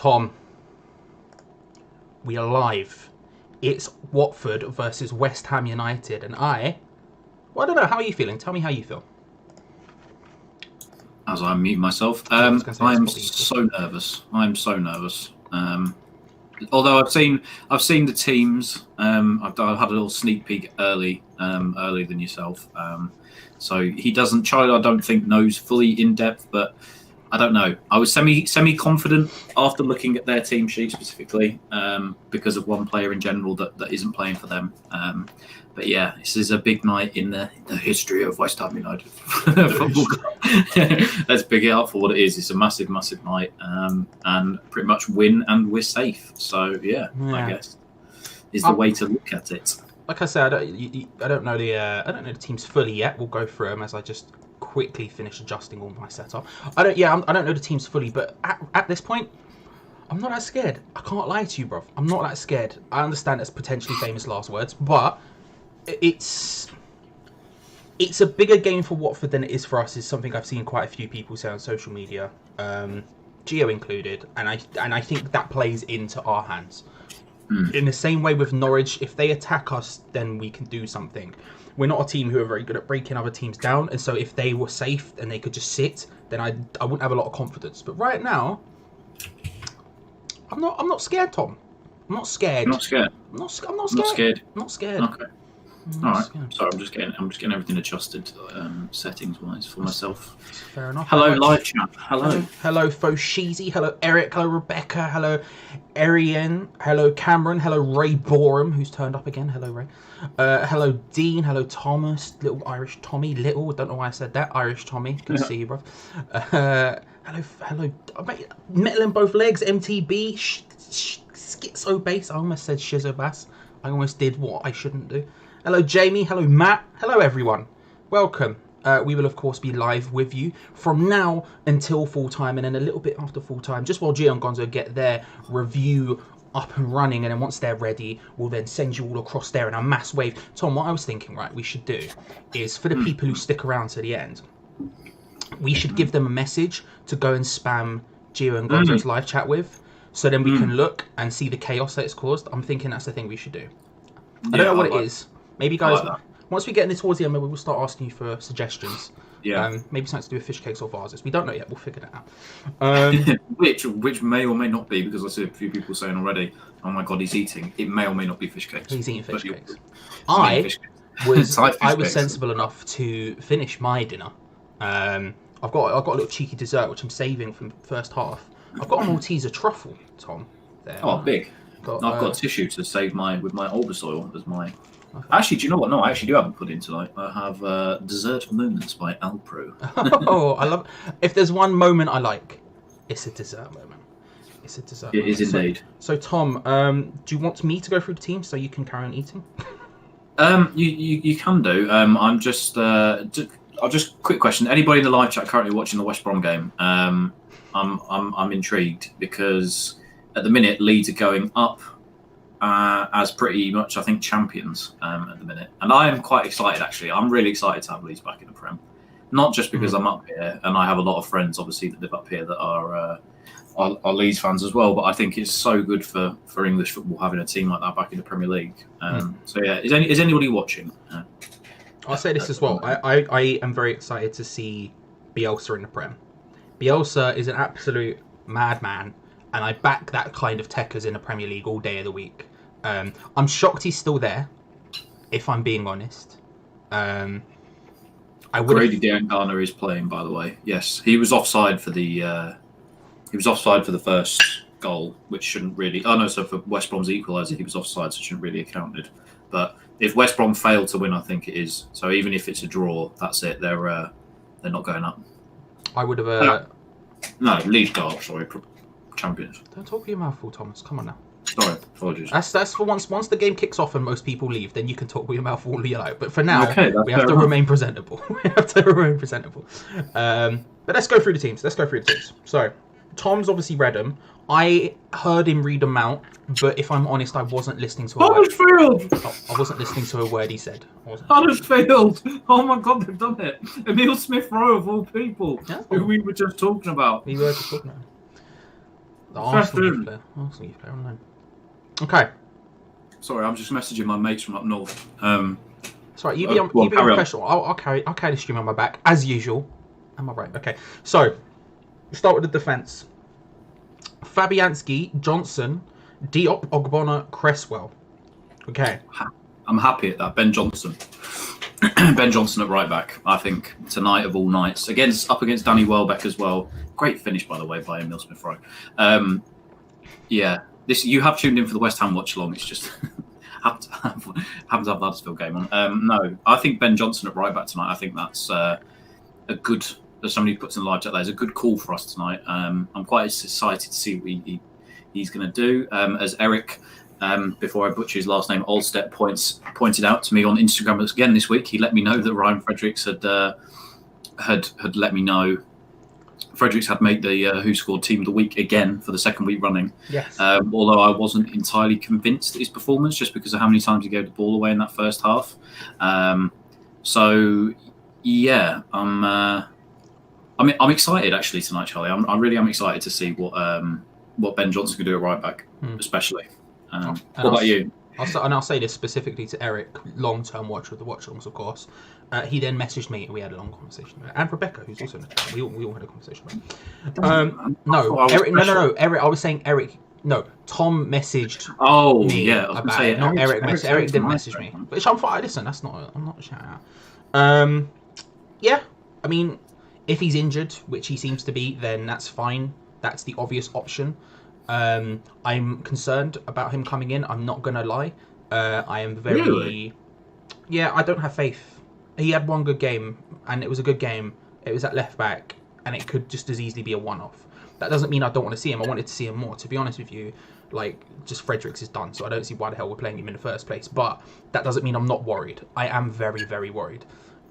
Tom, we are live. It's Watford versus West Ham United, and I don't know. How are you feeling? Tell me how you feel. As I mute myself, I am so nervous. I'm so nervous. Although I've seen the teams. I've had a little sneak peek earlier than yourself. So Charlie, I don't think knows fully in depth, but I don't know. I was semi confident after looking at their team sheet specifically, because of one player in general that isn't playing for them. But yeah, this is a big night in the history of West Ham United Football Club. Let's pick it up for what it is. It's a massive, massive night, and pretty much win and we're safe. So yeah. I guess is the way to look at it. Like I said, I don't know the teams fully yet. We'll go through them as I just quickly finish adjusting all my setup. I don't know the teams fully, but at this point, I'm not that scared. I can't lie to you, bro. I'm not that scared. I understand that's potentially famous last words, but it's a bigger game for Watford than it is for us. Is something I've seen quite a few people say on social media, Gio included, and I think that plays into our hands. In the same way with Norwich, if they attack us, then we can do something. We're not a team who are very good at breaking other teams down, and so if they were safe and they could just sit, then I wouldn't have a lot of confidence. But right now, I'm not scared, Tom. I'm not scared. Not scared. I'm not scared. Not scared. Okay. All right. Sorry, I'm just getting everything adjusted settings wise for myself. Fair enough. Hello, live chat. Hello. Hello, Foshizi. Hello, Eric. Hello, Rebecca. Hello, Arian. Hello, Cameron. Hello, Ray Borum, who's turned up again. Hello, Ray. Hello, Dean. Hello, Thomas. Little Irish Tommy. Don't know why I said that. Irish Tommy. Good to see you, bro. Hello. Metal in both legs. MTB. Schizo bass. I almost said Shizo bass. I almost did what I shouldn't do. Hello, Jamie. Hello, Matt. Hello, everyone. Welcome. We will, of course, be live with you from now until full-time and then a little bit after full-time, just while Gio and Gonzo get their review up and running. And then once they're ready, we'll then send you all across there in a mass wave. Tom, what I was thinking, right, we should do is for the people who stick around to the end, we should give them a message to go and spam Gio and Gonzo's live chat with, so then we can look and see the chaos that it's caused. I'm thinking that's the thing we should do. I don't know what it is. Maybe, guys, once we get into towards the end, maybe we'll start asking you for suggestions. Yeah. Maybe something to do with fish cakes or vases. We don't know yet. We'll figure that out. Which may or may not be, because I see a few people saying already, oh my God, he's eating. It may or may not be fish cakes. He's eating fish cakes. I was sensible enough to finish my dinner. I've got a little cheeky dessert, which I'm saving from the first half. I've got a Malteser truffle, Tom. There. Oh, big. I've got tissue to save with my Olbus as my... Okay. Actually, do you know what? No, I actually do have a pudding tonight. I have Dessert Moments by Alpro. Oh, I love... If there's one moment I like, it's a dessert moment. It's a dessert moment. It is indeed. So Tom, do you want me to go through the team so you can carry on eating? You can do. I'm just... I'll just... Quick question. Anybody in the live chat currently watching the West Brom game? I'm intrigued because at the minute Leeds are going up as pretty much, I think, champions at the minute, and I am quite excited. Actually, I'm really excited to have Leeds back in the Prem, not just because I'm up here and I have a lot of friends, obviously, that live up here that are Leeds fans as well. But I think it's so good for English football having a team like that back in the Premier League. So yeah, is anybody watching? I'll say this as well. I am very excited to see Bielsa in the Prem. Bielsa is an absolute madman, and I back that kind of techers in the Premier League all day of the week. I'm shocked he's still there, if I'm being honest. Grady Diangana is playing, by the way. Yes, he was offside for the first goal, which shouldn't really... Oh no, so for West Brom's equaliser, he was offside, so it shouldn't really have counted. But if West Brom fail to win, I think it is. So even if it's a draw, that's it. They're not going up. I would have... No, Leeds go up, sorry. Champions. Don't talk with your mouth full, Thomas. Come on now. Sorry, apologies. That's for once the game kicks off and most people leave, then you can talk with your mouth full you like. But for now, we have to remain presentable. But let's go through the teams. So, Tom's obviously read them. I heard him read them out, but if I'm honest, I wasn't listening to I wasn't listening to a word he said. Huddersfield! Oh my God, they've done it. Emil Smith Rowe, of all people, who we were just talking about. We were just talking about. The Arsenal youth player. Arsenal youth player, I don't know. Okay. Sorry, I'm just messaging my mates from up north. Sorry, you be on professional. I'll carry the stream on my back as usual. Am I right? Okay. So, start with the defence. Fabianski, Johnson, Diop, Ogbonna, Cresswell. Okay. I'm happy at that. Ben Johnson. Ben Johnson at right back. I think tonight of all nights up against Danny Welbeck as well. Great finish, by the way, by Emile Smith-Rowe. Yeah, this you have tuned in for the West Ham watch along. It's just happens to have the Huddersfield game on. No, I think Ben Johnson at right back tonight. I think that's a good. As somebody puts in the live chat, there's a good call for us tonight. I'm quite excited to see what he's going to do. As Eric. Before I butcher his last name, Olstedt pointed out to me on Instagram again this week. He let me know that Ryan Fredericks had let me know. Fredericks had made the Who Scored Team of the Week again for the second week running. Yes. Although I wasn't entirely convinced of his performance just because of how many times he gave the ball away in that first half. So yeah, I'm excited actually tonight, Charlie. I really am excited to see what Ben Johnson can do at right back, especially. What about you? I'll say this specifically to Eric, long-term watcher of the watch-alongs, of course. He then messaged me, and we had a long conversation. And Rebecca, who's also in the chat. We all had a conversation. No, Eric. I was saying Eric. No, Tom messaged me about it. Not Eric. Eric didn't message me. But I'm fine. Listen, I'm not shouting out. Yeah, I mean, if he's injured, which he seems to be, then that's fine. That's the obvious option. I'm concerned about him coming in. I'm not gonna lie. I am very. Really? Yeah, I don't have faith. He had one good game, and it was a good game. It was at left back, and it could just as easily be a one-off. That doesn't mean I don't want to see him. I wanted to see him more. To be honest with you, just Fredericks is done, so I don't see why the hell we're playing him in the first place. But that doesn't mean I'm not worried. I am very, very worried.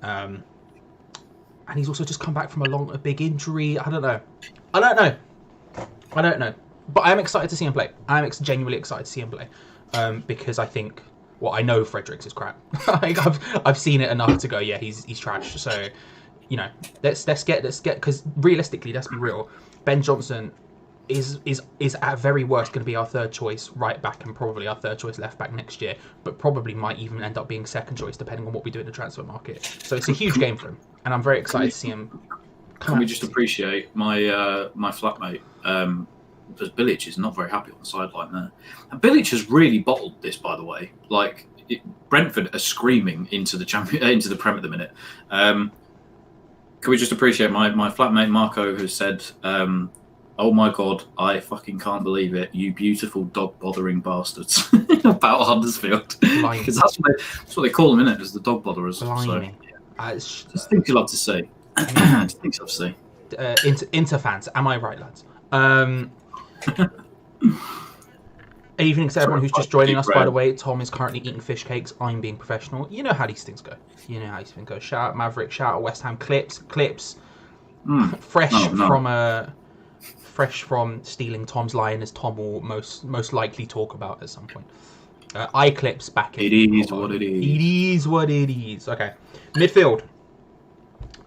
And he's also just come back from a big injury. I don't know. But I am excited to see him play. I am genuinely excited to see him play, because I think, I know Fredericks is crap. I've seen it enough to go, yeah, he's trash. So, let's get because realistically, let's be real. Ben Johnson is at very worst going to be our third choice right back and probably our third choice left back next year, but probably might even end up being second choice depending on what we do in the transfer market. So it's a huge game for him, and I'm very excited to see him. Can we just appreciate my flatmate? Because Bilic is not very happy on the sideline there. And Bilic has really bottled this, by the way. Brentford are screaming into the Prem at the minute. Can we just appreciate my flatmate Marco, who said, "Oh my God, I fucking can't believe it, you beautiful dog bothering bastards," about Huddersfield, because that's what they call them, innit? Is the dog botherers. Blimey. So, just things you love to see. Just things you love to see. Inter fans, am I right, lads? Evening to everyone who's just joining us, by the way. Tom is currently eating fish cakes. I'm being professional. You know how these things go. Shout out Maverick, shout out West Ham clips. Fresh from stealing Tom's line, as Tom will most likely talk about at some point. iClips back in. It is what it is. It is what it is. Okay. Midfield.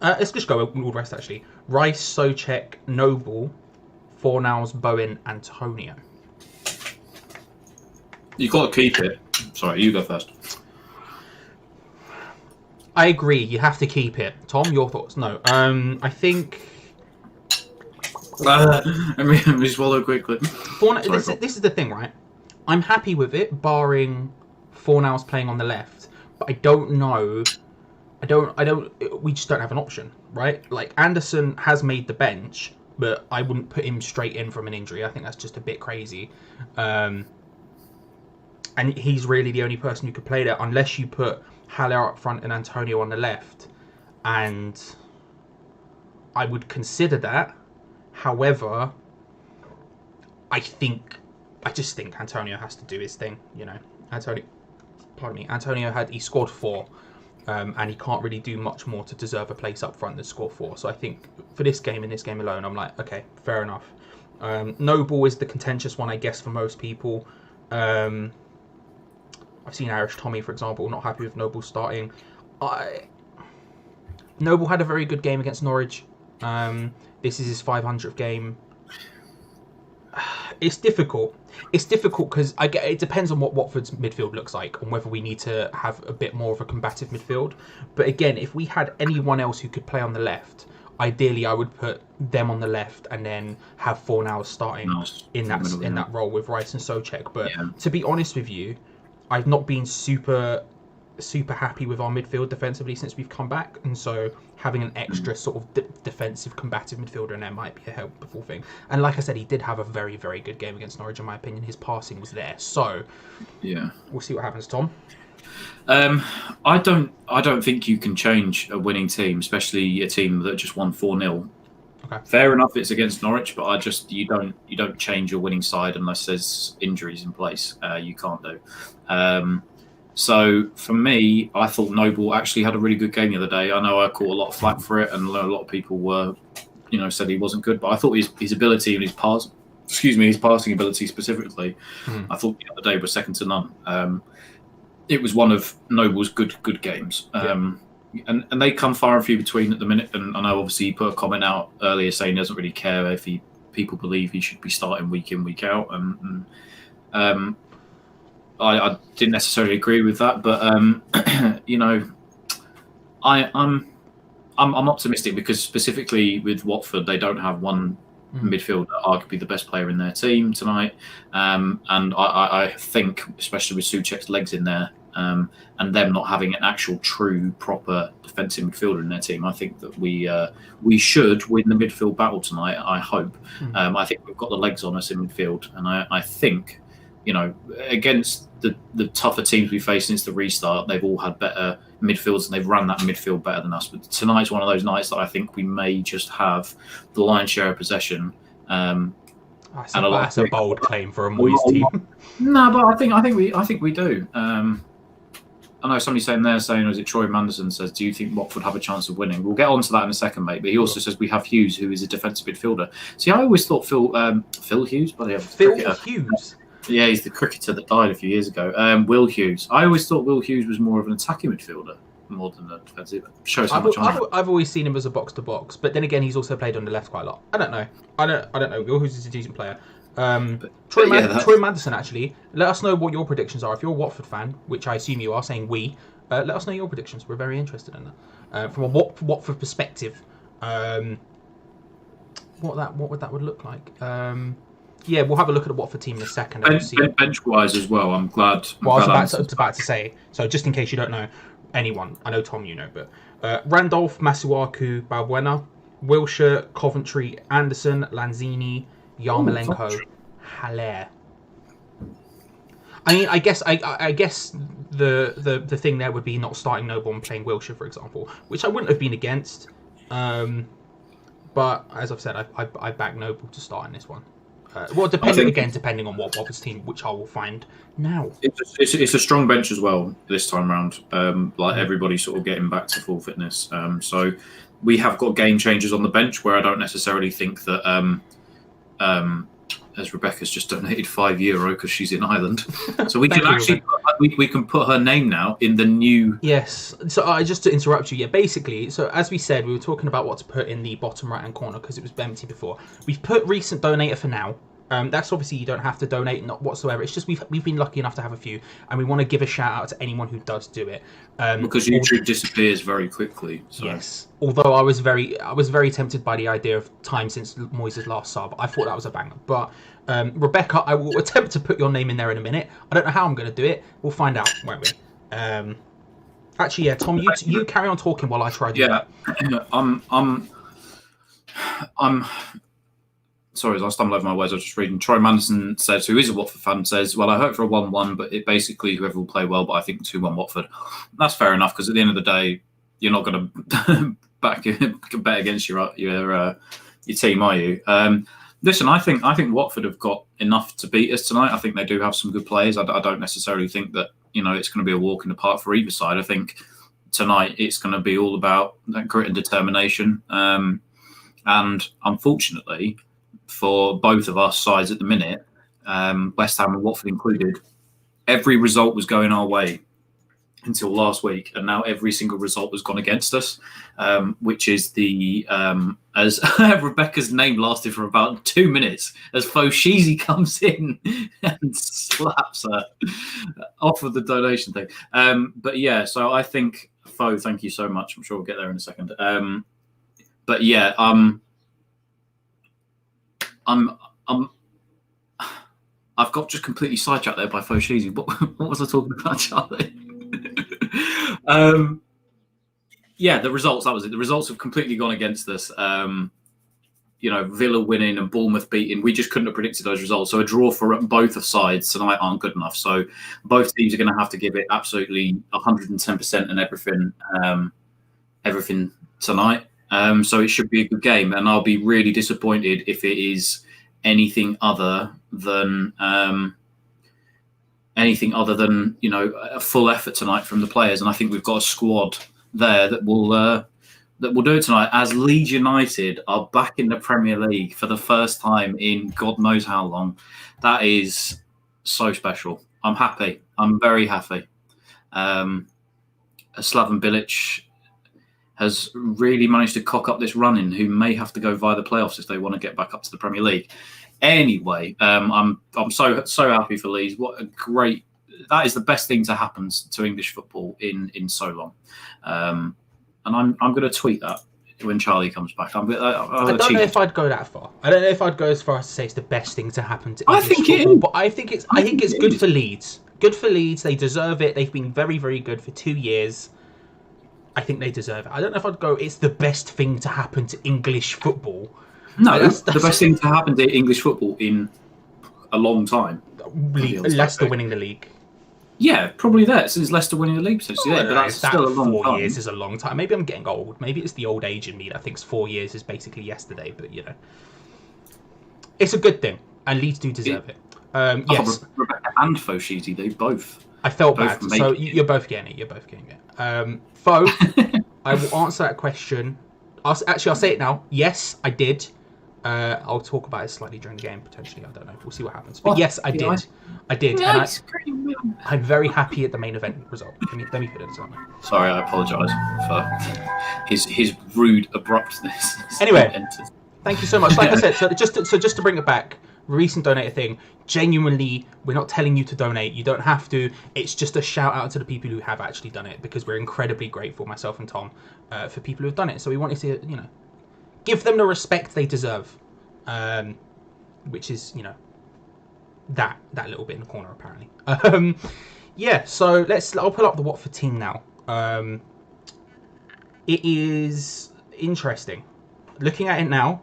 Let's just go with all the rest, actually. Rice, Souček, Noble, Fornals, Bowen, Antonio. You've got to keep it. Sorry, you go first. I agree. You have to keep it. Tom, your thoughts? No. I think... Let me swallow quickly. This is the thing, right? I'm happy with it, barring Fornals playing on the left. But I don't know... we just don't have an option, right? Anderson has made the bench, but I wouldn't put him straight in from an injury. I think that's just a bit crazy. And he's really the only person who could play there, unless you put Haller up front and Antonio on the left. And I would consider that. However, I just think Antonio has to do his thing, Antonio he scored 4. And he can't really do much more to deserve a place up front than score 4. So I think for this game, in this game alone, I'm like, okay, fair enough. Noble is the contentious one, I guess, for most people. I've seen Irish Tommy, for example, not happy with Noble starting. Noble had a very good game against Norwich. This is his 500th game. It's difficult. It's difficult because it depends on what Watford's midfield looks like and whether we need to have a bit more of a combative midfield. But again, if we had anyone else who could play on the left, ideally I would put them on the left and then have Fornals starting in that role with Rice and Souček. But to be honest with you, I've not been super happy with our midfield defensively since we've come back, and so having an extra sort of defensive combative midfielder in there might be a helpful thing. And like I said, he did have a very, very good game against Norwich in my opinion. His passing was there, so we'll see what happens. Tom? I don't think you can change a winning team, especially a team that just won 4-0. Okay. Fair enough, it's against Norwich, but you don't change your winning side unless there's injuries in place. You can't do. So for me, I thought Noble actually had a really good game the other day. I know I caught a lot of flack for it, and a lot of people were, said he wasn't good. But I thought his ability and his passing ability specifically, I thought the other day was second to none. It was one of Noble's good games. And they come far and few between at the minute. And I know obviously he put a comment out earlier saying he doesn't really care if people believe he should be starting week in, week out. And I didn't necessarily agree with that, but I'm optimistic because specifically with Watford, they don't have one midfielder, arguably the best player in their team tonight, and I think, especially with Souček's legs in there, and them not having an actual true proper defensive midfielder in their team, I think that we should win the midfield battle tonight. I hope. I think we've got the legs on us in midfield, and I think. Against the tougher teams we faced since the restart, they've all had better midfields and they've run that midfield better than us. But tonight's one of those nights that I think we may just have the lion's share of possession. That's a bold claim for a Moyes team. No, but I think we do. I know somebody was it Troy Manderson says, do you think Watford have a chance of winning? We'll get on to that in a second, mate. But he also says we have Hughes, who is a defensive midfielder. See, I always thought Phil Hughes, Phil Hughes. Yeah, he's the cricketer that died a few years ago. Will Hughes. I always thought Will Hughes was more of an attacking midfielder more than a defensive. Shows how much I've always seen him as a box to box, but then again, he's also played on the left quite a lot. I don't know. Will Hughes is a decent player. Troy Manderson, actually, let us know what your predictions are. If you're a Watford fan, which I assume you are, saying let us know your predictions. We're very interested in that. From a Watford perspective, what would that look like? Yeah, we'll have a look at the Watford team in a second. Bench-wise as well, I'm glad. I was about to say, so just in case you don't know anyone, I know Tom, but Randolph, Masuaku, Balbuena, Wilshere, Coventry, Anderson, Lanzini, Yarmolenko, Haller. I mean, I guess the thing there would be not starting Noble and playing Wilshere, for example, which I wouldn't have been against. But as I've said, I back Noble to start in this one. Depending on what Watford's team, which I will find now. It's a strong bench as well this time round. Everybody's sort of getting back to full fitness. So we have got game changers on the bench where I don't necessarily think that. As Rebecca's just donated €5 because she's in Ireland, so we can actually we can put her name now in the new. Yes. So just to interrupt you, basically. So as we said, we were talking about what to put in the bottom right hand corner because it was empty before. We've put recent donator for now. That's obviously you don't have to donate, not whatsoever. It's just we've been lucky enough to have a few, and we want to give a shout out to anyone who does do it. Because YouTube disappears very quickly. So. Yes. Although I was very tempted by the idea of time since Moyes' last sub. I thought that was a banger. But Rebecca, I will attempt to put your name in there in a minute. I don't know how I'm going to do it. We'll find out, won't we? Actually, yeah, Tom, you carry on talking while I try to do that. I'm sorry, I stumbled over my words. I was just reading. Troy Manderson says, who is a Watford fan, says, well, I hope for a 1-1, but it basically whoever will play well, but I think 2-1 Watford. That's fair enough, because at the end of the day, you're not going to bet against your team, are you? Listen, I think Watford have got enough to beat us tonight. I think they do have some good players. I don't necessarily think that it's going to be a walk in the park for either side. I think tonight it's going to be all about that grit and determination. And unfortunately, for both of our sides at the minute, West Ham and Watford included, every result was going our way. until last week, and now every single result has gone against us, which is the as Rebecca's name lasted for about 2 minutes as Foshizi comes in and slaps her off of the donation thing. But yeah, so I think Fo, thank you so much. I'm sure we'll get there in a second. But yeah, I've got just completely sidetracked there by Foshizi. What was I talking about, Charlie? Yeah, the results. That was it. The results have completely gone against us. Villa winning and Bournemouth beating. We just couldn't have predicted those results. So a draw for both sides tonight aren't good enough. So both teams are going to have to give it absolutely 110% and everything tonight. So it should be a good game, and I'll be really disappointed if it is anything other than a full effort tonight from the players. And I think we've got a squad there that will do it tonight, as Leeds United are back in the Premier League for the first time in God knows how long. That is so special. I'm happy. I'm very happy. Slaven Bilic has really managed to cock up this run-in, who may have to go via the playoffs if they want to get back up to the Premier League. Anyway, I'm so happy for Leeds. What a great! That is the best thing to happen to English football in so long. And I'm going to tweet that when Charlie comes back. I don't know if I'd go that far. I don't know if I'd go as far as to say it's the best thing to happen to English football. But I think it's good for Leeds. Good for Leeds. They deserve it. They've been very, very good for 2 years. I think they deserve it. I don't know if I'd go, it's the best thing to happen to English football. No, that's the best thing to happen to English football in a long time. Leicester winning the league. Yeah, probably that, since Leicester winning the league. But that's still a long time. 4 years is a long time. Maybe I'm getting old. Maybe it's the old age in me that thinks 4 years is basically yesterday. But, it's a good thing. And Leeds do deserve it. Yes. Rebecca and Foshizi, they both. I felt bad. So you're both getting it. Fo, I will answer that question. I'll say it now. Yes, I did. I'll talk about it slightly during the game, potentially. I don't know. We'll see what happens. But yes, I did. I did. Nice. And I'm very happy at the main event result. Let me put it on there. Sorry, I apologise for his rude abruptness. Anyway, thank you so much. Like I said, so just to bring it back, recent donator thing. Genuinely, we're not telling you to donate. You don't have to. It's just a shout out to the people who have actually done it, because we're incredibly grateful, myself and Tom, for people who have done it. So we wanted to, give them the respect they deserve, which is, that little bit in the corner apparently. So I'll pull up the Watford team now. It is interesting looking at it now.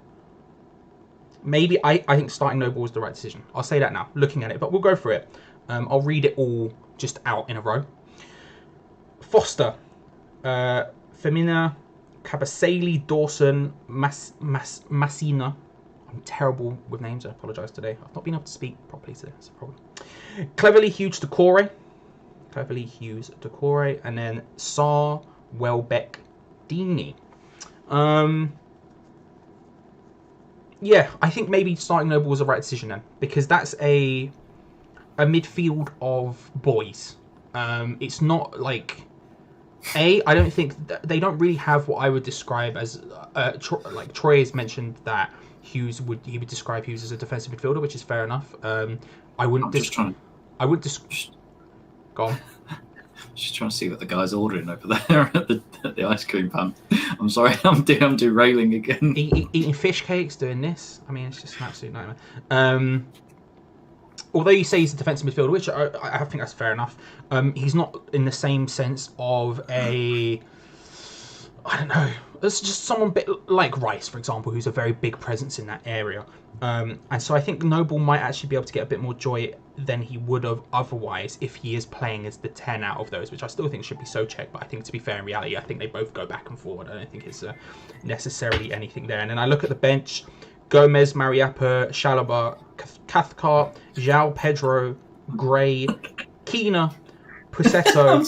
Maybe I think starting Noble was the right decision. I'll say that now, looking at it, but we'll go through it. I'll read it all just out in a row. Foster, Femina, Kabasele, Dawson, Massina. I'm terrible with names, I apologise today. I've not been able to speak properly today, that's a problem. Cleverly Hughes Decore, and then Saar, Welbeck, Deeney. Yeah, I think maybe starting Noble was the right decision then, because that's a midfield of boys. It's not like I don't think they don't really have what I would describe as Troy has mentioned that he would describe Hughes as a defensive midfielder, which is fair enough. I wouldn't. Go on. Just trying to see what the guy's ordering over there at the ice cream pan. I'm sorry, I'm derailing again. Eating fish cakes, doing this. I mean, it's just an absolute nightmare. Although you say he's a defensive midfielder, which I think that's fair enough, he's not in the same sense of I don't know, it's just someone bit like Rice, for example, who's a very big presence in that area. And so I think Noble might actually be able to get a bit more joy than he would have otherwise if he is playing as the 10 out of those, which I still think should be Souček, but I think to be fair, in reality, I think they both go back and forward. I don't think it's necessarily anything there. And then I look at the bench: Gomez, Mariappa, Chalobah, Cathcart, João Pedro, Gray, Keena, Pussetto,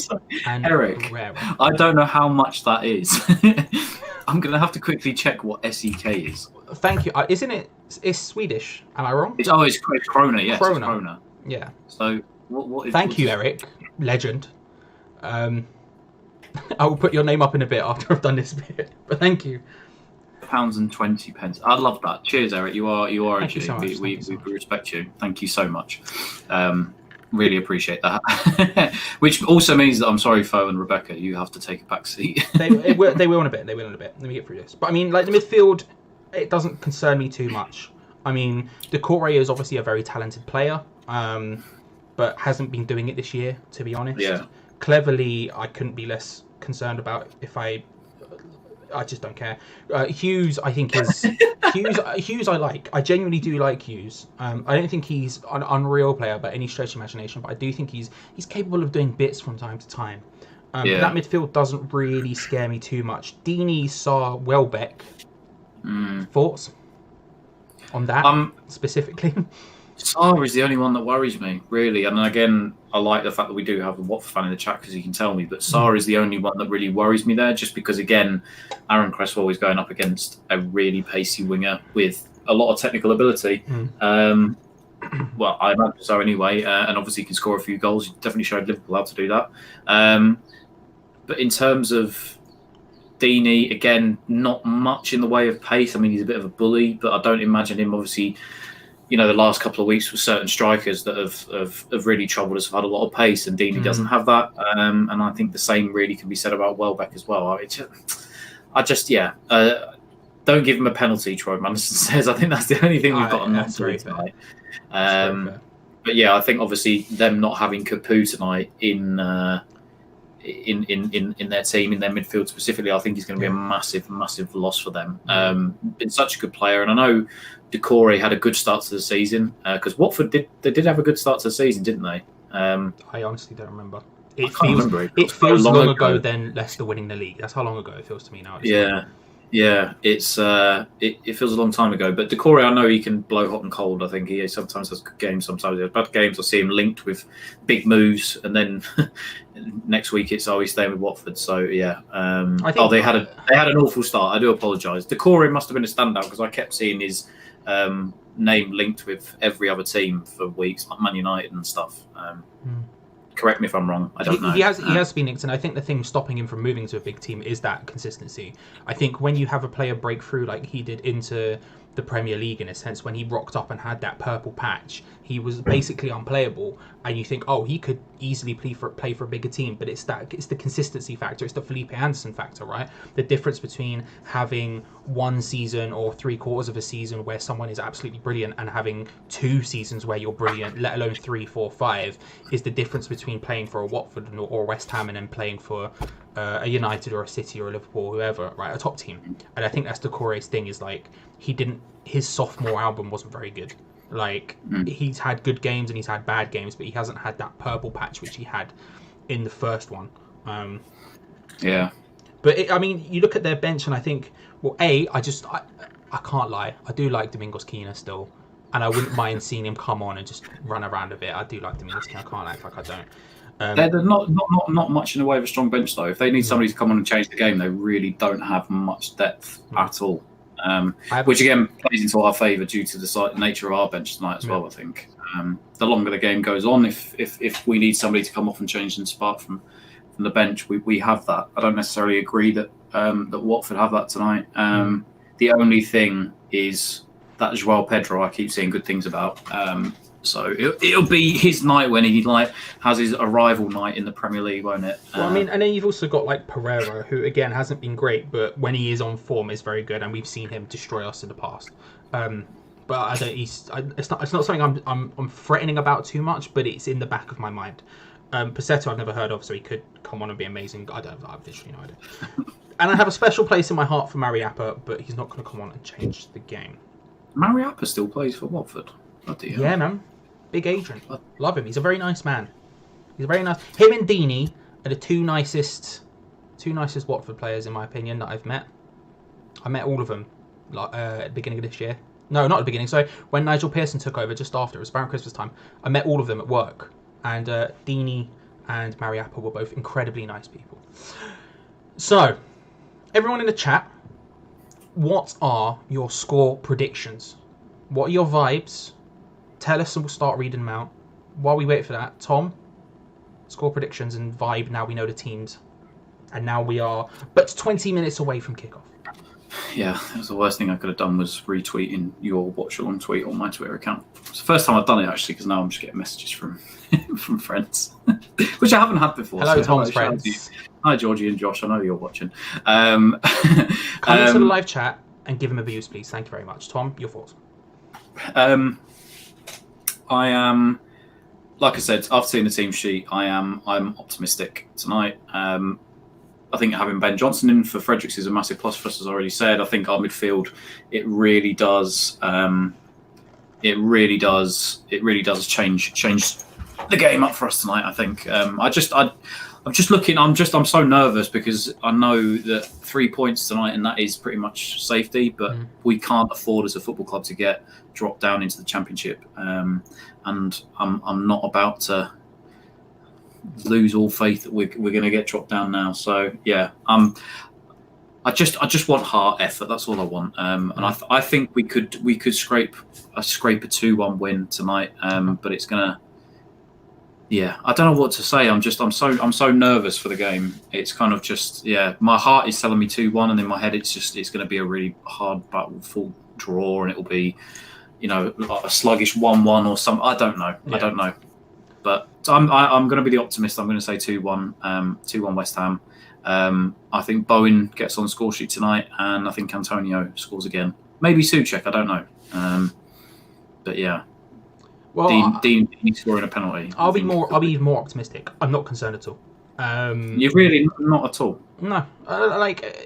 and Eric, Herrera. I don't know how much that is. I'm going to have to quickly check what SEK is. Thank you. Isn't it? It's Swedish. Am I wrong? It's krona. Yes, krona. It's krona. Yeah. So what is? Thank you, Eric. Legend. I will put your name up in a bit after I've done this bit. But thank you. £20. I love that. Cheers, Eric. You are a G. So we respect you. Thank you so much. Really appreciate that. Which also means that I'm sorry, Fo and Rebecca, you have to take a back seat. they will in a bit. They will in a bit. Let me get through this. But I mean, like the midfield, it doesn't concern me too much. I mean, Decore is obviously a very talented player, but hasn't been doing it this year, to be honest. Yeah. Cleverly, I couldn't be less concerned about if I just don't care. Hughes, I think is Hughes. I like. I genuinely do like Hughes. I don't think he's an unreal player by any stretch of imagination, but I do think he's capable of doing bits from time to time. That midfield doesn't really scare me too much. Deeney, Sarr, Welbeck. Thoughts on that specifically? Sarr is the only one that worries me, really. And again, I like the fact that we do have a Watford fan in the chat because you can tell me, but Sarr is the only one that really worries me there, just because, again, Aaron Cresswell is going up against a really pacey winger with a lot of technical ability. Well, I imagine so anyway, and obviously he can score a few goals. He definitely showed Liverpool how to do that. But in terms of Deeney, again, not much in the way of pace. I mean, he's a bit of a bully, but I don't imagine him, obviously, the last couple of weeks with certain strikers that have really troubled us have had a lot of pace, and Deeney doesn't have that. And I think the same really can be said about Welbeck as well. Don't give him a penalty, Troy Manderson says. I think that's the only thing we've got not to do tonight. But yeah, I think obviously them not having Capoue tonight in their team, in their midfield specifically, I think is going to be a massive, massive loss for them. Been such a good player, and I know Decore had a good start to the season because Watford did have a good start to the season, didn't they? I honestly don't remember. It feels feels long ago than Leicester winning the league. That's how long ago it feels to me now. It feels a long time ago. But Decore, I know he can blow hot and cold. I think he sometimes has good games, sometimes he has bad games. I see him linked with big moves, and then next week he's staying with Watford. So yeah, they had an awful start. I do apologise. Decore must have been a standout because I kept seeing his name linked with every other team for weeks, like Man United and stuff. Correct me if I'm wrong. I don't know. He has been linked, and I think the thing stopping him from moving to a big team is that consistency. I think when you have a player break through like he did into the Premier League, in a sense, when he rocked up and had that purple patch, he was basically unplayable, and you think, oh, he could easily play for a bigger team. But it's the consistency factor. It's the Felipe Anderson factor, right? The difference between having one season or 3/4 of a season where someone is absolutely brilliant and having 2 seasons where you're brilliant, let alone 3, 4, 5, is the difference between playing for a Watford or West Ham and then playing for a United or a City or a Liverpool, whoever, right? A top team. And I think that's Decore's thing, is like his sophomore album wasn't very good. Like he's had good games and he's had bad games, but he hasn't had that purple patch which he had in the first one. But you look at their bench and I think, well, I can't lie, I do like Domingos Quina still, and I wouldn't mind seeing him come on and just run around a bit. I do like Domingos Quina. I can't act like I don't. There's not much in the way of a strong bench though. If they need somebody to come on and change the game, they really don't have much depth at all. Which again plays into our favour due to the nature of our bench tonight as well. I think the longer the game goes on, if we need somebody to come off and change and spark from the bench, we have that. I don't necessarily agree that Watford have that tonight. The only thing is that Joao Pedro I keep seeing good things about. So it'll be his night when he has his arrival night in the Premier League, won't it? Well, and then you've also got like Pereira, who again hasn't been great, but when he is on form, is very good, and we've seen him destroy us in the past. But I don't. It's not something I'm threatening about too much, but it's in the back of my mind. Passetto I've never heard of, so he could come on and be amazing. I have literally no idea. And I have a special place in my heart for Mariappa, but he's not going to come on and change the game. Mariappa still plays for Watford. Yeah, man. Big agent. Love him. He's a very nice man. He's very nice. Him and Deeney are the two nicest Watford players in my opinion that I've met. I met all of them at the beginning of this year. No, not at the beginning. Sorry, when Nigel Pearson took over just after, it was around Christmas time. I met all of them at work, and Deeney and Mariappa were both incredibly nice people. So, everyone in the chat, what are your score predictions? What are your vibes? Tell us and we'll start reading them out. While we wait for that, Tom, Score predictions and vibe. Now we know the teams. And now we are but 20 minutes away from kickoff. Yeah, it was the worst thing I could have done was retweeting your watch along tweet on my Twitter account. It's the first time I've done it, actually, because now I'm just getting messages from from friends, which I haven't had before. Hello, Tom's friends. Hi, Georgie and Josh. I know you're watching. Come into the live chat and give him a boost, please. Thank you very much. Tom, your thoughts? I am, like I said, I've seen the team sheet. I'm optimistic tonight. I think having Ben Johnson in for Fredericks is a massive plus for us, as I already said. I think our midfield, it really does change the game up for us tonight. I think. I'm so nervous because I know that 3 points tonight, and that is pretty much safety. But we can't afford as a football club to get dropped down into the Championship. And I'm not about to lose all faith that we're going to get dropped down now. So yeah, I just want heart effort. That's all I want. And I think we could scrape a 2-1 win tonight. But it's gonna. Yeah, I don't know what to say. I'm so nervous for the game. It's kind of just my heart is telling me 2-1, and in my head it's going to be a really hard full draw, and it'll be, a sluggish 1-1 or something. I don't know. Yeah. I don't know. But I'm going to be the optimist. I'm going to say 2-1, 2-1 West Ham. I think Bowen gets on the score sheet tonight, and I think Antonio scores again. Maybe Souček, I don't know. But yeah. Well, Dean scoring a penalty. I'll be even more optimistic. I'm not concerned at all. You're really not at all? No.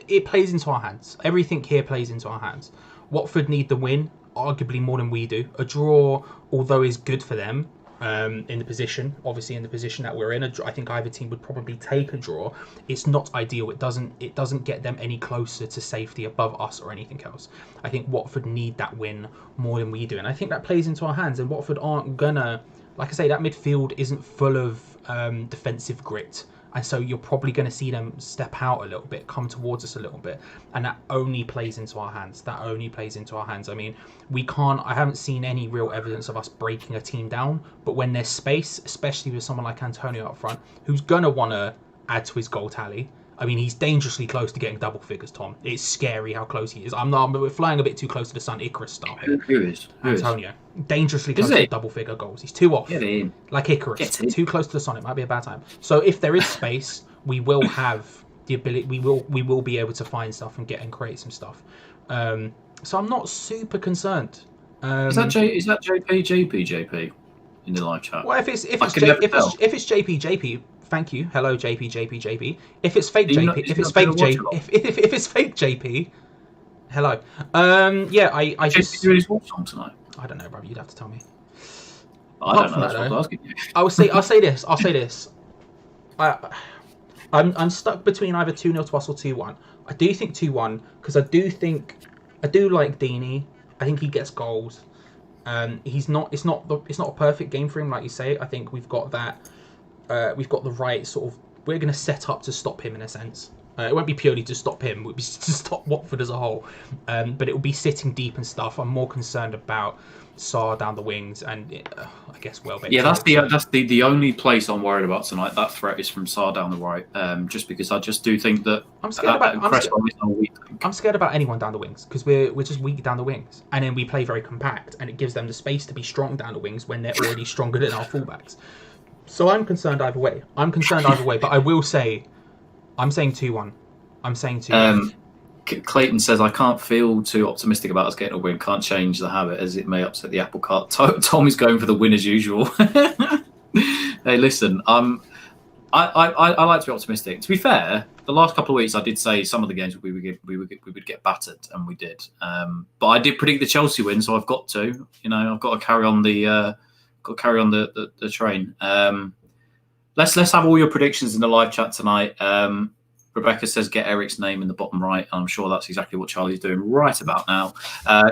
It plays into our hands. Everything here plays into our hands. Watford need the win, arguably more than we do. A draw, although is good for them, in the position that we're in, I think either team would probably take a draw. It's not ideal. It doesn't get them any closer to safety above us or anything else. I think Watford need that win more than we do, and I think that plays into our hands. And Watford aren't gonna, like I say, that midfield isn't full of defensive grit. And so you're probably going to see them step out a little bit, come towards us a little bit. And that only plays into our hands. I mean, I haven't seen any real evidence of us breaking a team down. But when there's space, especially with someone like Antonio up front, who's going to want to add to his goal tally. I mean, he's dangerously close to getting double figures, Tom. It's scary how close he is. We're flying a bit too close to the sun. Icarus style. Who is? Antonio. Dangerously close to double figure goals. He's too off. Like Icarus. Too close to the sun. It might be a bad time. So if there is space, we will have the ability. We will be able to find stuff and create some stuff. So I'm not super concerned. Is that JP in the live chat? Well, if it's JP, thank you. Hello, JP. If it's fake JP, if it's fake JP, hello. I just doing his watch on tonight. I don't know, bro. You'd have to tell me. I don't know. That's what I was asking you. I'll say this. I'm stuck between either 2-0 to us or 2-1. I do think 2-1 because I do like Deeney. I think he gets goals. It's not a perfect game for him, like you say. I think we've got that. We've got the right sort of. We're going to set up to stop him in a sense. It won't be purely to stop him. It will be to stop Watford as a whole. But it will be sitting deep and stuff. I'm more concerned about Sarr down the wings and I guess Welbeck. Yeah, that's the only place I'm worried about tonight. That threat is from Sarr down the right. Just because I just do think that I'm scared about anyone down the wings because we're just weak down the wings, and then we play very compact, and it gives them the space to be strong down the wings when they're already stronger than our fullbacks. So I'm concerned either way. But I will say, I'm saying 2-1. I'm saying 2-1. Clayton says, I can't feel too optimistic about us getting a win. Can't change the habit as it may upset the apple cart. Tom is going for the win as usual. Hey, listen, I like to be optimistic. To be fair, the last couple of weeks I did say some of the games we would get battered, and we did. But I did predict the Chelsea win, so I've got to. I've got to carry on the train. Let's have all your predictions in the live chat tonight. Rebecca says get Eric's name in the bottom right. I'm sure that's exactly what Charlie's doing right about now.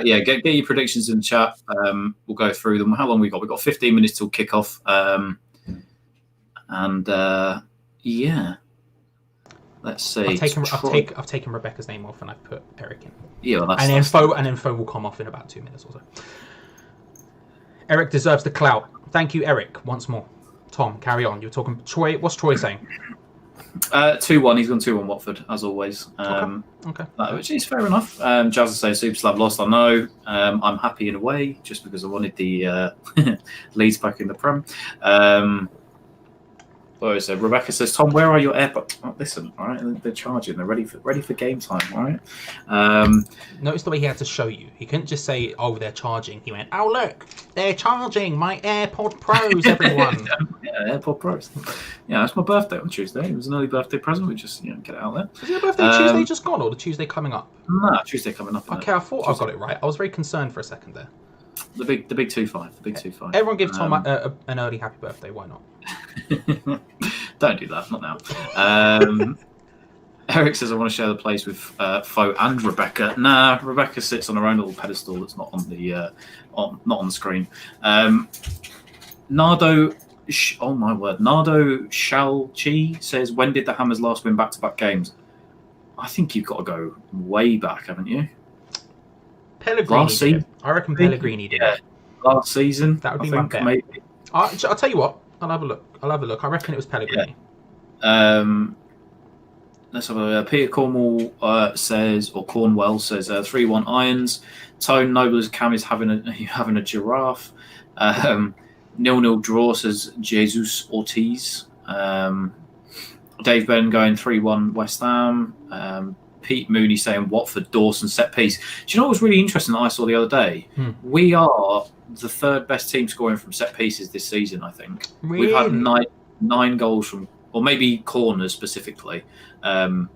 Get your predictions in the chat. We'll go through them. How long we got? We've got 15 minutes till kickoff. Let's see. I've taken Rebecca's name off and I've put Eric in. Yeah, well, and info will come off in about 2 minutes or so. Eric deserves the clout. Thank you, Eric, once more. Tom, carry on. You're talking Troy. What's Troy saying? 2-1. He's gone 2-1 Watford as always. Okay. Which is fair enough. Jazz is saying Super Slab lost. I know. I'm happy in a way, just because I wanted the Leeds back in the Prem. So Rebecca says, Tom, where are your AirPods? Oh, listen, all right, they're charging. They're ready for game time, all right? Notice the way he had to show you. He couldn't just say, oh, they're charging. He went, oh, look, they're charging. My AirPod Pros, everyone. Yeah, AirPod Pros. Yeah, it's my birthday on Tuesday. It was an early birthday present. We just, get it out there. Is your birthday Tuesday just gone or the Tuesday coming up? No, Tuesday coming up. Okay, I thought I got it right. I was very concerned for a second there. The big 2-5. The big 2-5. Everyone give Tom an early happy birthday. Why not? Don't do that. Not now. Eric says, I want to share the place with Fo and Rebecca. Nah, Rebecca sits on her own little pedestal that's not on the not on the screen. Nardo, oh my word, Nardo Shalchi says, when did the Hammers last win back-to-back games? I think you've got to go way back, haven't you? Pellegrini last season? I reckon Pellegrini did it. Last season. That would be my bet. Maybe. I'll tell you what. I'll have a look. I reckon it was Pellegrini. Yeah. Let's have a Peter Cornwell says 3-1 Irons. Tone Noble as Cam is having a giraffe. 0-0 draw says Jesus Ortiz. Dave Ben going 3-1 West Ham. Pete Mooney saying Watford Dawson set piece. Do you know what was really interesting that I saw the other day? We are the third best team scoring from set pieces this season, I think. Really? We've had nine goals from, or maybe corners specifically, from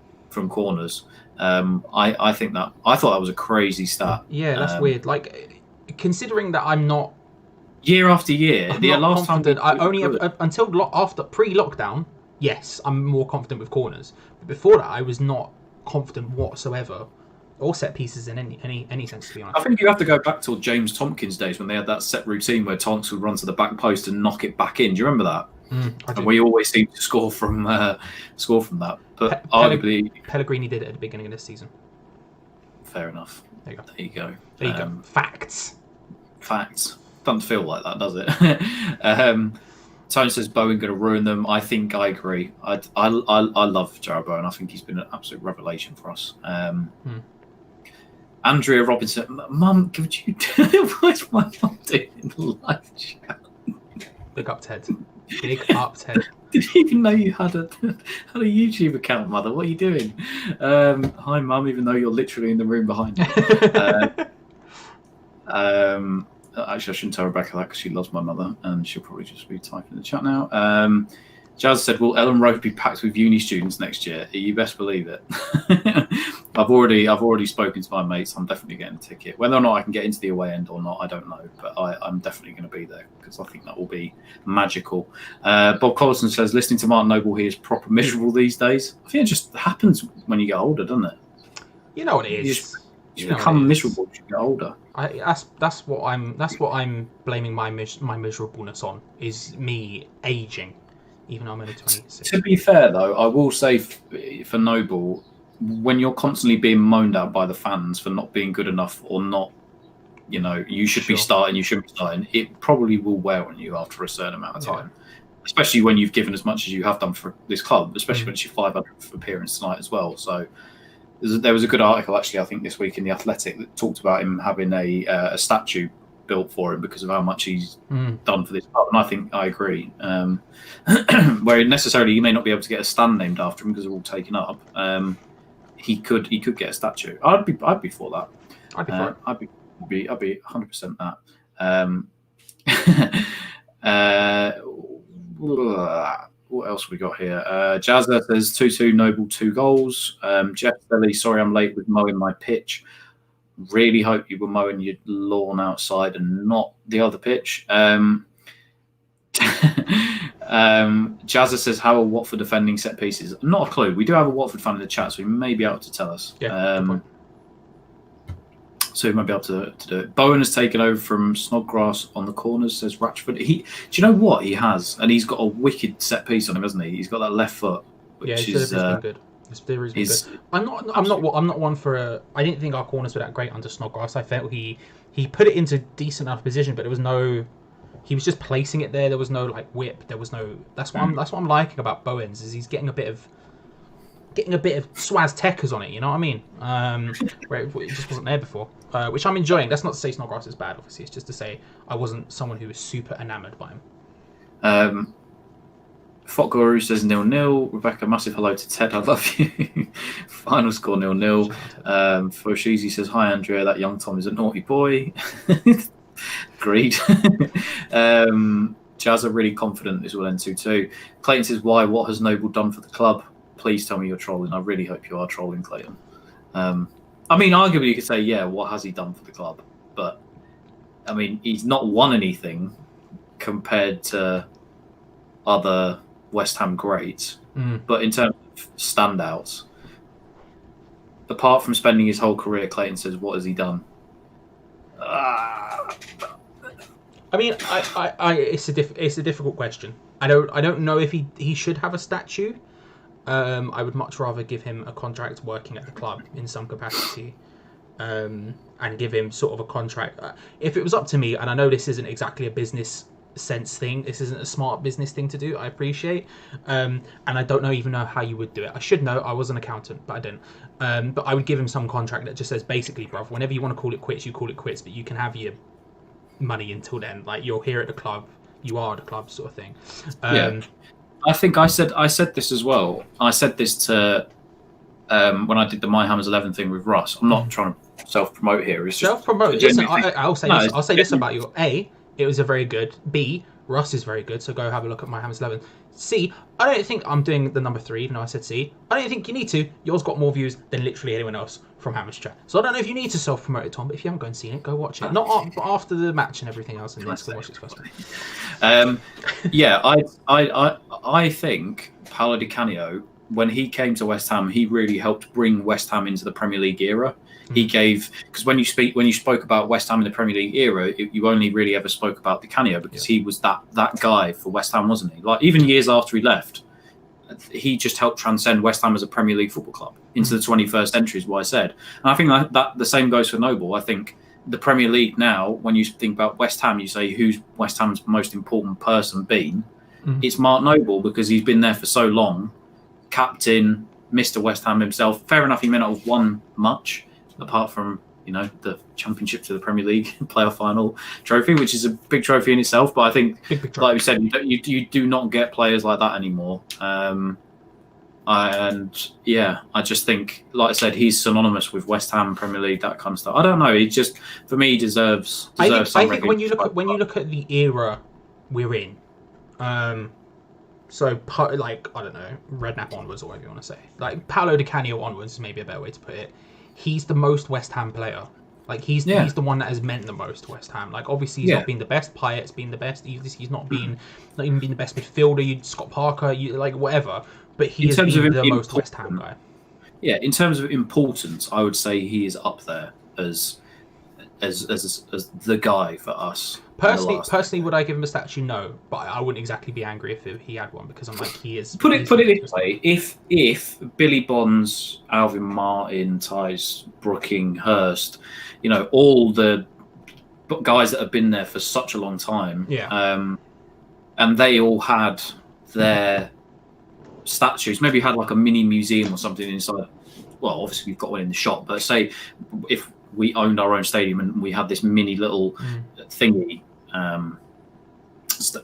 corners. I think that, I thought that was a crazy stat. Yeah, that's weird. Like, considering that I'm not year after year, the last time I only until after pre-lockdown, yes, I'm more confident with corners. But before that, I was not confident whatsoever, or set pieces in any sense, to be honest. I think you have to go back to James Tompkins' days when they had that set routine where Tonks would run to the back post and knock it back in. Do you remember that? And we always seem to score from that. But arguably, Pellegrini did it at the beginning of this season. Fair enough. There you go. There you go. Facts. Doesn't feel like that, does it? Tony says Bowen going to ruin them. I think I agree. I love Jarrod Bowen. I think he's been an absolute revelation for us. Andrea Robinson, Mum, could you? What's my mum doing in the live chat? Big up Ted. Big up Ted. Didn't even know you had a YouTube account, Mother. What are you doing? Hi, Mum. Even though you're literally in the room behind me. Actually, I shouldn't tell Rebecca that because she loves my mother, and she'll probably just be typing in the chat now. Jazz said, "Will Ellen Road be packed with uni students next year?" You best believe it. I've already spoken to my mates. I'm definitely getting a ticket. Whether or not I can get into the away end or not, I don't know. But I'm definitely going to be there because I think that will be magical. Bob Collison says, "Listening to Martin Noble, he is proper miserable these days." I think it just happens when you get older, doesn't it? You know what it is. You become miserable as you get older. That's what I'm blaming my miserableness on, is me aging, even though I'm only 26. To be fair though, I will say for Noble, when you're constantly being moaned at by the fans for not being good enough or not, you should be starting, you shouldn't be starting, it probably will wear on you after a certain amount of time. Especially when you've given as much as you have done for this club, especially when it's your 500th appearance tonight as well. So there was a good article actually, I think this week in The Athletic, that talked about him having a statue built for him because of how much he's done for this club, and I think I agree. Where necessarily you may not be able to get a stand named after him because they're all taken up. He could get a statue. I'd be for that. I'd be for it. I'd be 100% that. What else we got here? Jazza says 2-2 Noble 2 goals. Jeff Belly, sorry I'm late with mowing my pitch. Really hope you were mowing your lawn outside and not the other pitch. Jazza says, how are Watford defending set pieces? Not a clue. We do have a Watford fan in the chat, so he may be able to tell us. So he might be able to do it. Bowen has taken over from Snodgrass on the corners, says Ratchford. Do you know what he has? And he's got a wicked set piece on him, hasn't he? He's got that left foot, which is good. His delivery's been good. I'm not one for. I didn't think our corners were that great under Snodgrass. I felt he put it into decent enough position, but there was no He was just placing it there. There was no like whip. There was no. That's what I'm liking about Bowens is he's getting a bit of Swaz Techers on it. You know what I mean? Where it just wasn't there before, which I'm enjoying. That's not to say Snodgrass is bad. Obviously, it's just to say I wasn't someone who was super enamoured by him. Fot Guru says 0-0. Rebecca, massive hello to Ted. I love you. Final score 0-0. Foshizi says, hi, Andrea. That young Tom is a naughty boy. Agreed. Jazz are really confident this will end 2-2. Clayton says, why? What has Noble done for the club? Please tell me you're trolling. I really hope you are trolling, Clayton. I mean, arguably you could say, yeah, what has he done for the club? But, I mean, he's not won anything compared to other West Ham greats, but in terms of standouts, apart from spending his whole career, Clayton says, what has he done? I mean, it's a difficult question. I don't know if he should have a statue. I would much rather give him a contract working at the club in some capacity, and give him sort of a contract. If it was up to me, and I know this isn't exactly a business sense thing, this isn't a smart business thing to do, I appreciate, and I don't even know how you would do it. I should know, I was an accountant, but I didn't. But I would give him some contract that just says, basically, bruv, whenever you want to call it quits, you call it quits, but you can have your money until then. Like, you're here at the club, you are the club, sort of thing. I think I said this as well. I said this to when I did the My Hammers 11 thing with Russ. I'm not trying to self-promote here. It's just self-promote. Listen, I'll say this about you. A, it was a very good. B, Russ is very good, so go have a look at My Hammers 11. C, I don't think I'm doing the number 3, even though I said C. I don't think you need to. Yours got more views than literally anyone else from Hammers Chat. So I don't know if you need to self-promote it, Tom, but if you haven't gone and seen it, go watch it. Not after the match and everything else, and let's go watch it first. I think Paolo Di Canio, when he came to West Ham, he really helped bring West Ham into the Premier League era. He gave, because when you spoke about West Ham in the Premier League era, you only really ever spoke about Di Canio because he was that guy for West Ham, wasn't he? Like, even years after he left, he just helped transcend West Ham as a Premier League football club into the 21st century, is what I said. And I think that the same goes for Noble. I think the Premier League now, when you think about West Ham, you say, who's West Ham's most important person been? It's Mark Noble, because he's been there for so long, captain, Mr. West Ham himself. Fair enough, he may not have won much, apart from, the Championship to the Premier League playoff final trophy, which is a big trophy in itself. But I think, like we said, you do not get players like that anymore. I just think, like I said, he's synonymous with West Ham, Premier League, that kind of stuff. I don't know. He just, for me, deserves. I think when you look at the era we're in, so like, I don't know, Redknapp onwards, or whatever you want to say, like Paolo Di Canio onwards is maybe a better way to put it. He's the most West Ham player. Like, he's the one that has meant the most to West Ham. Like, obviously he's not been the best. Pyatt's been the best. He's not even been the best midfielder. Scott Parker, like whatever. But he has been the most West Ham guy. Yeah, in terms of importance, I would say he is up there as the guy for us. Personally, would I give him a statue? No, but I wouldn't exactly be angry if he had one, because I'm like, he is. Put it this way: if Billy Bonds, Alvin Martin, Tice, Brooking, Hurst, all the guys that have been there for such a long time, and they all had their statues. Maybe had like a mini museum or something inside. Well, obviously we've got one in the shop, but say if we owned our own stadium and we had this mini little thingy.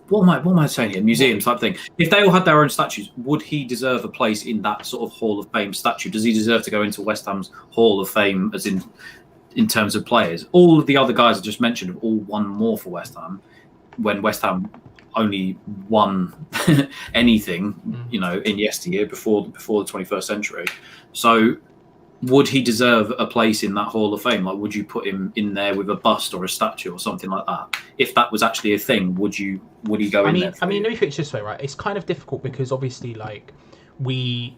What am I saying here? Museum type thing. If they all had their own statues, would he deserve a place in that sort of Hall of Fame statue? Does he deserve to go into West Ham's Hall of Fame, as in terms of players? All of the other guys I just mentioned have all won more for West Ham, when West Ham only won anything, in yesteryear before the 21st century. So, would he deserve a place in that Hall of Fame? Like, would you put him in there with a bust or a statue or something like that? If that was actually a thing, would he go in there? Let me put it this way, right? It's kind of difficult because obviously, like, we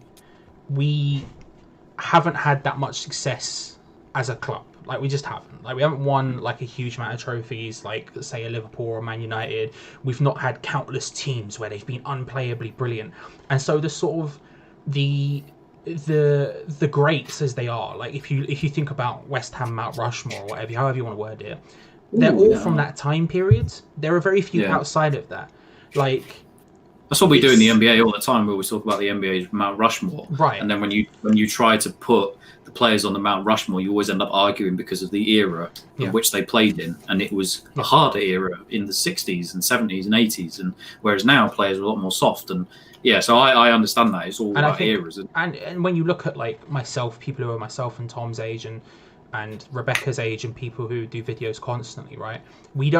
haven't had that much success as a club. Like, we just haven't. Like, we haven't won like a huge amount of trophies, like say a Liverpool or Man United. We've not had countless teams where they've been unplayably brilliant, and so the sort of the greats as they are, like if you think about West Ham, Mount Rushmore, or whatever, however you want to word it, They're all from that time period. There are very few outside of that. Like, that's what we do in the NBA all the time. We always talk about the NBA's Mount Rushmore, right? And then when you try to put the players on the Mount Rushmore, you always end up arguing because of the era in which they played in, and it was a harder era in the 60s and 70s and 80s, and whereas now players are a lot more soft. And so I understand that it's all about eras. And when you look at like myself, people who are myself and Tom's age and Rebecca's age and people who do videos constantly, right? We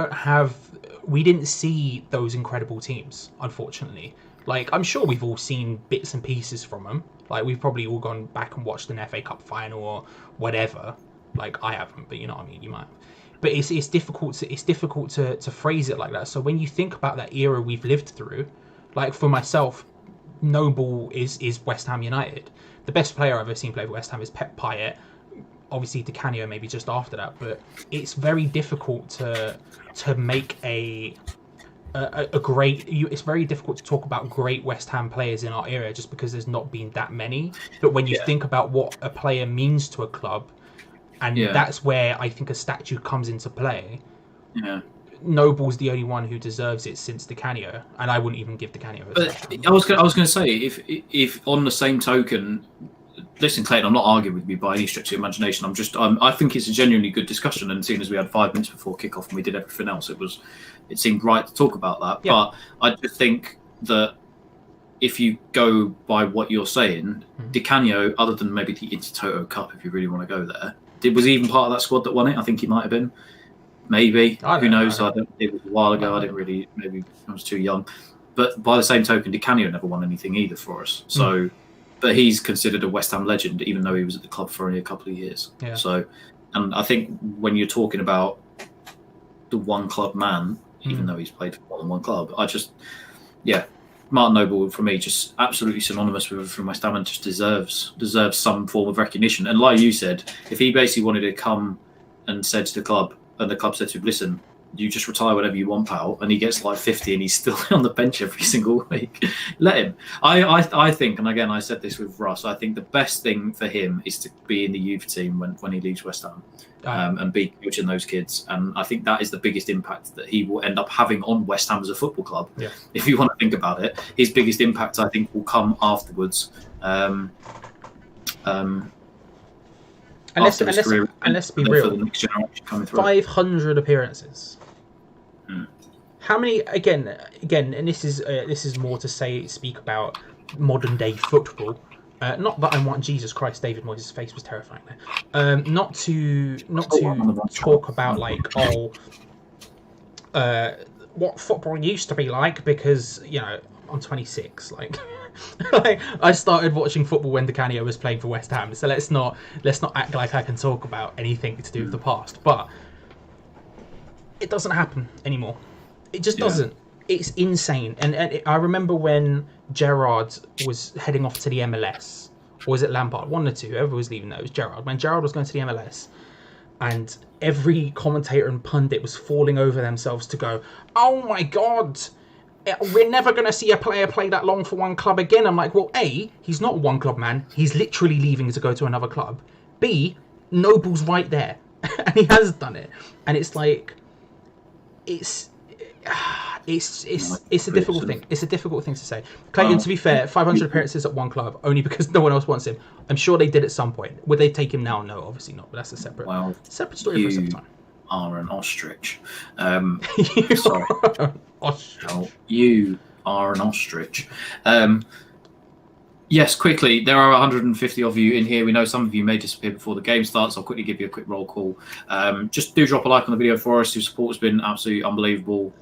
didn't see those incredible teams, unfortunately. Like, I'm sure we've all seen bits and pieces from them. Like, we've probably all gone back and watched an FA Cup final or whatever. Like, I haven't, but you know what I mean, you might have. But it's difficult to phrase it like that. So when you think about that era we've lived through, like for myself, Noble is West Ham United. The best player I've ever seen play for West Ham is Pep Payet. Obviously, Di Canio maybe just after that, but it's very difficult to make a great. It's very difficult to talk about great West Ham players in our era just because there's not been that many. But when you think about what a player means to a club, and that's where I think a statue comes into play. Yeah. Noble's the only one who deserves it since Di Canio, and I wouldn't even give Di Canio a statue. I was going to say, if on the same token. Listen, Clayton, I'm not arguing with you by any stretch of the imagination. I think it's a genuinely good discussion, and seeing as we had 5 minutes before kickoff and we did everything else, it seemed right to talk about that. Yeah. But I just think that if you go by what you're saying, Di Canio, other than maybe the Intertoto Cup, if you really want to go there, was he even part of that squad that won it? I think he might have been. Maybe. Who knows? It was a while ago. I didn't really. Maybe I was too young. But by the same token, Di Canio never won anything either for us. So. But he's considered a West Ham legend, even though he was at the club for only a couple of years. Yeah. So, and I think when you're talking about the one club man, even though he's played for more than one club, Martin Noble for me just absolutely synonymous with from West Ham and just deserves some form of recognition. And like you said, if he basically wanted to come and said to the club, and the club said to him, "Listen, you just retire whatever you want, pal," and he gets like 50 and he's still on the bench every single week, let him. I think, and again, I said this with Russ, I think the best thing for him is to be in the youth team when he leaves West Ham and be coaching those kids. And I think that is the biggest impact that he will end up having on West Ham as a football club. Yeah. If you want to think about it, his biggest impact, I think, will come afterwards. And let's be real, 500 appearances. How many? Again, and this is more to speak about modern day football. Not that I want Jesus Christ, David Moyes' face was terrifying there. Not to talk about like what football used to be like, because I'm 26. Like I started watching football when Di Canio was playing for West Ham, so let's not act like I can talk about anything to do with the past. But it doesn't happen anymore. It just doesn't. It's insane. And I remember when Gerrard was heading off to the MLS, or was it Lampard? One or two. Whoever was leaving, it was Gerrard. When Gerrard was going to the MLS, and every commentator and pundit was falling over themselves to go, "Oh my God, we're never going to see a player play that long for one club again." I'm like, well, A, he's not a one club man. He's literally leaving to go to another club. B, Noble's right there. And he has done it. And it's like, it's a difficult thing. It's a difficult thing to say. Clayton, to be fair, 500 appearances at one club, only because no one else wants him. I'm sure they did at some point. Would they take him now? No, obviously not. But that's a separate story for a separate time. Are an ostrich. You sorry. are an ostrich. No, you are an ostrich. Yes, quickly, there are 150 of you in here. We know some of you may disappear before the game starts. I'll quickly give you a quick roll call. Just do drop a like on the video for us. Your support has been absolutely unbelievable.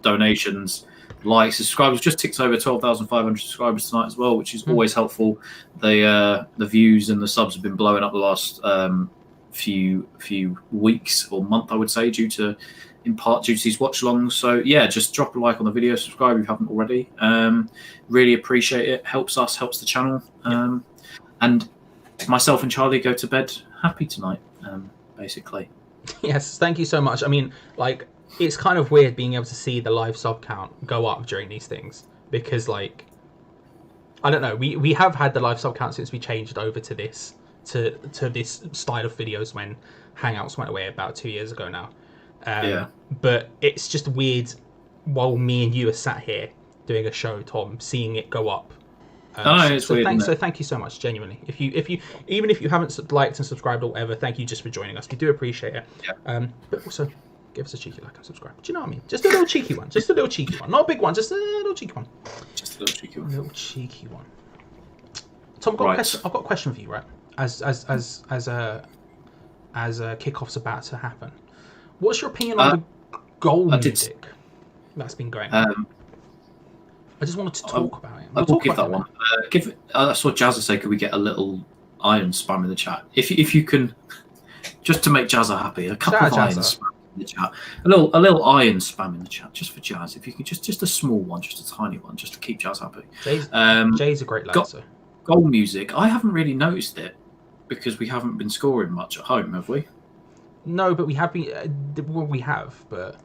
Donations, likes, subscribers. Just ticked over 12,500 subscribers tonight as well, which is always helpful. The views and the subs have been blowing up the last few weeks or month, I would say, in part due to these watch alongs. So yeah, just drop a like on the video, subscribe if you haven't already. Really appreciate it. Helps us, helps the channel. And myself and Charlie go to bed happy tonight, basically. Yes, thank you so much. I mean, like, it's kind of weird being able to see the live sub count go up during these things, because, like, I don't know, we have had the live sub count since we changed over to this to this style of videos when Hangouts went away about 2 years ago now. But it's just weird while me and you are sat here doing a show, Tom, seeing it go up. It's weird. So thank you so much, genuinely. If you even if you haven't liked and subscribed or whatever, thank you just for joining us. We do appreciate it. Yeah. But also, give us a cheeky like and subscribe. Do you know what I mean? Just a little cheeky one. Just a little cheeky one. Not a big one. Just a little cheeky one. Just a little cheeky one. A little cheeky one. Tom, I've got a question for you, right? As kickoff's about to happen, what's your opinion on the goal music that's been going on? I just wanted to talk about it. We'll give that one. I saw Jazza say, could we get a little iron spam in the chat? If you can, just to make Jazza happy, a couple of iron spam in the chat. A little iron spam in the chat, just for Jazz. If you could, just a small one, just a tiny one, just to keep Jazz happy. Jay's a great lad, so. Goal music, I haven't really noticed it because we haven't been scoring much at home, have we? No, but we have been. Well, we have, but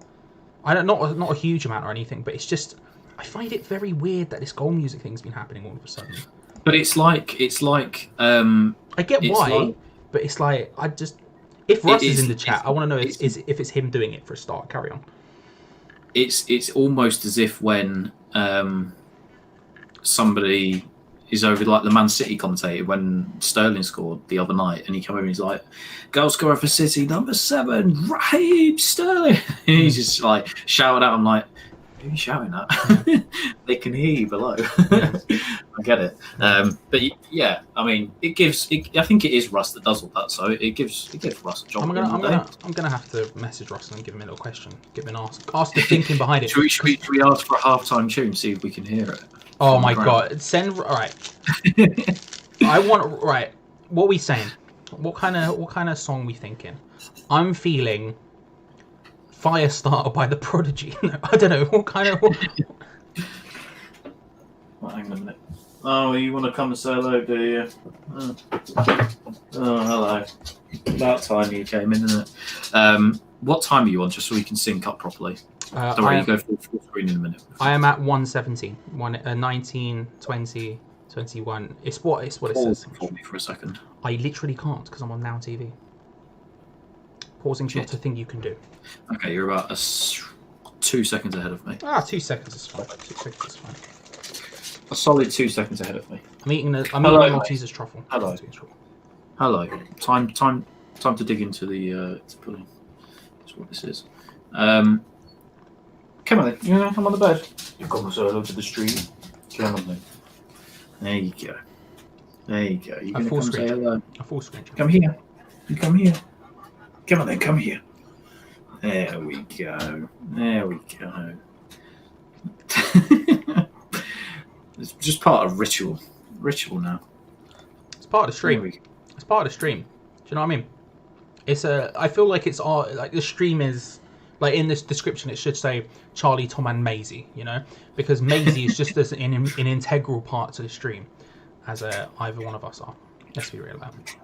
I don't not a huge amount or anything. But it's just I find it very weird that this goal music thing's been happening all of a sudden. But it's like I get why, but it's like if Russ is in the chat, I want to know if it's him doing it for a start. Carry on. It's almost as if when somebody is over, like the Man City commentator when Sterling scored the other night, and he came over and he's like, "Goal scorer for City, number 7, Raheem Sterling." And he's just like shouting out. I'm like, who are you shouting at? They can hear you below. Yeah. I get it. But yeah, I mean, I think it is Russ that does all that, so it gives Russ a job. I'm gonna have to message Russ and give him a little question, give him ask the thinking behind it. Should we ask for a halftime tune, see if we can hear it? Oh my god! All right. What are we saying? What kind of song we thinking? I'm feeling Firestarter by The Prodigy. No, I don't know what kind of. Well, hang on a minute. Oh, you want to come and say hello, do you? Oh, hello. About time you came in, isn't it? What time are you on, just so we can sync up properly? Don't worry, you go full screen in a minute. I am at 117, 19, 20, 21. It's what it says. For me for a second. I literally can't because I'm on Now TV. Pausing's not a thing you can do. Okay, you're about 2 seconds ahead of me. 2 seconds is fine. 2 seconds is fine. A solid 2 seconms ahead of me. I'm eating a Maltesers truffle. Hello. Hello. Time to dig into the pudding. That's what this is. Come on then. You want to come on the bed? You've got to hello to the stream. Come on then. There you go. There you go. You're going to come say hello. A full screen. Come here. You come here. Come on then. Come here. There we go. There we go. It's just part of ritual. Ritual now. It's part of the stream. It's part of the stream. Do you know what I mean? I feel like it's like the stream is like in this description. It should say Charlie, Tom, and Maisie. You know, because Maisie is just an integral part to the stream, as either one of us are. Let's be real about it.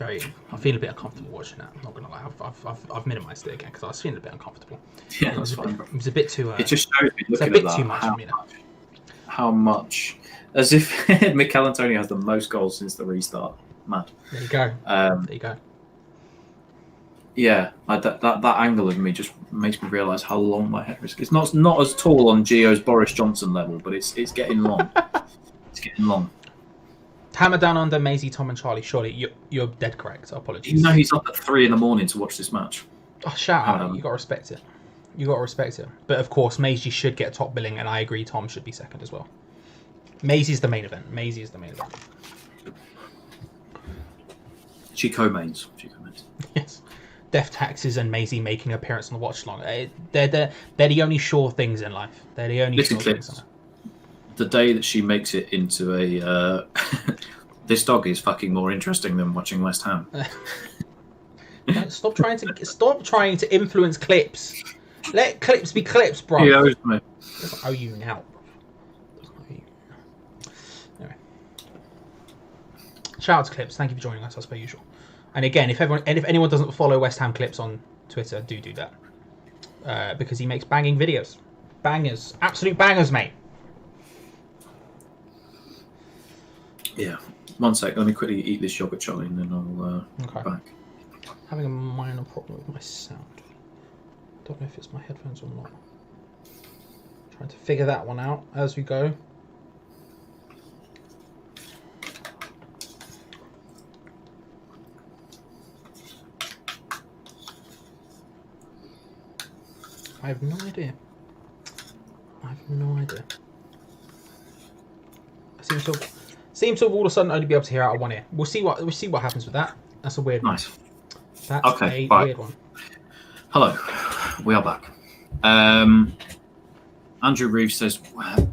I feel a bit uncomfortable watching that. I'm not gonna lie. I've minimised it again because I was feeling a bit uncomfortable. Yeah, that's fine. It was a bit too. It just shows me looking a bit at that, too much. How much? As if Mikel Antonio has the most goals since the restart. Mad. There you go. There you go. Yeah, that angle of me just makes me realise how long my hair is. It's not as tall on Gio's Boris Johnson level, but it's getting long. It's getting long. Hammer down under Maisie, Tom, and Charlie. Surely you're dead correct. Apologies. You know he's up at 3 a.m. to watch this match. Oh, shout out! You got to respect it. You got to respect it. But of course, Maisie should get top billing, and I agree. Tom should be second as well. Maisie's the main event. Maisie is the main event. She co-mains. Yes. Death Taxes and Maisie making an appearance on the watch long. They're the only sure things in life. They're the only sure things in life. The day that she makes it into a this dog is fucking more interesting than watching West Ham. Stop trying to influence clips. Let clips be clips, bro. He owes me. Doesn't owe you now. Anyway. Shout out to Clips. Thank you for joining us as per usual. And again, if anyone doesn't follow West Ham Clips on Twitter, do that because he makes banging videos, bangers, absolute bangers, mate. Yeah. 1 sec. Let me quickly eat this yogurt, Charlie, and then I'll be back. Having a minor problem with my sound. Don't know if it's my headphones or not. Trying to figure that one out as we go. I have no idea. I seem to all of a sudden only be able to hear out of one ear. We'll see what happens with that. That's a weird one. Nice. That's okay, a weird one. Hello, we are back. Andrew Reeves says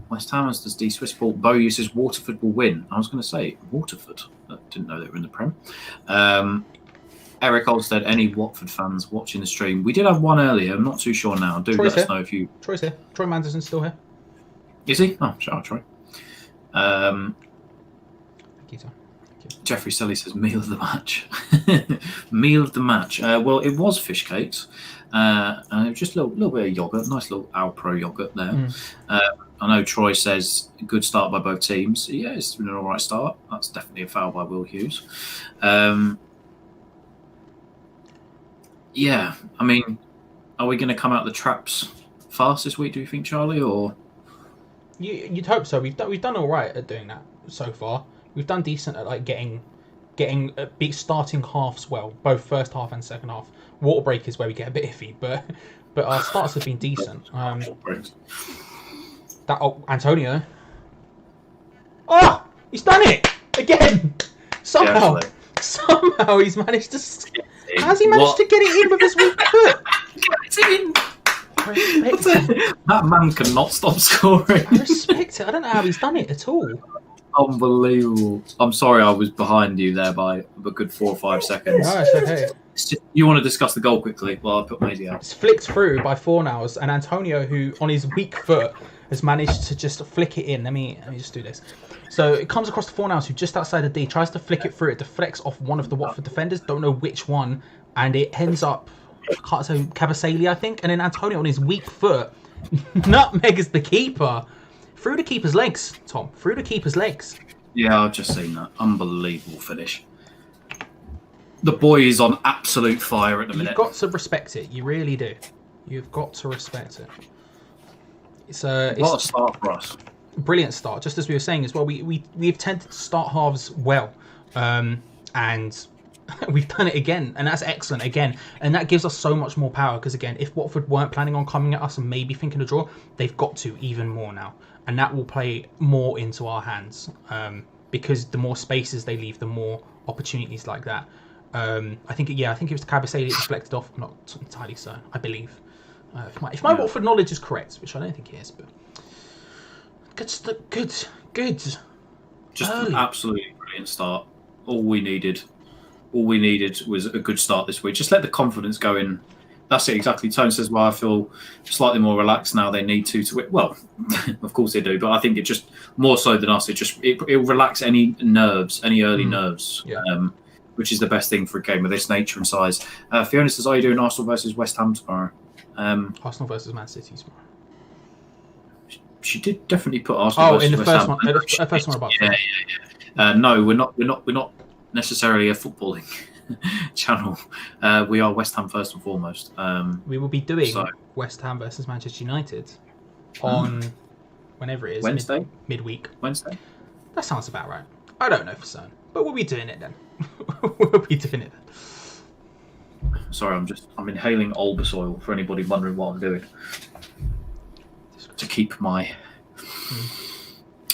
West Ham has the Swiss ball. Bo says Waterford will win. I was going to say Waterford. I didn't know they were in the Prem. Eric Olstead, any Watford fans watching the stream? We did have one earlier. I'm not too sure now. Do let us know if you. Troy's here. Troy Manderson's still here. Is he? Oh, shout out Troy. Thank you, Tom. Jeffrey Sully says meal of the match. Meal of the match. Well, it was fish cakes. And it was just a little bit of yogurt. Nice little Alpro yogurt there. I know Troy says good start by both teams. Yeah, it's been an all right start. That's definitely a foul by Will Hughes. Yeah, I mean, are we going to come out the traps fast this week, do you think, Charlie? Or you'd hope so. We've done all right at doing that so far. We've done decent at like getting starting halves well, both first half and second half. Water break is where we get a bit iffy, but our starts have been decent. Antonio. Oh, he's done it again. Somehow he's managed to. How's he managed to get it in with his weak foot? That man cannot stop scoring. I respect it. I don't know how he's done it at all. Unbelievable. I'm sorry I was behind you there by a good 4 or 5 seconds. No, it's okay. You want to discuss the goal quickly? Well, I'll put Maisie out. It's flicked through by Fornals, and Antonio, who on his weak foot has managed to just flick it in. Let me just do this. So it comes across to Fornals, who just outside the D tries to flick it through. It deflects off one of the Watford defenders. Don't know which one, and it ends up Cabasele, I think. And then Antonio on his weak foot nutmegs the keeper through the keeper's legs. Tom, through the keeper's legs. Yeah, I've just seen that. Unbelievable finish. The boy is on absolute fire at the minute. You've got to respect it. You really do. You've got to respect it. It's a start for us. Brilliant start. Just as we were saying as well, we've tended to start halves well, and we've done it again, and that's excellent again. And that gives us so much more power because again, if Watford weren't planning on coming at us and maybe thinking a draw, they've got to even more now, and that will play more into our hands because the more spaces they leave, the more opportunities like that. I think it was Cabasele that deflected off. I'm not entirely certain. I believe. If my Watford knowledge is correct, which I don't think it is, but good. Just an absolutely brilliant start. All we needed was a good start this week. Just let the confidence go in. That's it exactly. Tone says, well, I feel slightly more relaxed now. They need to win. Well, of course they do, but I think it just more so than us. It'll relax any early nerves. Yeah. Which is the best thing for a game of this nature and size. Fiona says, are you doing Arsenal versus West Ham tomorrow? Arsenal versus Man City tomorrow. She did definitely put Arsenal versus West Ham. The first one about. Yeah. No, we're not necessarily a footballing channel. We are West Ham first and foremost. We will be doing West Ham versus Manchester United on whenever it is. Wednesday? Midweek. Wednesday? That sounds about right. I don't know for certain, but we'll be doing it then. We'll be doing it then. Sorry, I'm inhaling Olbas for anybody wondering what I'm doing. To keep my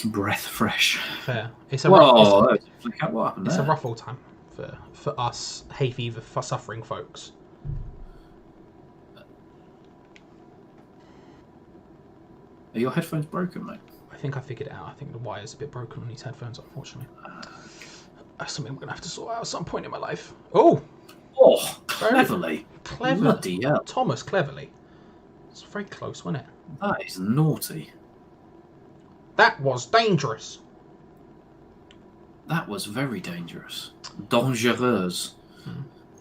breath fresh. Fair. It's a rough old time for us hay fever for suffering folks. Are your headphones broken, mate? I think I figured it out. I think the wire's a bit broken on these headphones, unfortunately. That's something I'm going to have to sort out at some point in my life. Oh, cleverly. Clever. Bloody hell. Thomas, cleverly. It's very close, wasn't it? That is naughty. That was dangerous. That was very dangerous. Dangereuse.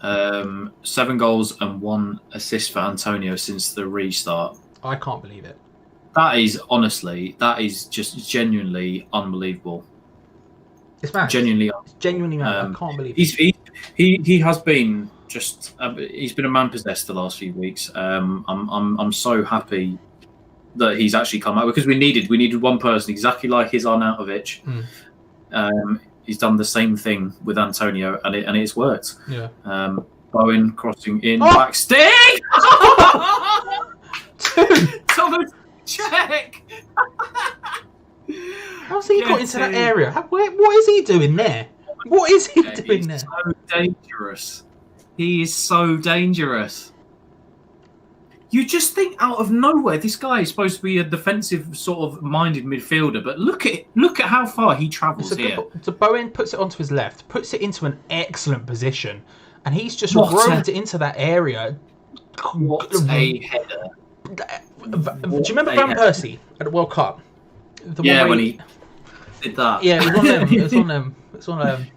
7 goals and 1 assist for Antonio since the restart. I can't believe it. That is just genuinely unbelievable. It's mad. Genuinely mad. I can't believe it. He has been just he's been a man possessed the last few weeks. I'm so happy that he's actually come out because we needed one person exactly like his Arnautovic. He's done the same thing with Antonio, and it's worked. Yeah. Bowen crossing in back stick. Thomas, check. How's he got into that area? What is he doing there? What is he doing there? He's so dangerous. He is so dangerous. You just think out of nowhere, this guy is supposed to be a defensive sort of minded midfielder, but look at how far he travels here. So Bowen puts it onto his left, puts it into an excellent position, and he's just roamed into that area. What a header! Do you remember Van Persie at the World Cup? When he did that. Yeah, it was one of them. It was one of them.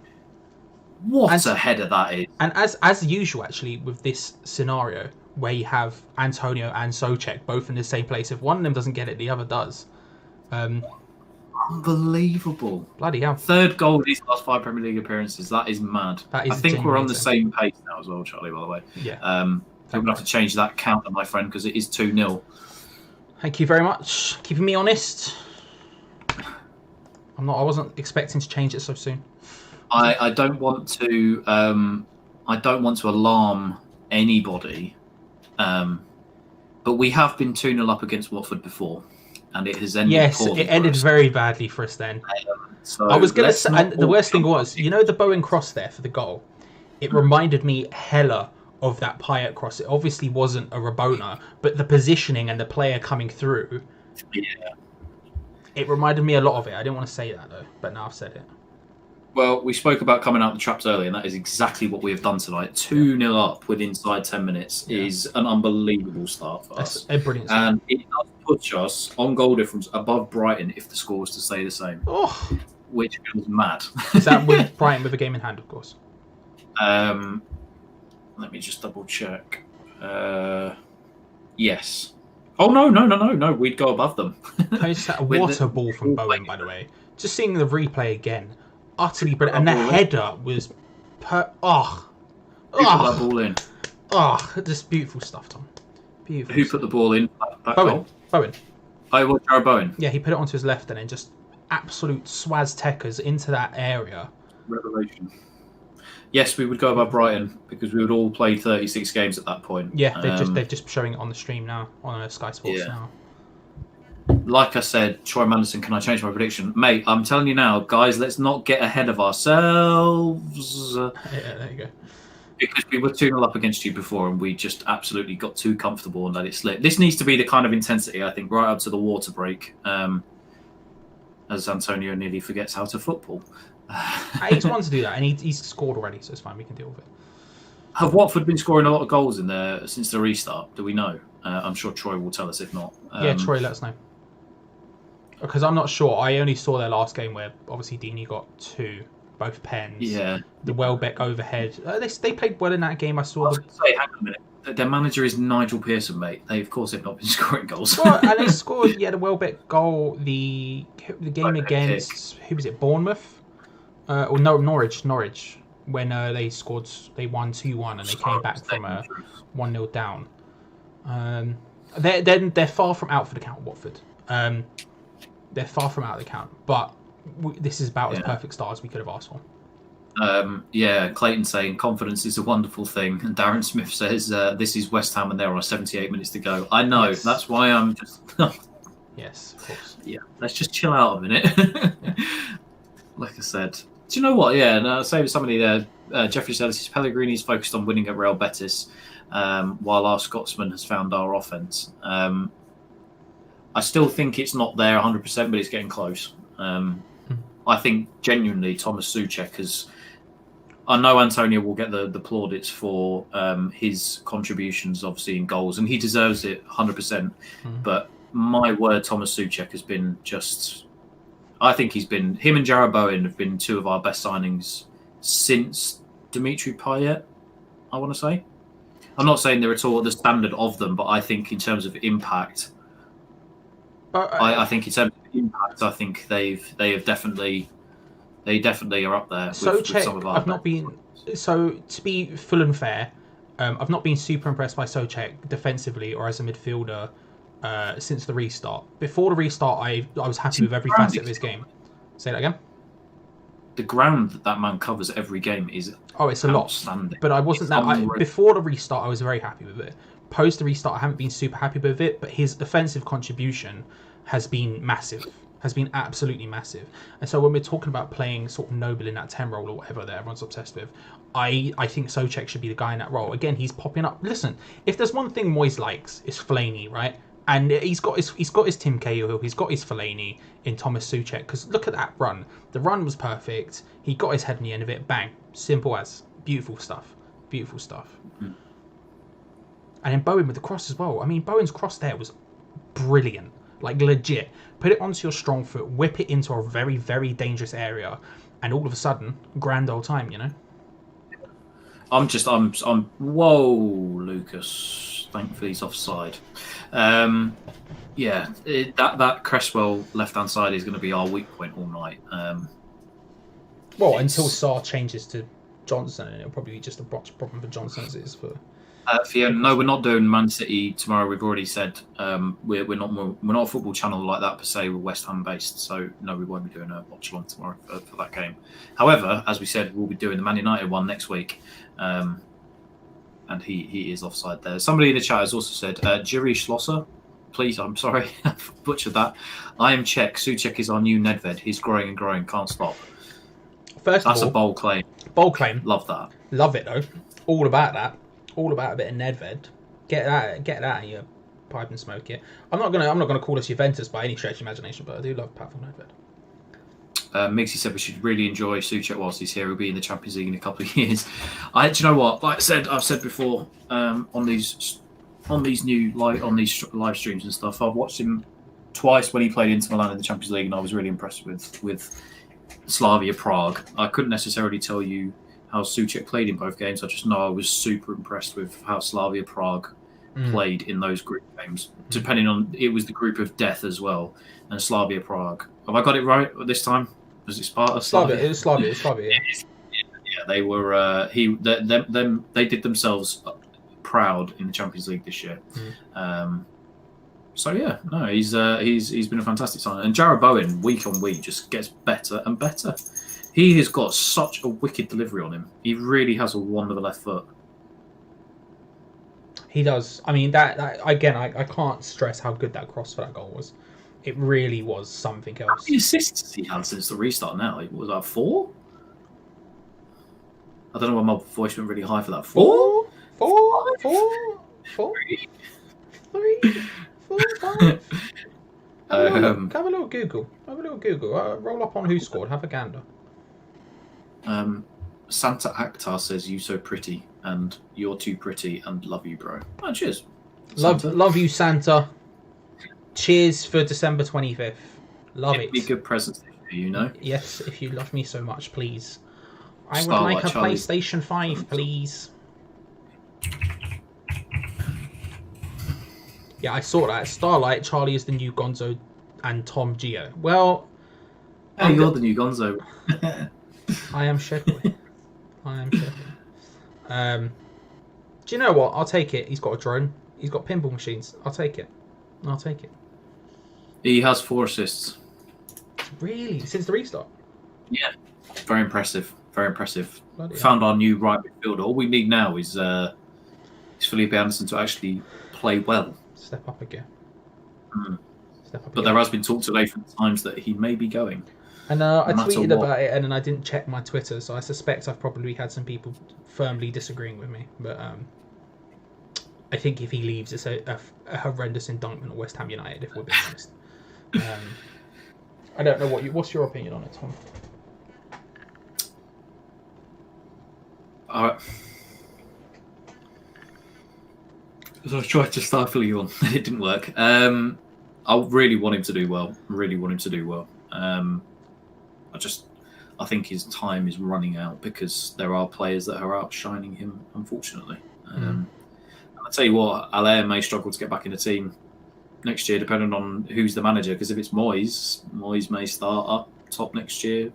What a header that is! And as usual, actually, with this scenario, where you have Antonio and Souček both in the same place, if one of them doesn't get it, the other does. Unbelievable! Bloody hell! Third goal in his last 5 Premier League appearances. That is mad. I think we're on the same pace now as well, Charlie. By the way, yeah. I'm gonna have to change that counter, my friend, because it is 2-0. Thank you very much, keeping me honest. I wasn't expecting to change it so soon. I don't want to. I don't want to alarm anybody, but we have been 2-0 up against Watford before, and it has ended. Yes, it ended very badly for us then. So I was gonna say, and the worst thing was, the Bowen cross there for the goal. It reminded me hella of that Payet cross. It obviously wasn't a Rabona, but the positioning and the player coming through. Yeah. It reminded me a lot of it. I didn't want to say that though, but now I've said it. Well, we spoke about coming out the traps earlier, and that is exactly what we have done tonight. 2-0 up within inside 10 minutes is an unbelievable start for us. That's a brilliant start. And it does put us on goal difference above Brighton if the score was to stay the same. Oh. Which feels mad. Is that with Brighton with a game in hand, of course? Let me just double check. Yes. Oh, no. We'd go above them. What a ball from Bowen, by the way. Just seeing the replay again. Utterly brilliant. And the header was... Put that ball in. Just beautiful stuff, Tom. Beautiful. Who put the ball in? Bowen. Oh, it was Jared Bowen. Yeah, he put it onto his left and then just absolute swaz-techers into that area. Revelation. Yes, we would go above Brighton because we would all play 36 games at that point. Yeah, they're just showing it on the stream now, on Sky Sports now. Like I said, Troy Manderson, can I change my prediction? Mate, I'm telling you now, guys, let's not get ahead of ourselves. Yeah, there you go. Because we were 2-0 up against you before and we just absolutely got too comfortable and let it slip. This needs to be the kind of intensity, I think, right up to the water break, as Antonio nearly forgets how to football. He's one to do that, and he's scored already, so it's fine. We can deal with it. Have Watford been scoring a lot of goals in there since the restart? Do we know? I'm sure Troy will tell us if not. Yeah, Troy, let us know. Because I'm not sure. I only saw their last game where obviously Deeney got 2, both pens. Yeah. The Welbeck overhead. They played well in that game. I saw. I was going to say, hang on a minute. Their manager is Nigel Pearson, mate. They, of course, have not been scoring goals. Well, and they scored. The Welbeck goal. The game against who was it? Bournemouth. Or no, Norwich. When they scored, they won 2-1, and they came back from 1-0 down. They're far from out for the count, Watford. They're far from out of the count, but this is about as perfect start as we could have asked for. Clayton saying confidence is a wonderful thing, and Darren Smith says this is West Ham and there are 78 minutes to go. I know, yes. That's why I'm just. Yes, of course. Yeah, let's just chill out a minute. Like I said, do you know what? Yeah, no, same with somebody there. Jeffrey says Pellegrini's focused on winning at Real Betis, while our Scotsman has found our offense. I still think it's not there 100%, but it's getting close. I think genuinely Thomas Souček has. I know Antonio will get the plaudits for his contributions, obviously in goals, and he deserves it 100%. But my word, Thomas Souček has been just. I think him and Jared Bowen have been 2 of our best signings since Dimitri Payet. I want to say. I'm not saying they're at all at the standard of them, but I think in terms of impact. I think in terms of impact, I think they definitely are up there. So with some of our I've not been. So to be full and fair, I've not been super impressed by Souček defensively or as a midfielder since the restart. Before the restart, I was happy with every facet of his game. Say that again. The ground that man covers every game is it's a lot. But I wasn't before the restart. I was very happy with it. Post the restart, I haven't been super happy with it. But his offensive contribution has been massive. Has been absolutely massive. And so when we're talking about playing sort of Noble in that 10 role or whatever that everyone's obsessed with, I think Souček should be the guy in that role. Again, he's popping up. Listen, if there's one thing Moyes likes, it's Fellaini, right? And he's got his Tim Cahill, he's got his Fellaini in Thomas Souček. Because look at that run. The run was perfect. He got his head in the end of it. Bang. Simple as. Beautiful stuff. Beautiful stuff. Mm-hmm. And then Bowen with the cross as well. I mean, Bowen's cross there was brilliant. Like, legit. Put it onto your strong foot, whip it into a very, very dangerous area, and all of a sudden, grand old time, you know? Whoa, Lucas. Thankfully he's offside. That Cresswell left-hand side is going to be our weak point all night. Until Sarr changes to Johnson, and it'll probably be just a botch problem for Johnson as it is for... No, we're not doing Man City tomorrow. We've already said we're not a football channel like that per se. We're West Ham based, so no, we won't be doing a watch along tomorrow for that game. However, as we said, we'll be doing the Man United one next week, and he is offside there. Somebody in the chat has also said, Jiri Schlosser, please, I'm sorry, I've butchered that. I am Czech. Souček is our new Nedved. He's growing and growing, can't stop. First That's of all, a bold claim. Bold claim. Love that. Love it though. All about that. All about a bit of Nedved. Get that in your pipe and smoke it. I'm not gonna call us Juventus by any stretch of imagination, but I do love Pat Nedved. Mixie said we should really enjoy Souček whilst he's here. He'll be in the Champions League in a couple of years. Do you know what? Like I've said before on these live streams and stuff. I've watched him twice when he played Inter Milan in the Champions League, and I was really impressed with Slavia Prague. I couldn't necessarily tell you how Souček played in both games. I just know I was super impressed with how Slavia Prague played in those group games. Depending on, it was the group of death as well, and Slavia Prague. Have I got it right this time? Was it Sparta? Slavia. It was Slavia. Yeah, they were. They did themselves proud in the Champions League this year. So yeah, no, he's been a fantastic sign, and Jarrod Bowen week on week just gets better and better. He has got such a wicked delivery on him. He really has a wand of a left foot. He does. I mean, that again, I can't stress how good that cross for that goal was. It really was something else. How many assists he had since the restart now? Was that 4? I don't know why my voice went really high for that. 4? 3, 4, 5. Have a little Google. Roll up on who scored. Have a gander. Santa Akhtar says, "You so pretty, and you're too pretty, and love you, bro." Oh, cheers. Love you, Santa. Cheers for December 25th. Love it. Be good presents this year, you know. Yes, if you love me so much, please. I would like a PlayStation 5, please. Yeah, I saw that. Starlight, Charlie is the new Gonzo, and Tom Gio. Well, you're the new Gonzo. I am Shedway. Do you know what? I'll take it. He's got a drone. He's got pinball machines. I'll take it. He has 4 assists. Really? Since the restart? Yeah. Very impressive. Found our new right midfielder. All we need now is Felipe Anderson to actually play well. Step up again. But there has been talk today from times that he may be going. And I tweeted about it, and then I didn't check my Twitter, so I suspect I've probably had some people firmly disagreeing with me. But I think if he leaves, it's a horrendous indictment of West Ham United, if we're being honest. I don't know what's your opinion on it, Tom? So I tried to stifle you on. It didn't work. I really want him to do well. I think his time is running out because there are players that are outshining him, unfortunately. I'll tell you what, Allaire may struggle to get back in the team next year, depending on who's the manager. Because if it's Moyes may start up top next year.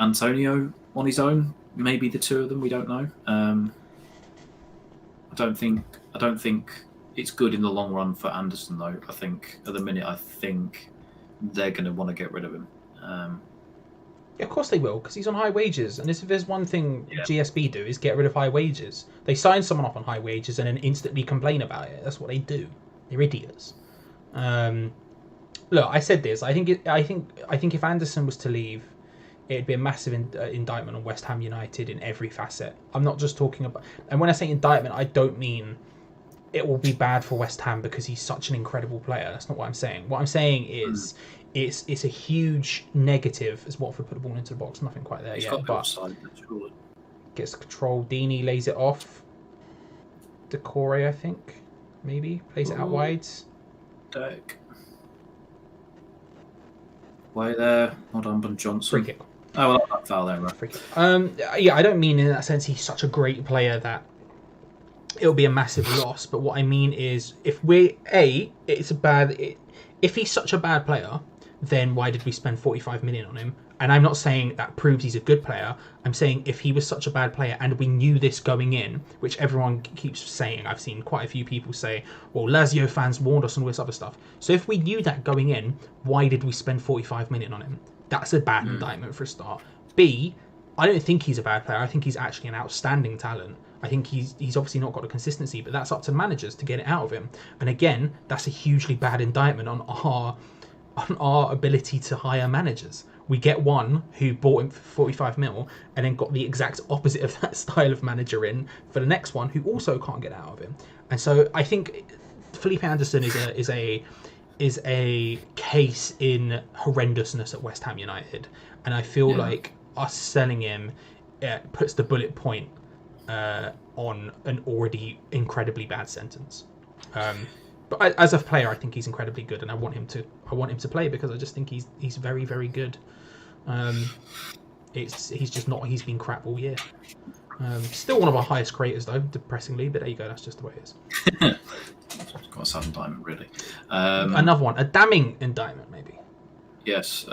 Antonio on his own, maybe the two of them, we don't know. don't think it's good in the long run for Anderson though. I think at the minute, they're going to want to get rid of him. Yeah, of course they will, because he's on high wages. And if there's one thing GSB do is get rid of high wages. They sign someone off on high wages and then instantly complain about it. That's what they do. They're idiots. Look, I said this. I think if Anderson was to leave, it'd be a massive indictment on West Ham United in every facet. I'm not just talking about... And when I say indictment, I don't mean it will be bad for West Ham because he's such an incredible player. That's not what I'm saying. What I'm saying is it's a huge negative as Watford put the ball into the box. Nothing quite there yet. But gets control. Deeney lays it off. Decore, I think. Maybe. Plays it out wide. Deck. Way there. Well done, Ben Johnson. Free kick. Oh, well, that foul there, right? Free kick. Yeah, I don't mean in that sense he's such a great player that it'll be a massive loss. But what I mean is, if he's such a bad player, then why did we spend 45 million on him? And I'm not saying that proves he's a good player. I'm saying if he was such a bad player and we knew this going in, which everyone keeps saying, I've seen quite a few people say, well, Lazio fans warned us and all this other stuff. So if we knew that going in, why did we spend 45 million on him? That's a bad indictment for a start. B, I don't think he's a bad player. I think he's actually an outstanding talent. I think he's obviously not got the consistency, but that's up to managers to get it out of him. And again, that's a hugely bad indictment on our ability to hire managers. We get one who bought him for 45 mil and then got the exact opposite of that style of manager in for the next one who also can't get out of him. And so I think Felipe Anderson is a case in horrendousness at West Ham United. And I feel like us selling him puts the bullet point on an already incredibly bad sentence. But as a player, I think he's incredibly good, and I want him to play because I just think he's very, very good. He's just not. He's been crap all year. Still one of our highest creators, though, depressingly. But there you go. That's just the way it is. Got a sad indictment, really. Another one, a damning indictment, maybe. Yes.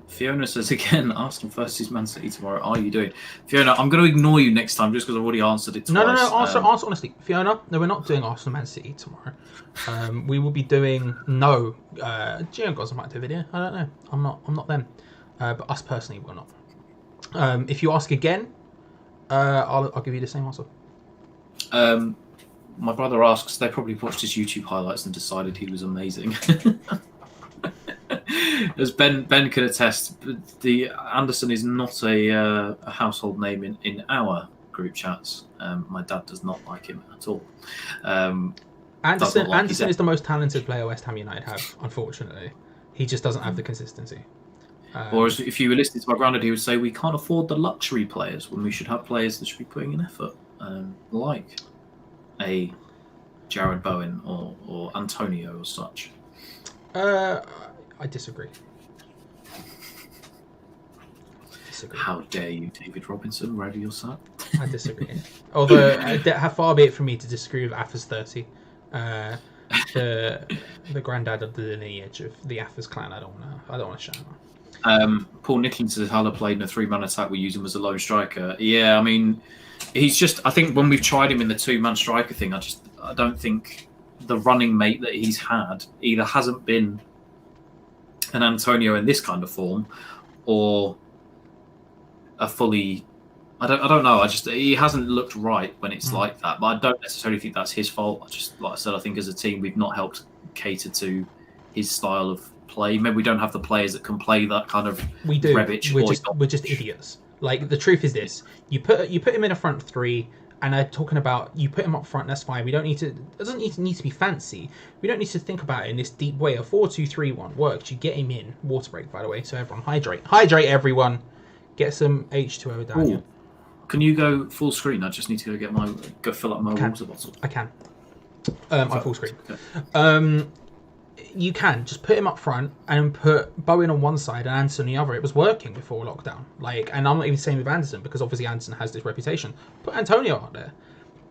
Fiona says again, Arsenal versus Man City tomorrow. Are you doing? Fiona, I'm going to ignore you next time just because I've already answered it twice. No. Answer honestly. Fiona, no, we're not doing Arsenal Man City tomorrow. We will be doing Gio Goz might do a video. I don't know. I'm not them. But us personally, we're not. If you ask again, I'll give you the same answer. My brother asks. They probably watched his YouTube highlights and decided he was amazing. As Ben can attest, the Anderson is not a household name in our group chats. My dad does not like him at all. Anderson is the most talented player West Ham United have, unfortunately. He just doesn't have the consistency. Or if you were listening to my granddad, he would say, we can't afford the luxury players when we should have players that should be putting in effort, like a Jared Bowen or Antonio or such. I disagree. How dare you, David Robinson, wherever you're sat? I disagree. Although, how far be it from me to disagree with AFA's 30. The granddad of the lineage of the AFA's clan. I don't want to shout him. Paul Nicking says Haller played in a 3-man attack. We use him as a lone striker. Yeah, I mean, he's just. I think when we've tried him in the 2-man striker thing, I don't think the running mate that he's had either hasn't been an Antonio in this kind of form, or a fully. I don't know. He hasn't looked right when it's like that. But I don't necessarily think that's his fault. Like I said, I think as a team we've not helped cater to his style of play. Maybe we don't have the players that can play that kind of. We do. Rebic We're just idiots. Like the truth is this: you put him in a front three, and I'm talking about you put him up front. That's fine. We don't need to. It doesn't need to be fancy. We don't need to think about it in this deep way. A 4-2-3-1 works. You get him in. Water break, by the way. So everyone hydrate everyone. Get some H2O down here. Can you go full screen? I just need to go fill up my water bottle. I can. I'm full screen. Okay. You can just put him up front and put Bowen on one side and Anderson on the other. It was working before lockdown. And I'm not even saying with Anderson because obviously Anderson has this reputation. Put Antonio out there.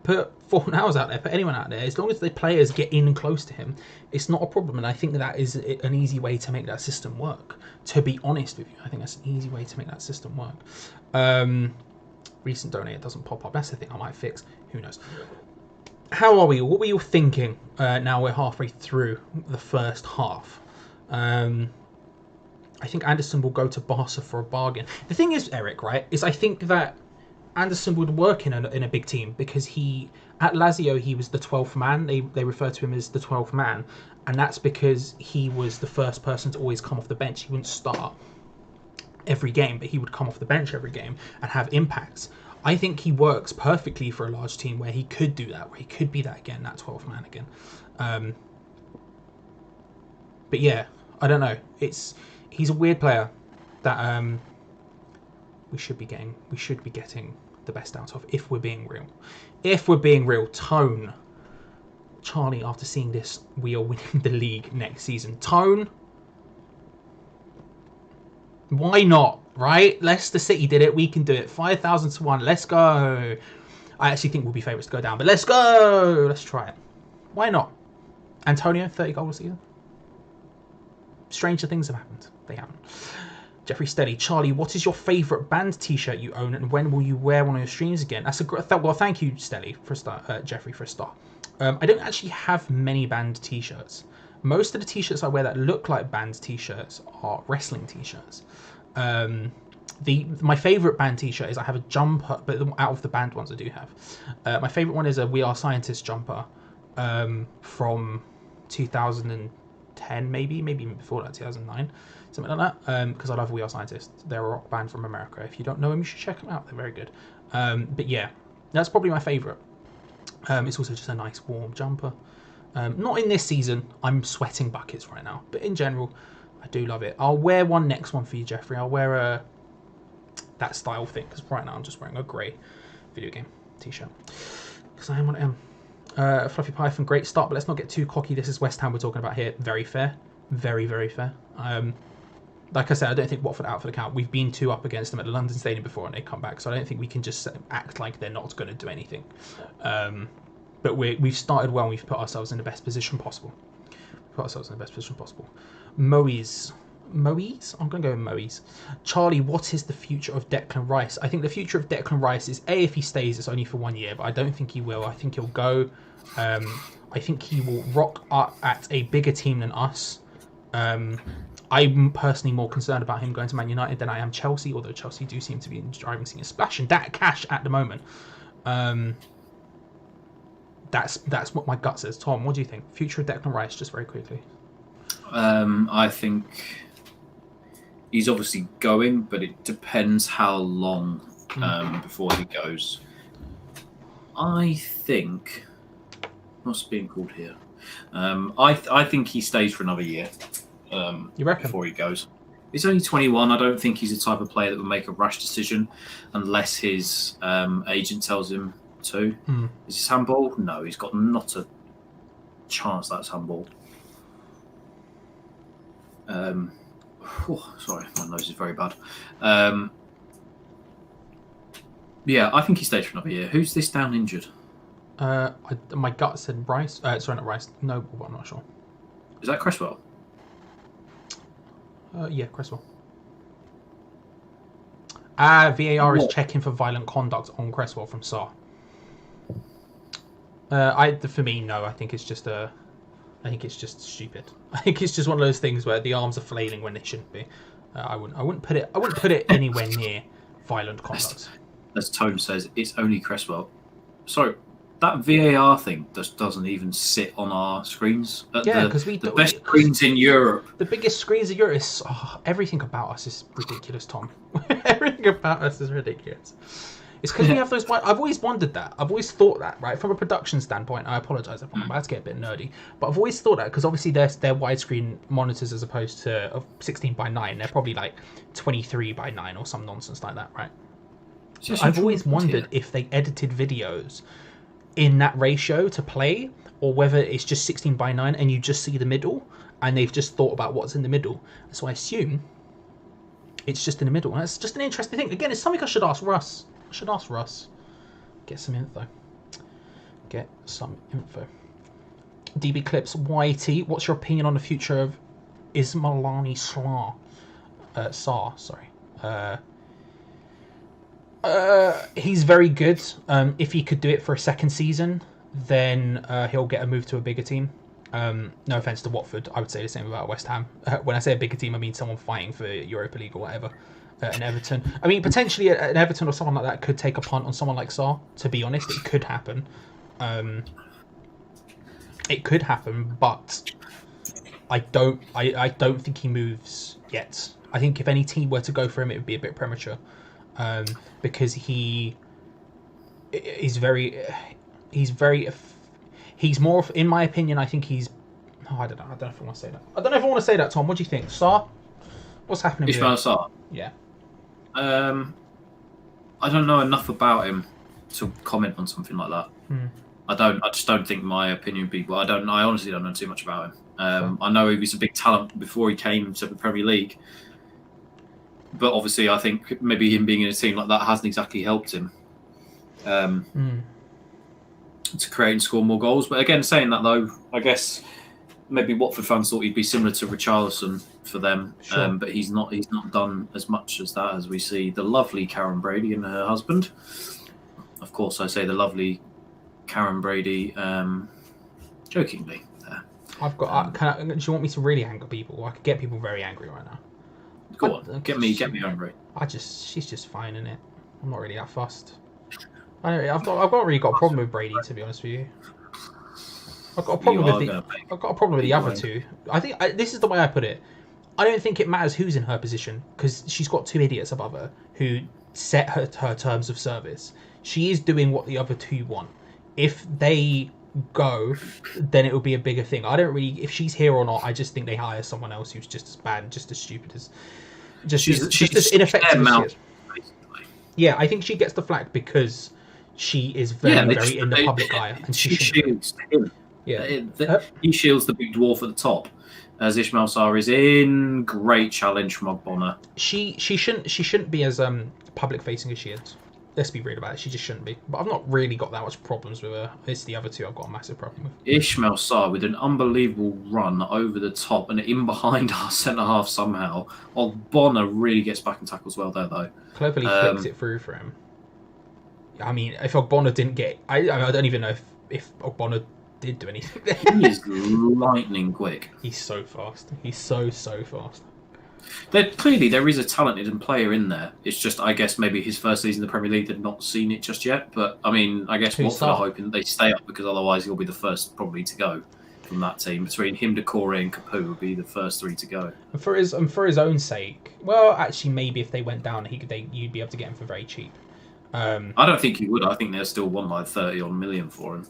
Put Fornals out there. Put anyone out there. As long as the players get in close to him, it's not a problem. And I think that is an easy way to make that system work. To be honest with you, I think that's an easy way to make that system work. Recent donate doesn't pop up. That's the thing I might fix. Who knows? how are we? What were you thinking? Now we're halfway through the first half. I think Anderson will go to Barca for a bargain. The thing is, Eric, right, is I think that Anderson would work in a big team because at Lazio he was the 12th man. They refer to him as the 12th man, and that's because he was the first person to always come off the bench. He wouldn't start every game, but he would come off the bench every game and have impacts. I think he works perfectly for a large team where he could do that, where he could be that again, that 12th man again. But yeah, I don't know. He's a weird player that we should be getting the best out of if we're being real. If we're being real, Tone. Charlie, after seeing this, we are winning the league next season. Tone. Why not, right? Leicester City did it. We can do it. 5,000 to 1. Let's go. I actually think we'll be favourites to go down, but let's go. Let's try it. Why not? Antonio, 30 goals a season. Stranger things have happened. They haven't. Jeffrey Steady. Charlie, what is your favourite band t-shirt you own and when will you wear one on your streams again? That's a great... Well, thank you, Steady, for a start. Jeffrey, for a start. I don't actually have many band t-shirts. Most of the t-shirts I wear that look like band t-shirts are wrestling t-shirts. My favourite band t-shirt is I have a jumper, but out of the band ones I do have. My favourite one is a We Are Scientists jumper from 2010, maybe even before that, 2009. Something like that, because I love We Are Scientists. They're a rock band from America. If you don't know them, you should check them out. They're very good. But yeah, that's probably my favourite. It's also just a nice warm jumper. Not in this season. I'm sweating buckets right now. But in general, I do love it. I'll wear next one for you, Jeffrey. I'll wear that style thing, because right now I'm just wearing a grey video game t-shirt. Because I am what I am. Fluffy Python, great start, but let's not get too cocky. This is West Ham we're talking about here. Very fair. Very, very fair. Like I said, I don't think Watford out for the count. We've been 2 up against them at the London Stadium before and they come back, so I don't think we can just act like they're not going to do anything. But we've started well and we've put ourselves in the best position possible. Moe's? I'm going to go with Moe's. Charlie, what is the future of Declan Rice? I think the future of Declan Rice is, if he stays, it's only for 1 year, but I don't think he will. I think he'll go. I think he will rock up at a bigger team than us. I'm personally more concerned about him going to Man United than I am Chelsea, although Chelsea do seem to be in the driving scene, splashing that cash at the moment. That's what my gut says. Tom, what do you think? Future of Declan Rice, just very quickly. I think he's obviously going, but it depends how long before he goes. I think... What's being called here? I think he stays for another year. You reckon? Before he goes. He's only 21. I don't think he's the type of player that will make a rash decision unless his agent tells him to. Is this handball? No, he's got not a chance that's handball. Sorry, my nose is very bad. Yeah, I think he stays for another year. Who's this down injured? My gut said Rice. Sorry, not Rice. No, but I'm not sure. Is that Cresswell? Yeah, Cresswell. VAR is checking for violent conduct on Cresswell from Sarr. For me, no. I think it's just stupid. I think it's just one of those things where the arms are flailing when they shouldn't be. I wouldn't put it anywhere near violent conduct. As Tone says, it's only Cresswell. Sorry. That VAR thing just doesn't even sit on our screens. Because the best screens in Europe. The biggest screens in Europe is everything about us is ridiculous, Tom. Everything about us is ridiculous. It's because we have those. I've always wondered that. I've always thought that, right? From a production standpoint, I apologise if I'm about to get a bit nerdy, but I've always thought that because obviously they're widescreen monitors as opposed to 16:9. They're probably like 23:9 or some nonsense like that, right? So I've always wondered if they edited videos in that ratio to play, or whether it's just 16:9 and you just see the middle, and they've just thought about what's in the middle. So I assume it's just in the middle. And it's just an interesting thing. Again, it's something I should ask Russ. Get some info. DB Clips YT. What's your opinion on the future of Ismailani Sarr? Sorry. He's very good. If he could do it for a second season, then he'll get a move to a bigger team. No offense to Watford, I would say the same about West Ham. When I say a bigger team, I mean someone fighting for Europa League or whatever. An Everton. I mean, potentially an Everton or someone like that could take a punt on someone like Sarr. To be honest, it could happen. It could happen, but I don't think he moves yet. I think if any team were to go for him, it would be a bit premature, because he's more, in my opinion, I think he's. Oh, I don't know if I want to say that. I don't know if I want to say that, Tom. What do you think, Sarr? What's happening? Ismail Sarr. Yeah. I don't know enough about him to comment on something like that. I just don't think my opinion would be. Well, I honestly don't know too much about him. I know he was a big talent before he came to the Premier League, but obviously I think maybe him being in a team like that hasn't exactly helped him to create and score more goals. But again, saying that though, I guess maybe Watford fans thought he'd be similar to Richarlison for them, Sure. but he's not done as much as that, as we see the lovely Karen Brady and her husband. Of course, I say the lovely Karen Brady jokingly. I've got. Do you want me to really anger people? I could get people very angry right now. Go on, get me angry. She's just fine in it. I'm not really that fussed. I've not really got a problem with Brady, to be honest with you. I've got a problem with the other two. I think this is the way I put it. I don't think it matters who's in her position, because she's got two idiots above her who set her terms of service. She is doing what the other two want. If they go, then it will be a bigger thing. I don't really, if she's here or not, I just think they hire someone else who's just as bad and just as stupid as, just as ineffective as she is. Yeah, I think she gets the flack because she is very in the public eye, and she shields him. Yeah, he shields the big dwarf at the top, as Ismail Sarr is in great challenge from Ogbonna. She shouldn't be as public facing as she is. Let's be real about it. She just shouldn't be. But I've not really got that much problems with her. It's the other two I've got a massive problem with. Ismail Sarr with an unbelievable run over the top and in behind our centre half somehow. Ogbonna really gets back and tackles well there though. Cleverly flicks it through for him. I mean, if Ogbonna didn't get, I don't even know if Ogbonna did do anything there. He is lightning quick. He's so fast. He's so fast. Clearly, there is a talented player in there. It's just, I guess, maybe his first season in the Premier League, they've not seen it just yet. But, I mean, I guess Watford are hoping that they stay up, because otherwise he'll be the first probably to go from that team. Between him, Decore and Capu would be the first three to go. And for his own sake, well, actually, maybe if they went down, you'd be able to get him for very cheap. I don't think he would. I think they're still won like 30 odd million for him.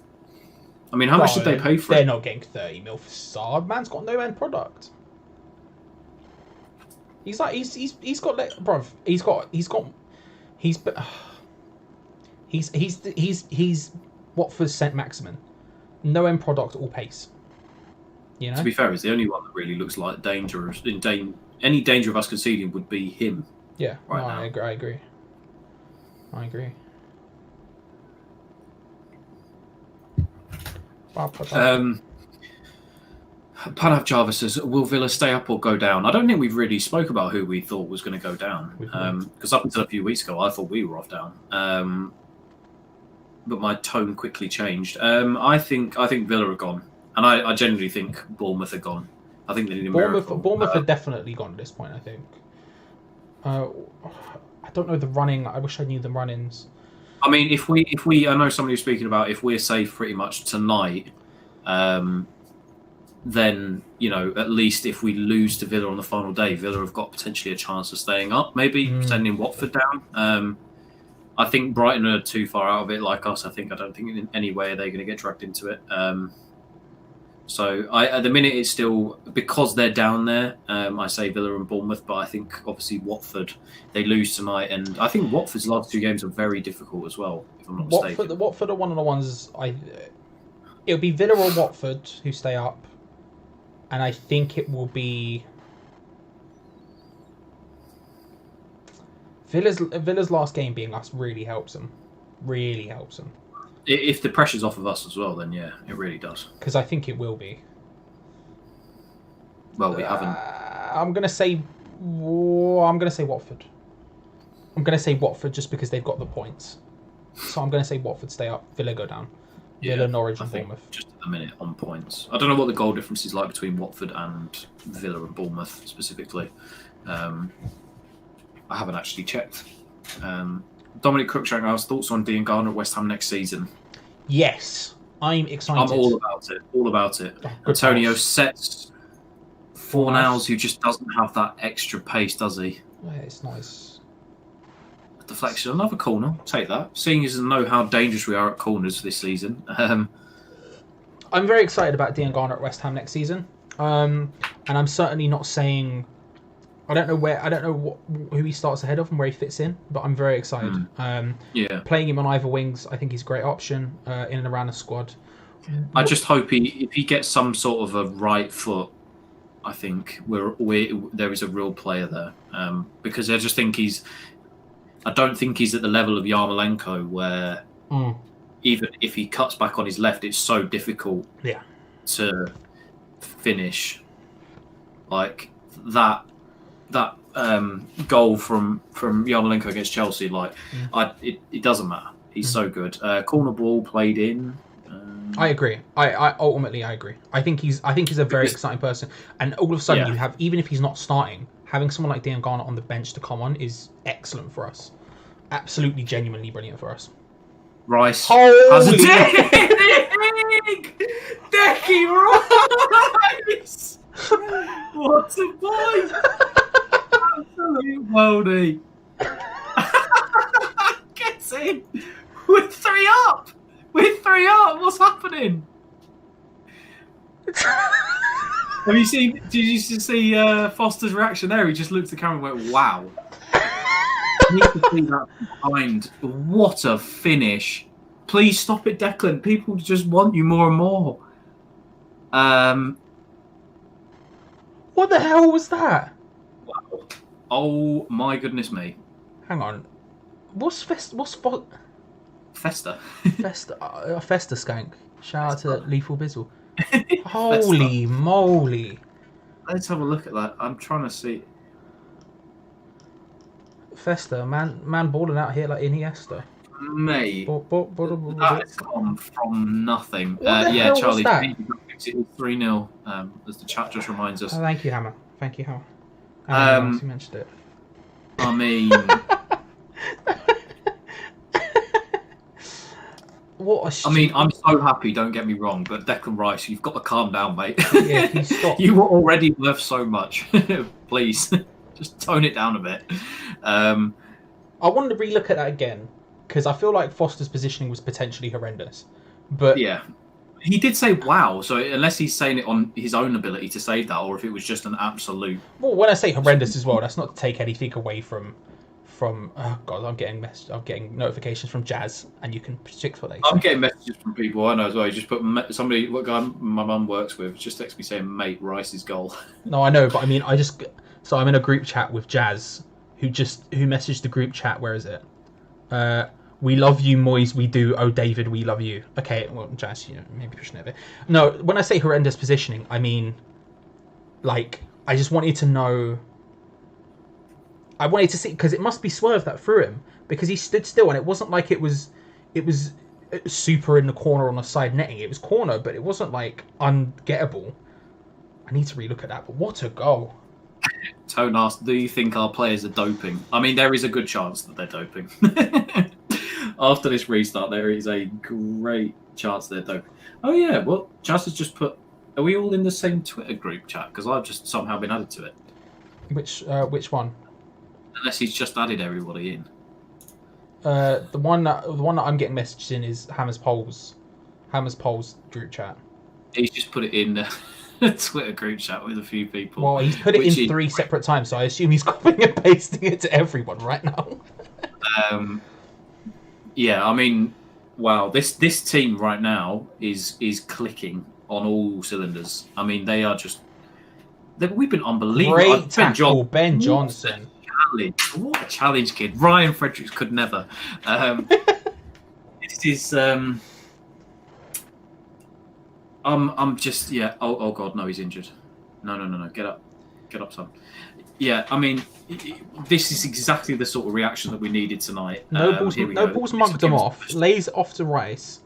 I mean, how much did they pay for They're him? not getting 30 mil for Sarr. Man's got no end product. He's Watford's Saint Maximin. No end product or pace. You know? To be fair, he's the only one that really looks like dangerous. Any danger of us conceding would be him. Yeah, now. I agree. Panav Java says, will Villa stay up or go down? I don't think we've really spoke about who we thought was going to go down. Because up until a few weeks ago, I thought we were off down. But my tone quickly changed. I think Villa are gone. And I genuinely think Bournemouth are gone. I think they need a miracle. Bournemouth are definitely gone at this point, I think. I don't know the running. I wish I knew the run-ins. I mean, if we, I know somebody was speaking about if we're safe pretty much tonight, then, you know, at least if we lose to Villa on the final day, Villa have got potentially a chance of staying up, maybe sending Watford down. I think Brighton are too far out of it like us. I don't think in any way are they going to get dragged into it. So at the minute it's still, because they're down there, I say Villa and Bournemouth, but I think obviously Watford, they lose tonight, and I think Watford's last two games are very difficult as well, if I'm not mistaken. Watford are one of the ones it'll be Villa or Watford who stay up, and I think it will be Villa's last game being us really helps them. If the pressure's off of us as well, then yeah, it really does. Because I think it will be. Well, we haven't. I'm gonna say Watford. I'm gonna say Watford just because they've got the points. So I'm gonna say Watford stay up, Villa go down. Villa, Norwich, and I think Bournemouth. just at the minute on points. I don't know what the goal difference is like between Watford and Villa and Bournemouth specifically. I haven't actually checked. Dominic Cruikshank asked thoughts on Dean Garner at West Ham next season. Yes, I'm excited. I'm all about it. All about it. Oh, Antonio pass. sets Fornals, who just doesn't have that extra pace, does he? Yeah, it's nice. Deflection, another corner. Take that. Seeing as I know how dangerous we are at corners this season. I'm very excited about Dean Garner at West Ham next season. And I'm certainly not saying I don't know who he starts ahead of and where he fits in, but I'm very excited. Playing him on either wings, I think he's a great option in and around the squad. I just hope if he gets some sort of a right foot, I think there is a real player there. Because I just think I don't think he's at the level of Yarmolenko where even if he cuts back on his left, it's so difficult to finish. Like that goal from Yarmolenko against Chelsea, it doesn't matter. He's so good. Corner ball played in. I agree. I ultimately agree. I think he's a very exciting person, and all of a sudden you have, even if he's not starting, having someone like Dean Garner on the bench to come on is excellent for us. Absolutely, genuinely brilliant for us. Rice. Holy! Decky Rice! What a boy! Absolute worldie. Gets in. We're 3 up. We're 3 up. What's happening? Did you see Foster's reaction there? He just looked at the camera and went, wow. You need to see that behind. What a finish. Please stop it, Declan. People just want you more and more. What the hell was that? Wow. Oh my goodness me. Hang on. What's Festa? Festa Skank. Shout out to Lethal Bizzle. Holy moly. Let's have a look at that. I'm trying to see. Festa, man balling out here like Iniesta. Mate, that has come from nothing. Hell Charlie, was that? it was 3-0, as the chat just reminds us. Oh, thank you, Hammer. Thank you, Hammer. You mentioned it. I mean... I'm so happy, don't get me wrong, but Declan Rice, you've got to calm down, mate. Yeah, please stop. You were already worth so much. Please, just tone it down a bit. I wanted to relook at that again, because I feel like Foster's positioning was potentially horrendous. But yeah, he did say wow, so unless he's saying it on his own ability to save that, or if it was just an absolute... Well, when I say horrendous as well, that's not to take anything away from oh god, I'm getting notifications from Jazz, and you can predict what they say. I'm getting messages from people I know as well. You just put what guy my mum works with just texted me saying, "Mate, Rice's goal." No, I know, but I mean, so I'm in a group chat with Jazz, who messaged the group chat. Where is it? We love you, Moyes. We do. Oh, David, we love you. Okay, well, Jazz, maybe pushing it a bit. No, when I say horrendous positioning, I mean, like, I just wanted to know. I wanted to see, because it must be Swerve that threw him, because he stood still, and it wasn't like it was super in the corner on the side netting. It was corner, but it wasn't like ungettable. I need to relook at that, but what a goal. Tone asked, do you think our players are doping? I mean, there is a good chance that they're doping. After this restart, there is a great chance they're doping. Oh yeah, well, Jazz has just put, are we all in the same Twitter group chat? Because I've just somehow been added to it. Which one? Unless he's just added everybody in. The one that I'm getting messaged in is Hammer's Polls group chat. He's just put it in a Twitter group chat with a few people. Well, he's put it in 3 separate times, so I assume he's copying and pasting it to everyone right now. Yeah, I mean, wow, this team right now is clicking on all cylinders. I mean, they are just... We've been unbelievable. Great tackle, Ben Johnson. What a challenge, kid. Ryan Fredericks could never. This is... I'm just... Yeah. Oh, God, no, he's injured. No. Get up, son. Yeah, I mean, this is exactly the sort of reaction that we needed tonight. Nobles mugged him off. Lays off to Rice.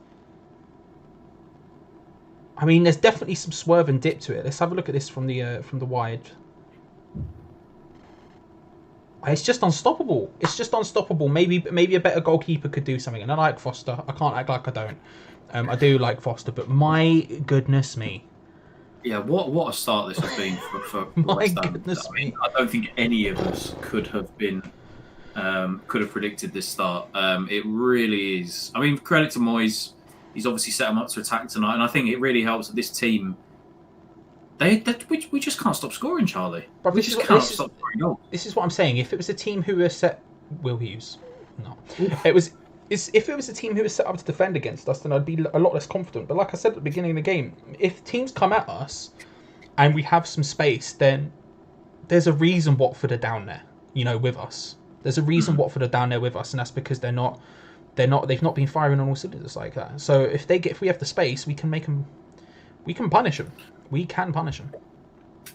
I mean, there's definitely some swerve and dip to it. Let's have a look at this from the wide. It's just unstoppable. It's just unstoppable. Maybe a better goalkeeper could do something. And I like Foster. I can't act like I don't. I do like Foster, but my goodness me. Yeah, what a start this has been for My West Ham. goodness me. I don't think any of us could have predicted this start. It really is. I mean, credit to Moyes. He's obviously set them up to attack tonight, and I think it really helps that this team. We just can't stop scoring, Charlie. But we just can't stop scoring goals. This is what I'm saying. If it was a team who were set, Will Hughes, no, if it was a team who was set up to defend against us, then I'd be a lot less confident. But like I said at the beginning of the game, if teams come at us and we have some space, then there's a reason Watford are down there, with us. There's a reason Watford are down there with us, and that's because they've not been firing on all cylinders like that. So if we have the space, we can punish them. We can punish them.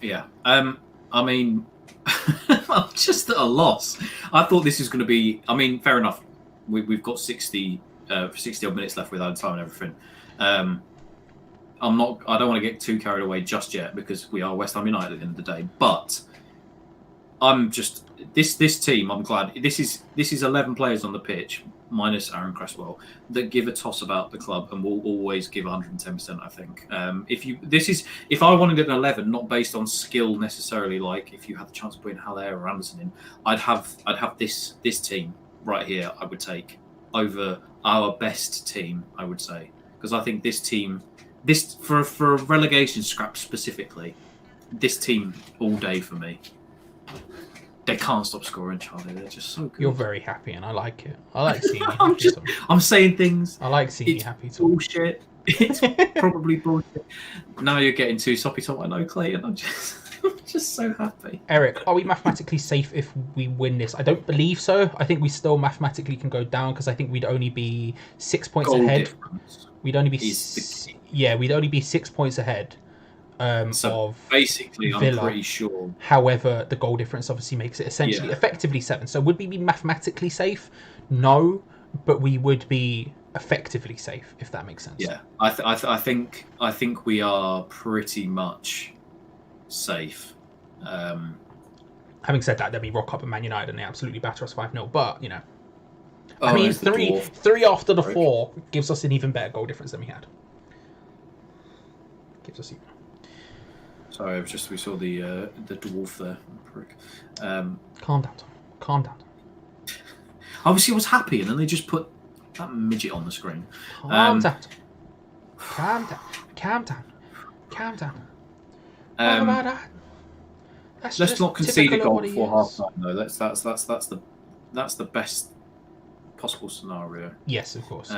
Yeah. I mean, I'm just at a loss. I thought this was going to be. I mean, fair enough. We've got 60 odd minutes left without time and everything. I don't want to get too carried away just yet because we are West Ham United at the end of the day. But I'm just this team. I'm glad this is 11 players on the pitch minus Aaron Cresswell that give a toss about the club and will always give 110%. I think if I wanted an 11, not based on skill necessarily, like if you had the chance of putting Haller or Anderson in, I'd have this team right here. I would take over our best team. I would say because I think this team, for a relegation scrap specifically, this team all day for me. They can't stop scoring, Charlie. They're just so good. You're very happy, and I like it. I like seeing you happy. I'm saying things. I like seeing you happy. Bullshit. It's probably bullshit. Now you're getting too soppy top. I know, Clayton. I'm just so happy. Eric, are we mathematically safe if we win this? I don't believe so. I think we still mathematically can go down because I think we'd only be 6 points ahead. Difference. We'd only be 6 points ahead. Of basically, Villa. I'm pretty sure. However, the goal difference obviously makes it essentially effectively 7. So would we be mathematically safe? No, but we would be effectively safe, if that makes sense. Yeah, I think we are pretty much safe. Having said that, they'll be rock up at Man United and they absolutely batter us 5-0. But I mean, three after the 4 gives us an even better goal difference than we had. Gives us even. Sorry, we saw the dwarf there, prick. Calm down, Tom. Calm down. Obviously, I was happy, and then they just put that midget on the screen. Calm down. Calm down. Calm down. Calm down. What about that? Let's not concede a goal before half time, though. That's the best possible scenario. Yes, of course.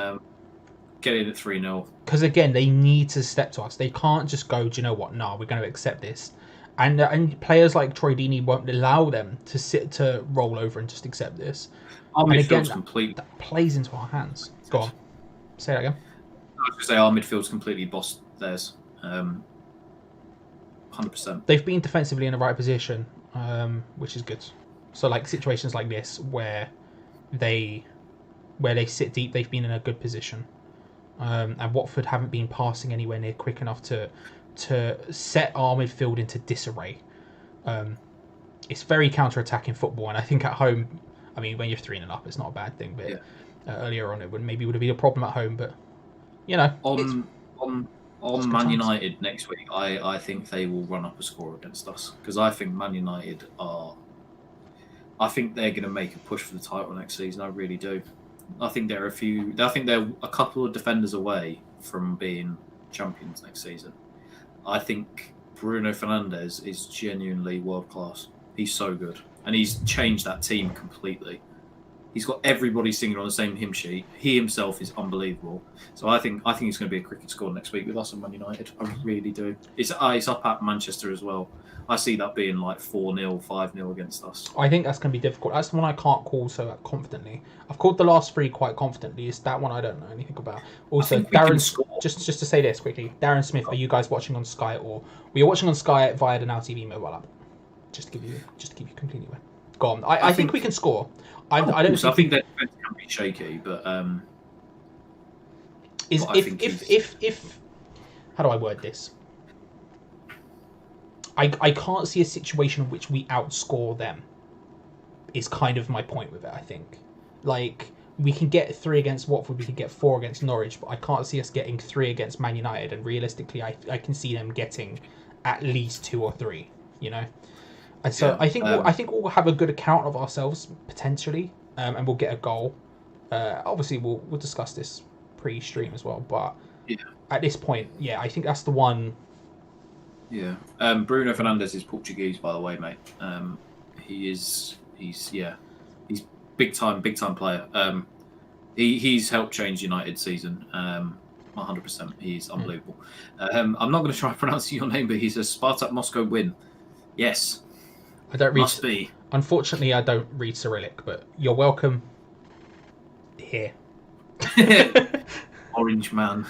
Get in at 3-0. Because again, they need to step to us. They can't just go, do you know what? No, we're going to accept this. And players like Troy Deeney won't allow them to roll over and just accept this. Our midfield's that plays into our hands. Go on. Say that again. I was going to say our midfield's completely bossed theirs. 100%. They've been defensively in the right position, which is good. So like situations like this where they sit deep, they've been in a good position. And Watford haven't been passing anywhere near quick enough to set our midfield into disarray. It's very counter-attacking football, and I think at home, I mean, when you're 3-0 up, it's not a bad thing. But earlier on, it would have been a problem at home. But on Man United next week, I think they will run up a score against us because I think Man United are. I think they're going to make a push for the title next season. I really do. I think they're a couple of defenders away from being champions next season. I think Bruno Fernandes is genuinely world class. He's so good, and he's changed that team completely. He's got everybody singing on the same hymn sheet. He himself is unbelievable. So I think it's going to be a cricket score next week with us and Man United. I really do. It's up at Manchester as well. I see that being like 4-0, 5-0 against us. I think that's going to be difficult. That's the one I can't call so confidently. I've called the last 3 quite confidently. It's that one I don't know anything about. Also, Darren, just to say this quickly, Darren Smith, are you guys watching on Sky or we are watching on Sky via the Now TV mobile app? Just to give you completely away. Go on. I think we can score. I think that defense can be shaky, but how do I word this? I can't see a situation in which we outscore them. Is kind of my point with it. I think, like, we can get 3 against Watford, we can get 4 against Norwich, but I can't see us getting 3 against Man United. And realistically, I can see them getting at least 2 or 3. You know, and so I think we'll have a good account of ourselves potentially, and we'll get a goal. Obviously, we'll discuss this pre-stream as well, but at this point, I think that's the one. Yeah, Bruno Fernandes is Portuguese, by the way, mate. He's big time player. He's helped change United season. 100%. He's unbelievable. I'm not going to try and pronounce your name, but he says Spartak Moscow win. Yes, I don't read. Must be. Unfortunately, I don't read Cyrillic, but you're welcome here. Orange man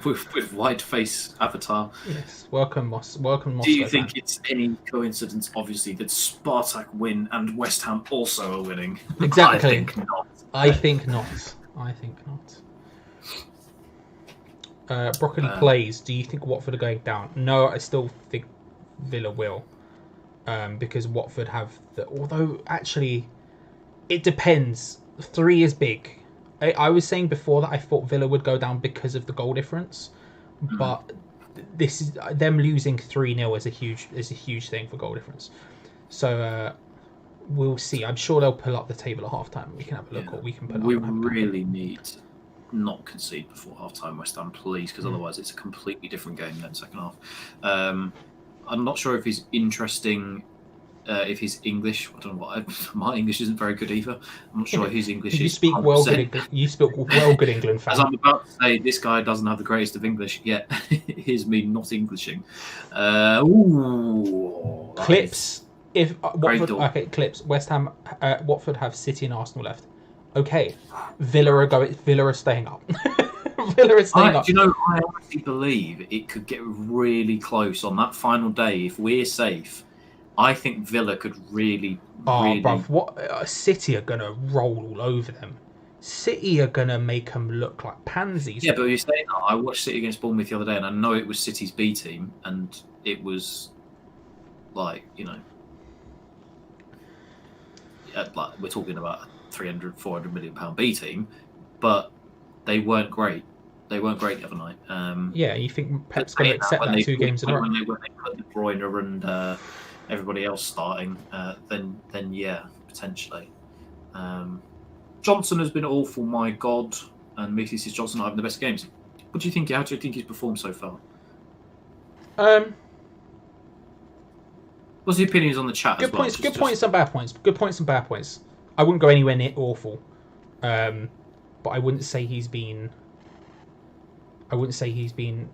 with wide face avatar. Yes, welcome Moscow. Do you think it's any coincidence, obviously, that Spartak win and West Ham also are winning? Exactly. I think not. I think not. Broccoli plays. Do you think Watford are going down? No, I still think Villa will, because Watford have although actually, it depends. 3 is big. I was saying before that I thought Villa would go down because of the goal difference, but this is them losing 3-0 is a huge thing for goal difference. So we'll see. I'm sure they'll pull up the table at halftime. We can have a look, or we can put. We really need to not concede before halftime, West Ham, please, because otherwise it's a completely different game than second half. I'm not sure if he's interesting. If he's English, I don't know what. My English isn't very good either. I'm not sure his English is. You speak well good England fan. As I'm about to say, this guy doesn't have the greatest of English yet. Here's me not Englishing. Clips. If Watford, clips. West Ham, Watford have City and Arsenal left. Okay, Villa are staying up. Villa is staying up. Do you know? I honestly believe it could get really close on that final day if we're safe. I think Villa could really. Bruv, City are gonna roll all over them. City are gonna make them look like pansies. Yeah, but you're saying that. I watched City against Bournemouth the other day, and I know it was City's B team, and it was like, you know, like we're talking about a 300-400 million pound B team, but they weren't great. They weren't great the other night. You think Pep's going to accept that 2 games in a row? When they put De Bruyne and everybody else starting, then yeah, potentially. Johnson has been awful, my God, and Mickey says Johnson not having the best games. What do you think? How do you think he's performed so far? What's the opinions on the chat? Good points. Good points and bad points. Good points and bad points. I wouldn't go anywhere near awful, but I wouldn't say he's been. I wouldn't say he's been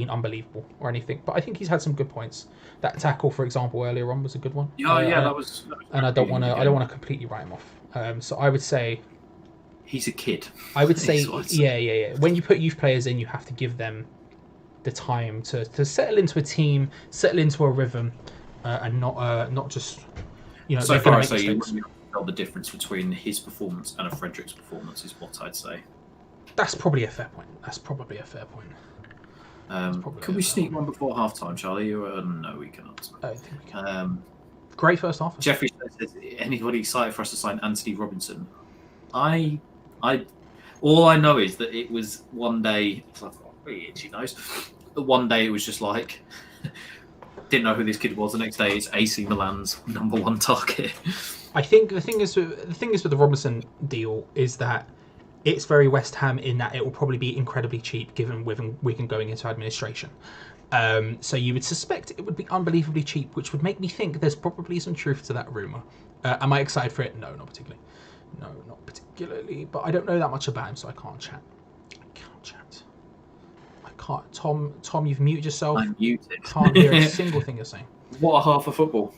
unbelievable or anything. But I think he's had some good points. That tackle, for example, earlier on was a good one. That was. And I don't want to completely write him off. So I would say. He's a kid. I would say, yeah. When you put youth players in, you have to give them the time to settle into a team, settle into a rhythm, and not just, you know. So far, I say you wouldn't tell the difference between his performance and a Frederick's performance is what I'd say. That's probably a fair point. Can we sneak one before half time, Charlie? No, we cannot. I think we can. Great first half. Jeffrey says, anybody excited for us to sign Anthony Robinson? All I know is that it was one day. It's like, pretty itchy nose. One day it was just like, didn't know who this kid was. The next day it's AC Milan's #1 target. I think the thing is with the Robinson deal is that it's very West Ham in that it will probably be incredibly cheap given Wigan going into administration. So you would suspect it would be unbelievably cheap, which would make me think there's probably some truth to that rumour. Am I excited for it? No, not particularly. No, not particularly. But I don't know that much about him, so I can't chat. I can't. Tom, you've muted yourself. I'm muted. Can't hear a single thing you're saying. What a half of football.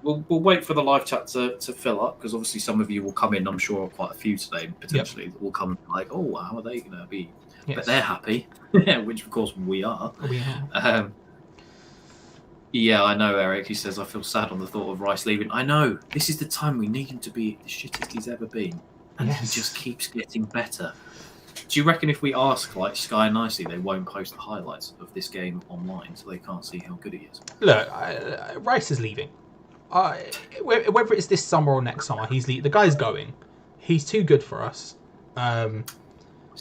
We'll wait for the live chat to fill up, because obviously some of you will come in. I'm sure quite a few today potentially that will come like, oh, how are they going to be? Yes. But they're happy, which of course we are. Yeah, I know, Eric. He says, I feel sad on the thought of Rice leaving. I know. This is the time we need him to be the shittest he's ever been. And he just keeps getting better. Do you reckon if we ask like Sky nicely, they won't post the highlights of this game online so they can't see how good he is? Look, Rice is leaving. Whether it's this summer or next summer, the guy's going. He's too good for us. And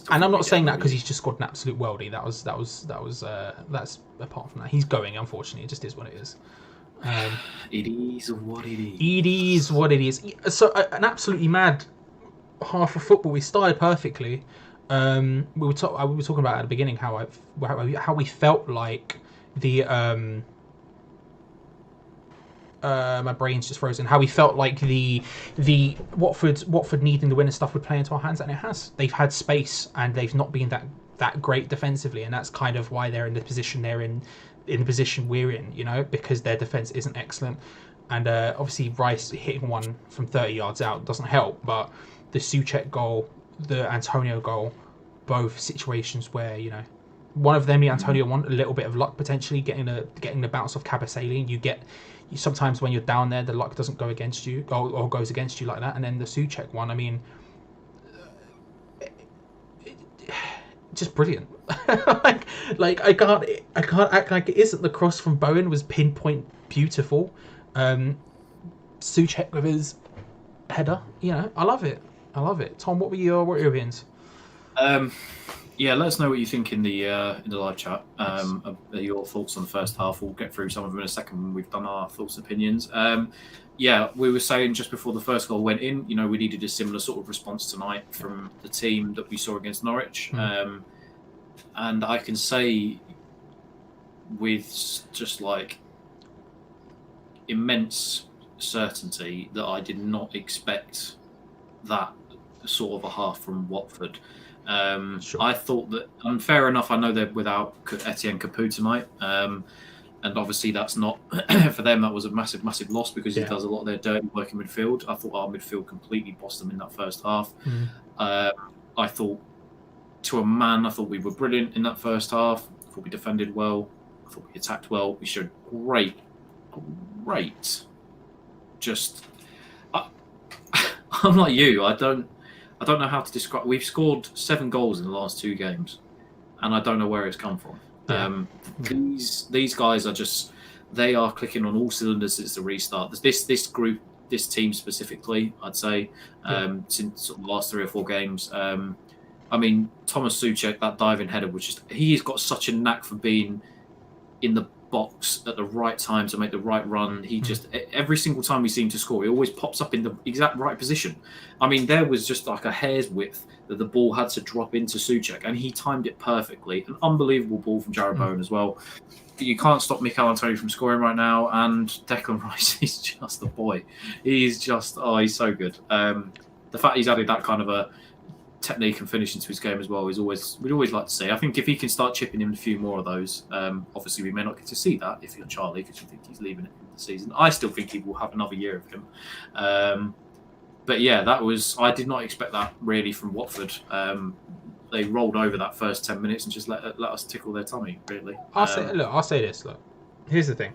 I'm not saying that because he's just scored an absolute worldie. That's apart from that. He's going, unfortunately. It just is what it is. It is what it is. It is what it is. So an absolutely mad half of football. We started perfectly. We were talking about at the beginning how we felt like the my brain's just frozen. How we felt like the Watford needing the win and stuff would play into our hands, and it has. They've had space and they've not been that great defensively, and that's kind of why they're in the position they're in the position we're in. You know, because their defense isn't excellent, and obviously Rice hitting one from 30 yards out doesn't help. But the Souček goal, the Antonio goal, both situations where one of them, the Antonio one, a little bit of luck potentially getting the bounce off Kabasele. Sometimes when you're down there, the luck doesn't go against you or goes against you like that. And then the Souček one, I mean, just brilliant. like I can't act like it isn't. The cross from Bowen was pinpoint beautiful. Souček with his header, I love it. Tom, what were your opinions? Yeah, let us know what you think in the live chat. Your thoughts on the first half. We'll get through some of them in a second when we've done our thoughts and opinions. Yeah, we were saying just before the first goal went in, we needed a similar sort of response tonight from the team that we saw against Norwich. And I can say with just like immense certainty that I did not expect that sort of a half from Watford. Sure. I thought that, and fair enough, I know they're without Etienne Capoue tonight, and obviously that's not for them. That was a massive loss because he does a lot of their dirty work in midfield. I thought our midfield completely bossed them in that first half. I thought, to a man, I thought we were brilliant in that first half. I thought we defended well. I thought we attacked well. We showed great. Just, I'm like you. I don't know how to describe. We've scored 7 goals in the last 2 games, and I don't know where it's come from. These guys are just, they are clicking on all cylinders since the restart. This group, this team specifically, I'd say, since the last 3 or 4 games. I mean, Thomas Souček, that diving header was just, he's got such a knack for being in the box at the right time to make the right run. He just, every single time we seem to score, he always pops up in the exact right position. I mean, there was just like a hair's width that the ball had to drop into Souček, and he timed it perfectly. An unbelievable ball from Jarrod Bowen as well. You can't stop Mikel Antonio from scoring right now, and Declan Rice is just a boy. He's just, he's so good. The fact he's added that kind of a technique and finish into his game as well we'd always like to see. I think if he can start chipping in a few more of those, obviously we may not get to see that if you're Charlie, because you think he's leaving at the end of the season. I still think he will have another year of him. But yeah, I did not expect that really from Watford. They rolled over that first 10 minutes and just let us tickle their tummy, really. I'll say this. Look, here's the thing.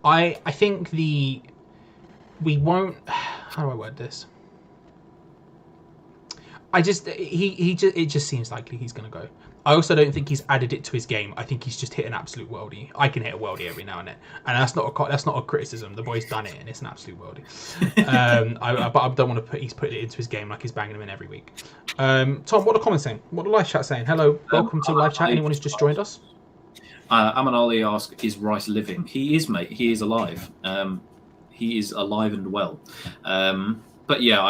I think we won't. How do I word this? It just seems likely he's going to go. I also don't think he's added it to his game. I think he's just hit an absolute worldie. I can hit a worldie every now and then, and that's not a criticism. The boy's done it, and it's an absolute worldie. But I don't want to he's put it into his game like he's banging them in every week. Tom, what are the comments saying? What are the live chat saying? Hello, welcome to live chat. Anyone who's just joined us? Aman Ali asks, "Is Rice living?" He is, mate. He is alive. He is alive and well. But yeah,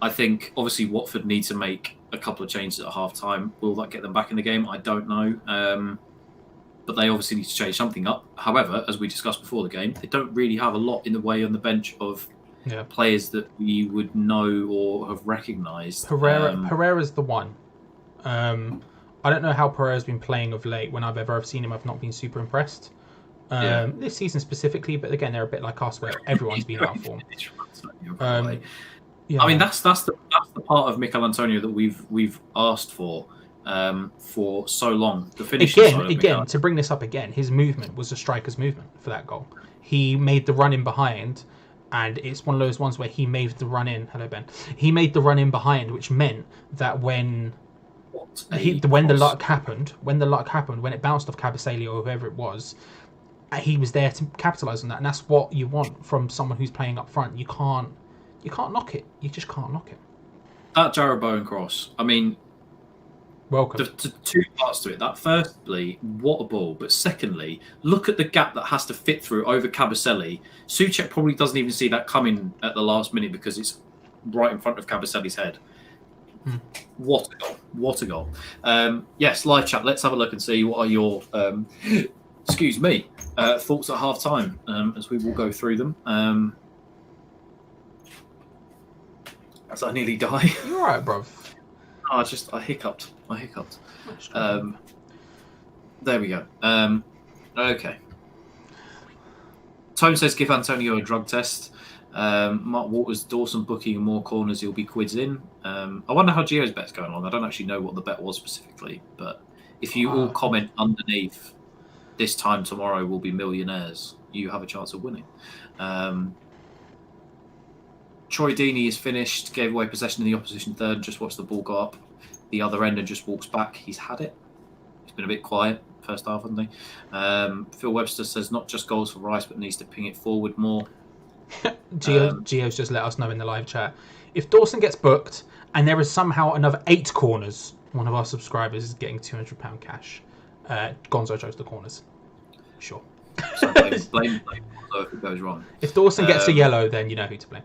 I think obviously Watford need to make a couple of changes at half time. Will that get them back in the game? I don't know. But they obviously need to change something up. However, as we discussed before the game, they don't really have a lot in the way on the bench of players that we would know or have recognised. Pereira's the one. I don't know how Pereira's been playing of late. When I've ever seen him, I've not been super impressed. This season specifically, but again, they're a bit like us where everyone's been out of form. I mean, that's the part of Mikel Antonio that we've asked for so long. The finish again to bring this up again, his movement was a striker's movement for that goal. He made the run in behind, And it's one of those ones where he made the run in. Hello, Ben. He made the run in behind, which meant that when the luck happened, when it bounced off Kabasele or whoever it was, he was there to capitalise on that. And that's what you want from someone who's playing up front. You can't knock it. You just can't knock it. That Jarrod Bowen cross, I mean, welcome. The two parts to it. That firstly, what a ball. But secondly, look at the gap that has to fit through over Kabasele. Souček probably doesn't even see that coming at the last minute because it's right in front of Kabasele's head. What a goal. What a goal. Yes, live chat. Let's have a look and see what are your, excuse me, thoughts at half time as we will go through them. As I nearly die. You're all right, bruv. I hiccuped. There we go. Okay. Tone says give Antonio a drug test. Mark Waters, Dawson booking more corners, he'll be quids in. I wonder how Gio's bet's going along. I don't actually know what the bet was specifically, but if you all comment underneath, this time tomorrow we'll be millionaires, you have a chance of winning. Troy Deeney is finished, gave away possession in the opposition third, just watched the ball go up the other end and just walks back. He's had it. He's been a bit quiet first half, hasn't he? Phil Webster says not just goals for Rice, but needs to ping it forward more. Gio's just let us know in the live chat. If Dawson gets booked and there is somehow another 8 corners, one of our subscribers is getting £200 cash. Gonzo chose the corners. Sure. So blame Gonzo if it goes wrong. If Dawson gets a yellow, then you know who to blame.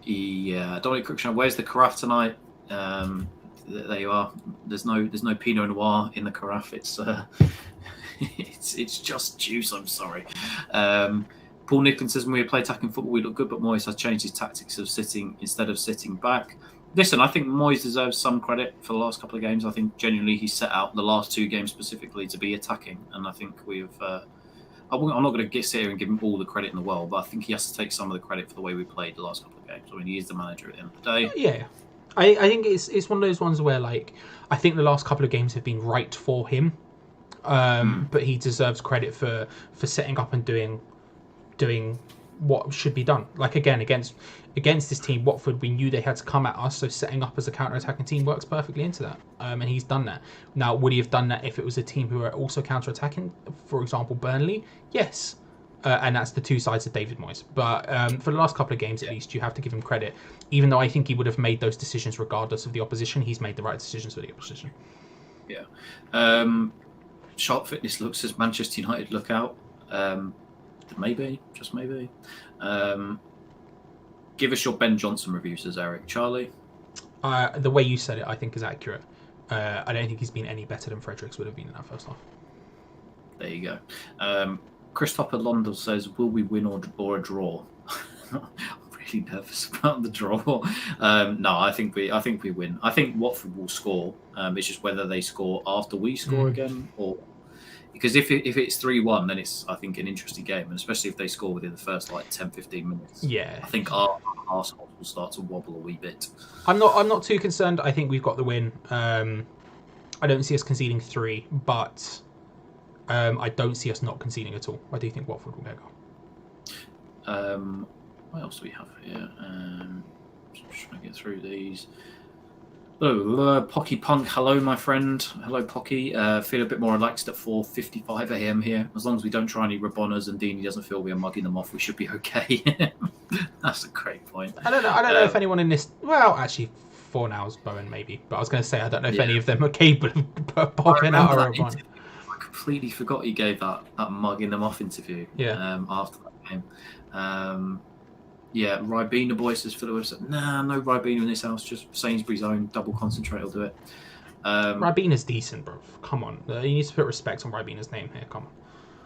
Yeah, Dominic Cruikshank, where's the carafe tonight? There you are. There's no Pinot Noir in the carafe. It's it's just juice. I'm sorry. Paul Nicklin says when we play attacking football, we look good, but Moyes has changed his tactics of sitting instead of sitting back. Listen, I think Moyes deserves some credit for the last couple of games. I think genuinely he set out the last 2 games specifically to be attacking, and I think we've. I'm not going to sit here and give him all the credit in the world, but I think he has to take some of the credit for the way we played the last couple of games. I mean, he is the manager at the end of the day. Yeah. I think it's one of those ones where, like, I think the last couple of games have been right for him, but he deserves credit for setting up and doing what should be done. Like, again, against this team, Watford, we knew they had to come at us, so setting up as a counter-attacking team works perfectly into that, and he's done that. Now, would he have done that if it was a team who are also counter-attacking, for example, Burnley? Yes. And that's the two sides of David Moyes. But for the last couple of games, at least, you have to give him credit. Even though I think he would have made those decisions regardless of the opposition, he's made the right decisions for the opposition. Yeah. Sharp Fitness looks as Manchester United look out. Maybe, just maybe. Give us your Ben Johnson review, says Eric. Charlie? The way you said it, I think, is accurate. I don't think he's been any better than Fredericks would have been in that first half. There you go. Christopher Londell says, will we win or a draw? I'm really nervous about the draw. No, I think we win. I think Watford will score. It's just whether they score after we score again, or because if it's 3-1, then it's, I think, an interesting game, and especially if they score within the first 10-15 minutes. Yeah, I think our arsenal will start to wobble a wee bit. I'm not too concerned. I think we've got the win. I don't see us conceding 3, but I don't see us not conceding at all. I do think Watford will get a goal. What else do we have here? Just trying to get through these. Oh, Pocky Punk, hello, my friend. Hello, Pocky. Feel a bit more relaxed at 4:55 a.m. here. As long as we don't try any Rabbonas and Deeney doesn't feel we are mugging them off, we should be okay. That's a great point. I don't know if anyone in this... Well, actually, 4 now is Bowen, maybe. But I was going to say, I don't know if any of them are capable of popping out a Rabona. I completely forgot he gave that mugging them off interview after that game. Yeah, Ribena boy says Philip said, nah, no Ribena in this house, just Sainsbury's own double concentrate will do it. Ribena's decent, bro. Come on. You need to put respect on Ribena's name here. Come on.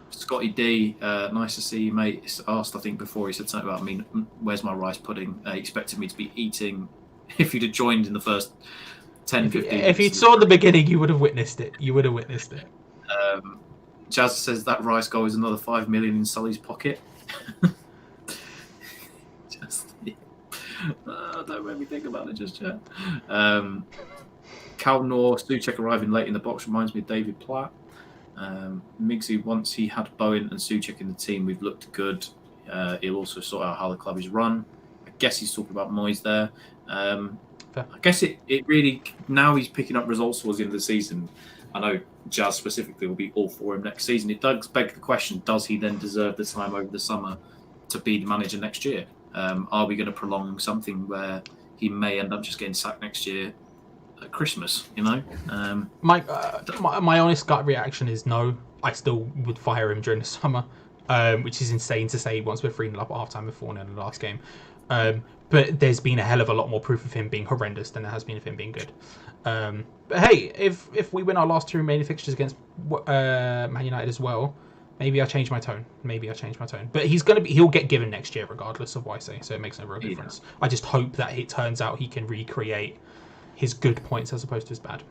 Scotty D, nice to see you, mate. He's asked, I think, before he said something about me. Where's my rice pudding? He expected me to be eating. If you'd have joined in the first 10, 15 minutes. If you'd saw the beginning, you would have witnessed it. Jazz says that rice goal is another 5 million in Sully's pocket. Don't make me think about it just yet. Cal Noor, Souček arriving late in the box reminds me of David Platt. Migsy, once he had Bowen and Souček in the team, we've looked good. He'll also sort out how the club is run. I guess he's talking about Moyes there. I guess it really, now he's picking up results towards the end of the season. I know Jazz specifically will be all for him next season. It does beg the question, does he then deserve the time over the summer to be the manager next year? Are we going to prolong something where he may end up just getting sacked next year at Christmas, My honest gut reaction is no. I still would fire him during the summer, which is insane to say once we're 3-0 up at half-time with 4-0 in the last game. But there's been a hell of a lot more proof of him being horrendous than there has been of him being good. But hey, if we win our last 2 remaining fixtures against Man United as well, maybe I'll change my tone. But he'll get given next year regardless of what I say, so it makes no real difference. I just hope that it turns out he can recreate his good points as opposed to his bad.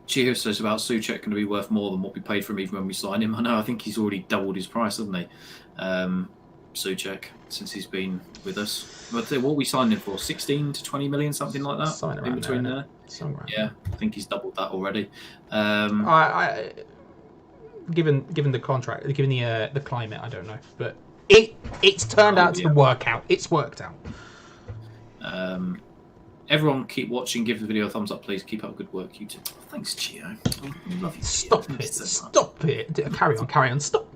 Gio says about Souček going to be worth more than what we paid for him even when we signed him. I know, I think he's already doubled his price, hasn't he? Souček, since he's been with us. But what we signed him for, 16 to 20 million, something like that? In between there. Yeah, I think he's doubled that already. Given the contract, given the climate, I don't know. But it's turned out to work out. It's worked out. Everyone keep watching, give the video a thumbs up, please. Keep up good work, YouTube. Oh, thanks, Gio. Love you, Stop it. Carry on. Stop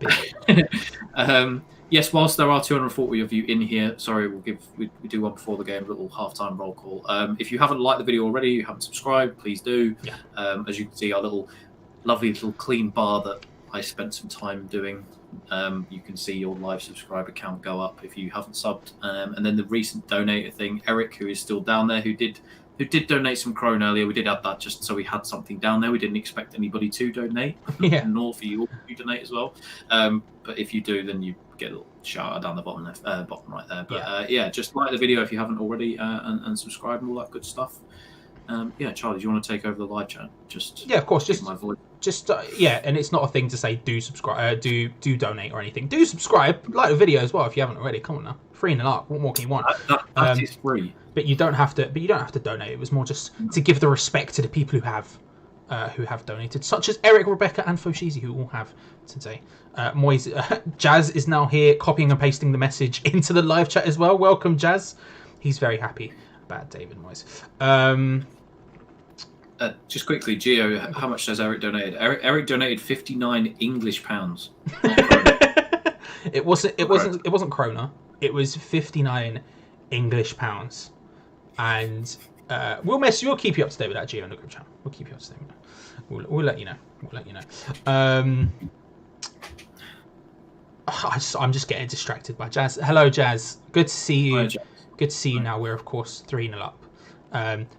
it. Yes, whilst there are 240 of you in here, sorry, we do one before the game, a little half-time roll call. If you haven't liked the video already, you haven't subscribed, please do. Yeah. As you can see, our lovely little clean bar that I spent some time doing. You can see your live subscriber count go up if you haven't subbed. And then the recent donator thing, Eric, who is still down there, who did donate some Krone earlier. We did add that just so we had something down there. We didn't expect anybody to donate, nor for you to donate as well. But if you do, then you get a little shout out down the bottom right there. But just like the video if you haven't already, and subscribe and all that good stuff. Charlie, do you want to take over the live chat? Of course. Just my voice. And it's not a thing to say do subscribe, do donate or anything. Do subscribe, like the video as well if you haven't already. Come on now, 3 and up. What more can you want? That is free. But you don't have to donate. It was more just to give the respect to the people who have donated, such as Eric, Rebecca, and Foshizi, who all have today. Moyes, Jazz is now here, copying and pasting the message into the live chat as well. Welcome, Jazz. He's very happy about David Moyes. Just quickly, Gio, how much has Eric donated? Eric donated 59 English pounds. It wasn't krona. It was 59 English pounds. And we'll keep you up to date with that, Gio, in the group chat. We'll keep you up to date with that. We'll let you know. I'm just getting distracted by Jazz. Hello, Jazz. Good to see you. Hi, Jazz. Good to see you now. We're of course 3-0 up.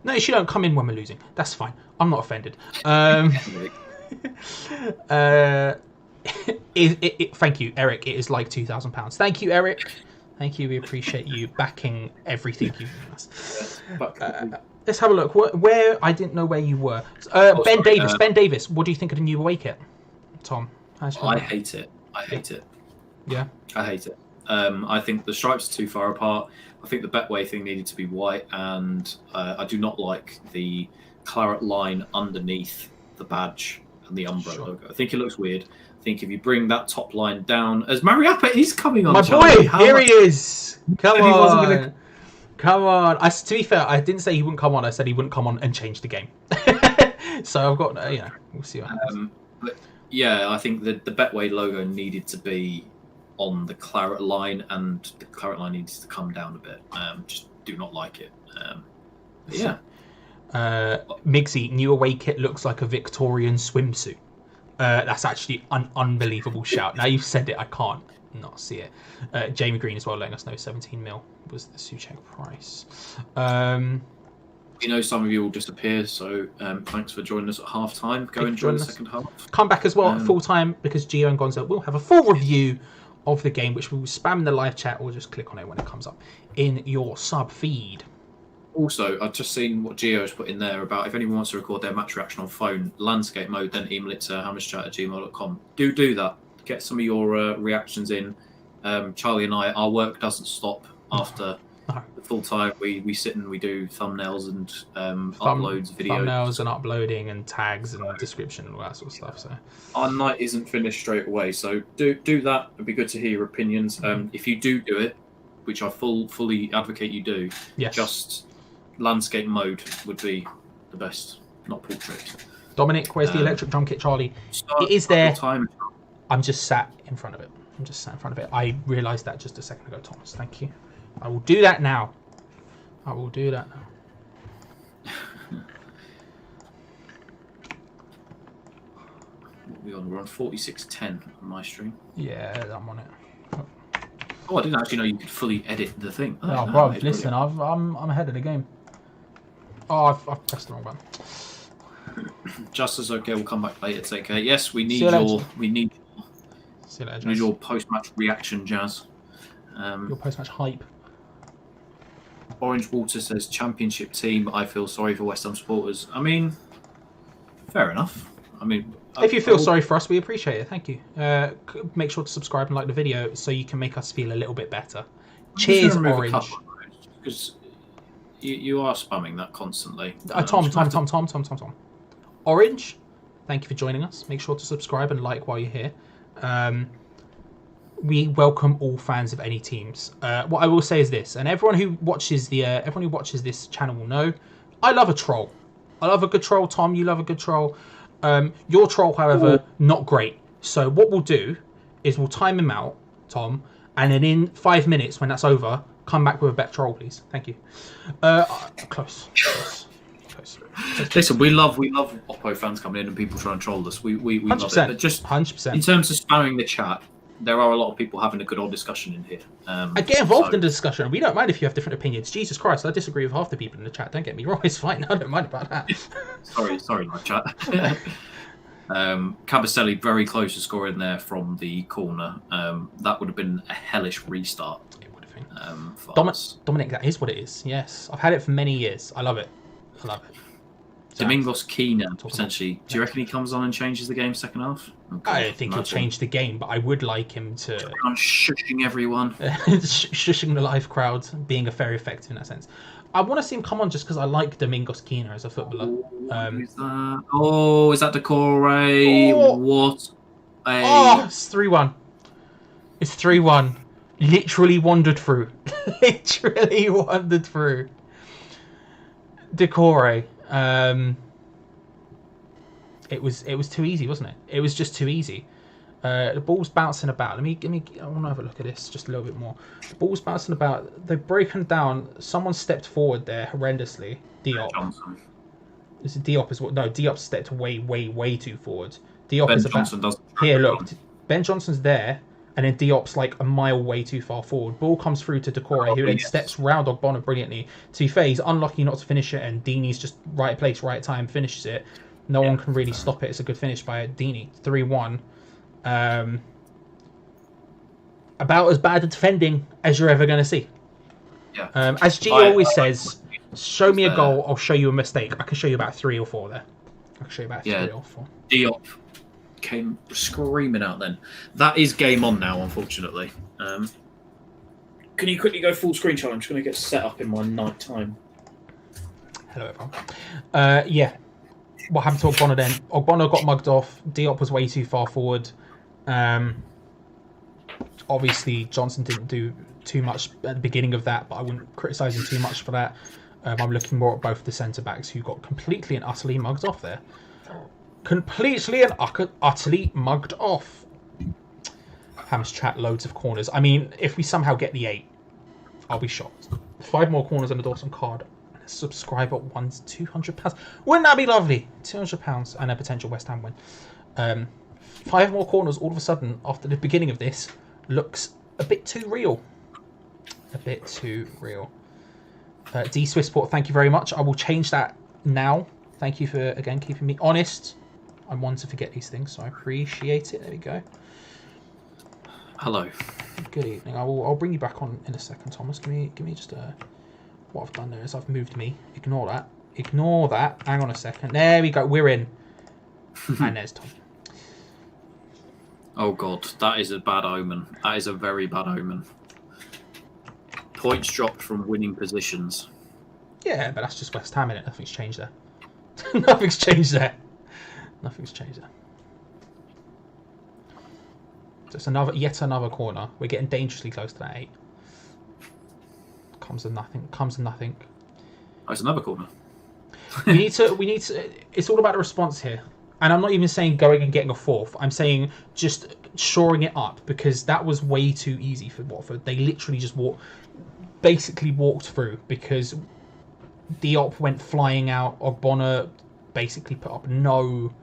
No, you don't come in when we're losing. That's fine. I'm not offended. Thank you, Eric. It is like £2,000. Thank you, Eric. Thank you. We appreciate you backing everything you've given us. Let's have a look. Where I didn't know where you were. Ben Davis. Ben Davis. What do you think of the new away kit, Tom? I hate it. Yeah. I hate it. I think the stripes are too far apart. I think the Betway thing needed to be white, and I do not like the claret line underneath the badge and the Umbro logo. I think it looks weird. I think if you bring that top line down, as Mariappa is coming on, my boy, here he is. Come on. Come on. To be fair, I didn't say he wouldn't come on. I said he wouldn't come on and change the game. So I've got, we'll see what happens. But yeah, I think the Betway logo needed to be on the claret line, and the claret line needs to come down a bit. Just do not like it. Migsy, new away kit looks like a Victorian swimsuit. That's actually an unbelievable shout. Now you've said it, I can't not see it. Jamie Green as well letting us know 17 mil was the Souček price. We know some of you will disappear, so thanks for joining us at half time. Go enjoy the second half. Come back as well at full time, because Gio and Gonzo will have a full review of the game, which we will spam in the live chat, or just click on it when it comes up in your sub feed. Also, I've just seen what Gio has put in there about if anyone wants to record their match reaction on phone, landscape mode, then email it to hammerschat@gmail.com. Do that. Get some of your reactions in. Charlie and I, our work doesn't stop after No. The full time we sit and we do thumbnails and uploads videos. Thumbnails and uploading and tags and description and all that sort of stuff. So our night isn't finished straight away. So do that. It'd be good to hear your opinions. If you do it, which I fully advocate you do, yes. Just landscape mode would be the best, not portrait. Dominic, where's the electric drum kit, Charlie? It is there. Time. I'm just sat in front of it. I realised that just a second ago, Thomas. Thank you. I will do that now. We're on 46:10 on my stream. Yeah, I'm on it. Oh, I didn't actually know you could fully edit the thing. Oh, bro, listen, I'm ahead of the game. Oh, I've pressed the wrong button. Just as okay, we'll come back later. Take care. Yes, we need your post-match reaction, Jazz. Your post-match hype. Orange Water says championship team. I feel sorry for West Ham supporters. I mean, fair enough. I mean, if you feel sorry for us, we appreciate it. Thank you. Make sure to subscribe and like the video so you can make us feel a little bit better. Cheers, Orange. Because you are spamming that constantly. Tom. Orange, thank you for joining us. Make sure to subscribe and like while you're here. We welcome all fans of any teams. What I will say is this, and everyone who watches this channel will know, I love a troll. I love a good troll. Tom, you love a good troll. Your troll, however, not great. So what we'll do is we'll time him out, Tom, and then in 5 minutes, when that's over, come back with a better troll, please. Thank you. Close. Listen, we love Oppo fans coming in and people trying to troll us. We love it. But just 100%. In terms of spamming the chat, there are a lot of people having a good old discussion in here. I get involved in the discussion. We don't mind if you have different opinions. Jesus Christ, I disagree with half the people in the chat. Don't get me wrong, it's fine. I don't mind about that. sorry, my chat. Cabaselli very close to scoring there from the corner. That would have been a hellish restart. It would have been. Dominic, that is what it is. Yes, I've had it for many years. I love it. Domingos Keenan, potentially. Do you reckon he comes on and changes the game second half? Okay. I don't think he'll change the game, but I would like him to... I'm shushing everyone. Shushing the live crowd, being very effective in that sense. I want to see him come on just because I like Domingos Keenan as a footballer. Who's that? Oh, is that Decore? Oh. What? It's 3-1. It's 3-1. Literally wandered through. Decore. It was too easy, wasn't it? It was just too easy. The ball's bouncing about. I want to have a look at this just a little bit more. The ball's bouncing about. They've broken down. Someone stepped forward there horrendously. Diop. This is Diop as well. No, Diop stepped way too forward. Diop Ben is Johnson about. Does Here, look. Ben Johnson's there, and then Diop's like a mile way too far forward. Ball comes through to Decore, who then steps round Ogbonna brilliantly. To be fair, he's unlucky not to finish it, and Dini's just right place, right time, finishes it. No one can really stop it. It's a good finish by Dini. 3-1. About as bad a defending as you're ever going to see. Yeah. As G always says, show me a goal, I'll show you a mistake. I can show you about 3 or 4 there. I can show you about 3 or 4. Diop came screaming out then. That is game on now, unfortunately. Can you quickly go full screen, Charlie? I'm just going to get set up in my night time. Hello, everyone. Yeah. What happened to Ogbonna then? Ogbonna got mugged off. Diop was way too far forward. Obviously, Johnson didn't do too much at the beginning of that, but I wouldn't criticise him too much for that. I'm looking more at both the centre-backs who got completely and utterly mugged off there. Completely and utterly mugged off. Ham's chat, loads of corners. I mean, if we somehow get the 8, I'll be shocked. 5 more corners on the Dawson card. Subscriber wants £200. Wouldn't that be lovely? £200 and a potential West Ham win. 5 more corners all of a sudden after the beginning of this looks a bit too real. D Swissport, thank you very much. I will change that now. Thank you for again keeping me honest. I'm one to forget these things, so I appreciate it. There we go. Hello. Good evening. I'll bring you back on in a second, Thomas. Give me just a. What I've done there is I've moved me. Ignore that. Hang on a second. There we go. We're in. And there's Tom. Oh, God. That is a bad omen. That is a very bad omen. Points dropped from winning positions. Yeah, but that's just West Ham, innit? Nothing's changed there. Nothing's changed there. Nothing's changed there. So it's yet another corner. We're getting dangerously close to that 8. Comes to nothing. Oh, it's another corner. we need to. It's all about the response here. And I'm not even saying going and getting a 4th. I'm saying just shoring it up, because that was way too easy for Watford. They literally just walked through, because Diop went flying out. Ogbonna basically put up no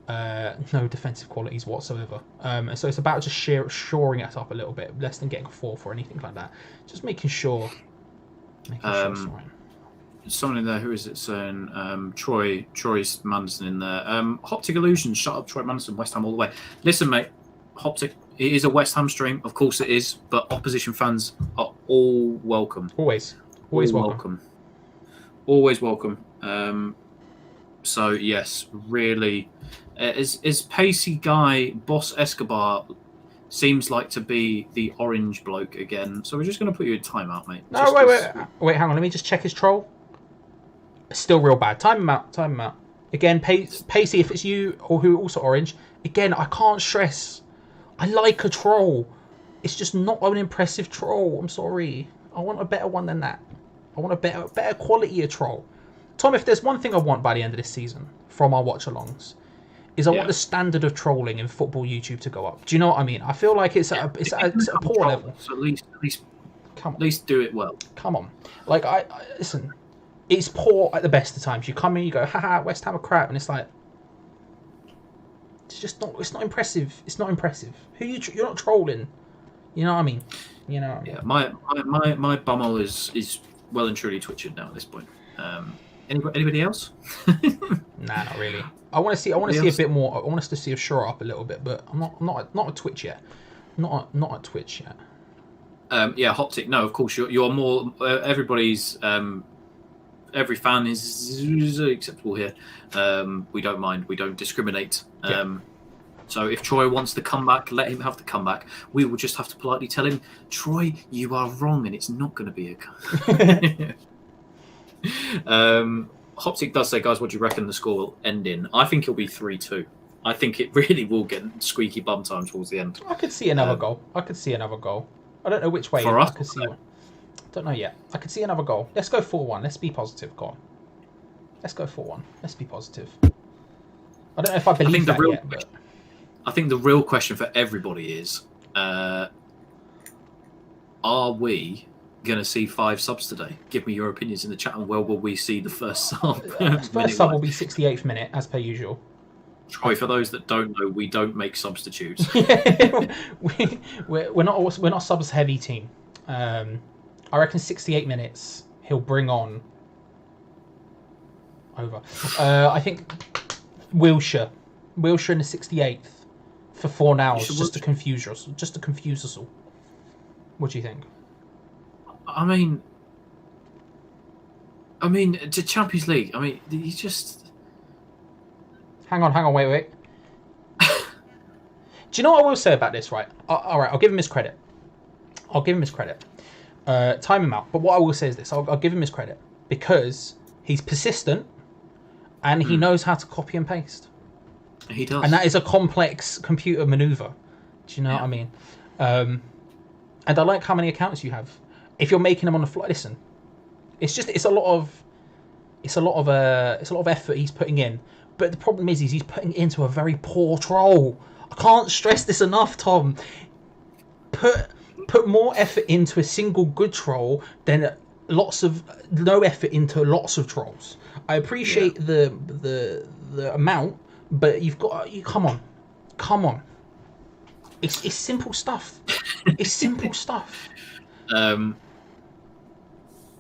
defensive qualities whatsoever. So it's about just shoring it up a little bit, less than getting a 4th or anything like that. Just making sure. It's fine. Someone in there, who is it saying? Troy Manderson in there. Hoptic Illusions, shut up, Troy Manderson, West Ham all the way. Listen, mate, Hoptic, it is a West Ham stream, of course it is, but opposition fans are all welcome. Always welcome. Always welcome. So yes, really, is pacey guy Boss Escobar seems like to be the orange bloke again. So we're just going to put you in timeout, mate. No, wait, hang on. Let me just check his troll. Still real bad. Time him out. Again, pacey. If it's you or who also orange. Again, I can't stress. I like a troll. It's just not an impressive troll. I'm sorry. I want a better one than that. I want a better quality of troll. Tom, if there's one thing I want by the end of this season from our watch-alongs, is I want the standard of trolling in football YouTube to go up. Do you know what I mean? I feel like it's at a poor level. So at least do it well. Come on. Like, I listen, it's poor at the best of times. You come in, you go, haha, West Ham are crap, and it's like, it's not impressive. It's not impressive. You're not trolling. You know what I mean? Yeah, my bumhole is well and truly twitching now at this point. Anybody else? Nah, not really. I want to see a bit more. I want us to see a shore up a little bit, but I'm not a Twitch yet. Not a Twitch yet. Yeah, Hoptic. No, of course you're more. Everybody's every fan is acceptable here. We don't mind. We don't discriminate. So if Troy wants to come back, let him have the comeback. We will just have to politely tell him, Troy, you are wrong, and it's not going to be a. Hoptic does say, guys, what do you reckon the score will end in? I think it'll be 3-2. I think it really will get squeaky bum time towards the end. I could see another goal. I don't know which way. For us? I could see one. Don't know yet. I could see another goal. Let's go 4-1. Let's be positive. Go on. Let's go 4-1. Let's be positive. I don't know if I believe that yet. But... I think the real question for everybody is, are we going to see 5 subs today? Give me your opinions in the chat, and where will we see the first sub? First sub will be 68th minute, as per usual. Troy, for those that don't know, we don't make substitutes. we're not subs heavy team. I reckon 68 minutes he'll bring on over. I think Wilshere in the 68th for 4 hours just to confuse us all. What do you think? I mean, to Champions League. I mean, you just hang on, wait. Do you know what I will say about this? Right, all right. I'll give him his credit. Time him out. But what I will say is this: I'll give him his credit because he's persistent and he knows how to copy and paste. He does, and that is a complex computer maneuver. Do you know what I mean? And I like how many accounts you have. If you're making them on the fly, listen, it's a lot of effort he's putting in. But the problem is he's putting it into a very poor troll. I can't stress this enough, Tom. Put more effort into a single good troll than no effort into lots of trolls. I appreciate the amount, but come on. It's simple stuff. It's simple stuff.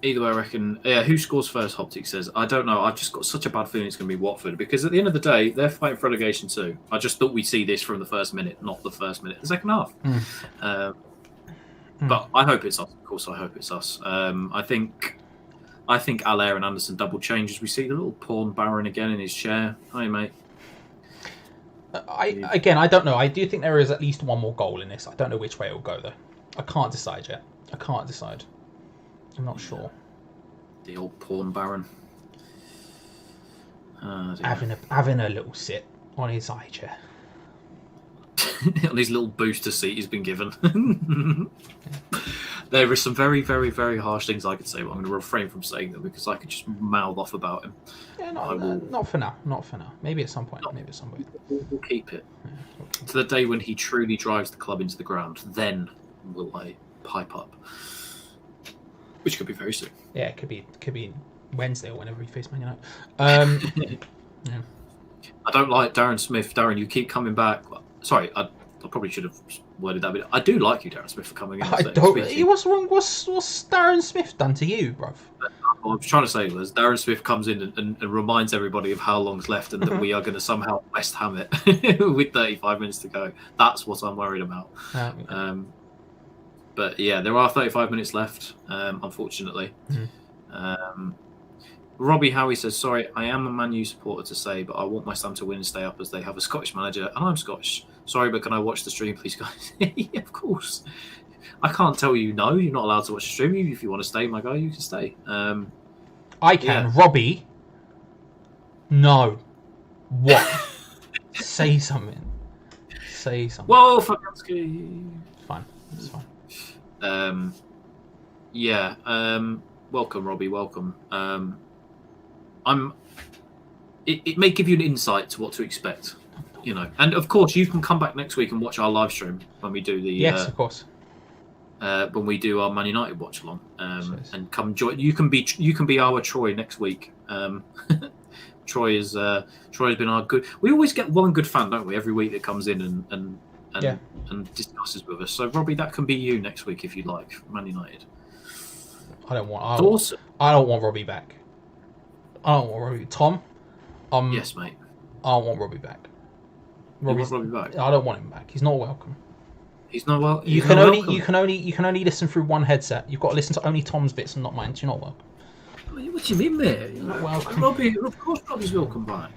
Either way, I reckon. Yeah, who scores first? Hoptic says. I don't know. I've just got such a bad feeling it's going to be Watford because at the end of the day, they're fighting for relegation too. I just thought we'd see this from the first minute, not the first minute, the second half. But I hope it's us. Of course, I hope it's us. I think Allaire and Anderson double changes. We see the little porn baron again in his chair. Hi, mate. I don't know. I do think there is at least one more goal in this. I don't know which way it will go though. I can't decide yet. I can't decide. I'm not sure. The old porn baron. Having a little sit on his high chair. On his little booster seat he's been given. There are some very, very, very harsh things I could say, but I'm going to refrain from saying them because I could just mouth off about him. Yeah, not for now. Not for now. Maybe at some point. We'll keep it. To the day when he truly drives the club into the ground, then will I pipe up. Which could be very soon. Yeah, it could be Wednesday or whenever we face Man United. Yeah. I don't like Darren Smith. Darren, you keep coming back. Sorry, I probably should have worded that, but I do like you, Darren Smith, for coming in. What's wrong? What's Darren Smith done to you, bruv? What I was trying to say was Darren Smith comes in and reminds everybody of how long's left and that we are going to somehow West Ham it with 35 minutes to go. That's what I'm worried about. But yeah, there are 35 minutes left, unfortunately. Robbie Howie says, sorry, I am a Man U supporter to say, but I want West Ham to win and stay up as they have a Scottish manager, and I'm Scottish. Sorry, but can I watch the stream, please, guys? Yeah, of course. I can't tell you no. You're not allowed to watch the stream. If you want to stay, my guy, you can stay. I can. Yeah. Robbie? No. What? Say something. Whoa, Fabianski. Fine. It's fine. Yeah. Welcome, Robbie. Welcome. It may give you an insight to what to expect, And of course, you can come back next week and watch our live stream when we do the. Yes, of course. When we do our Man United watch along, and come join. You can be our Troy next week. Troy has been our good. We always get one good fan, don't we? Every week that comes in and discusses with us. So Robbie, that can be you next week if you like, Man United. I don't want Robbie back. I don't want Robbie. Tom? Yes, mate. I don't want Robbie back. Robbie back? I don't want him back. He's not welcome. He's not welcome. You can only listen through one headset. You've got to listen to only Tom's bits and not mine. You're not welcome. What do you mean, mate? You're not welcome. Robbie, of course Robbie's welcome back.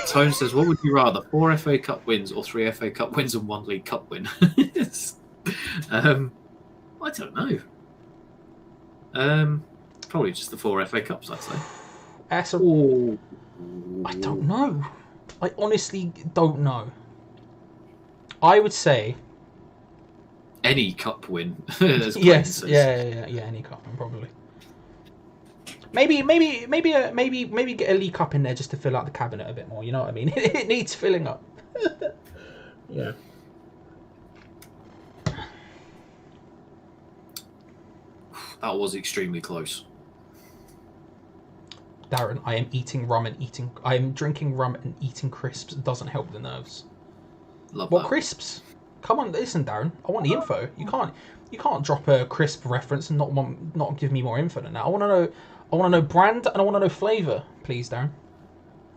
Tone says, what would you rather, 4 FA Cup wins or 3 FA Cup wins and 1 League Cup win? I don't know. Probably just the 4 FA Cups, I'd say. I don't know. I honestly don't know. I would say any cup win. Yes, yeah, any cup win probably. Maybe get a League Cup in there just to fill out the cabinet a bit more. You know what I mean? It needs filling up. Yeah. That was extremely close. Darren, I am drinking rum and eating crisps. It doesn't help the nerves. Love what that. Crisps? Come on, listen, Darren. I want the info. You can't drop a crisp reference and not give me more info than that. I want to know brand and I want to know flavour, please, Darren.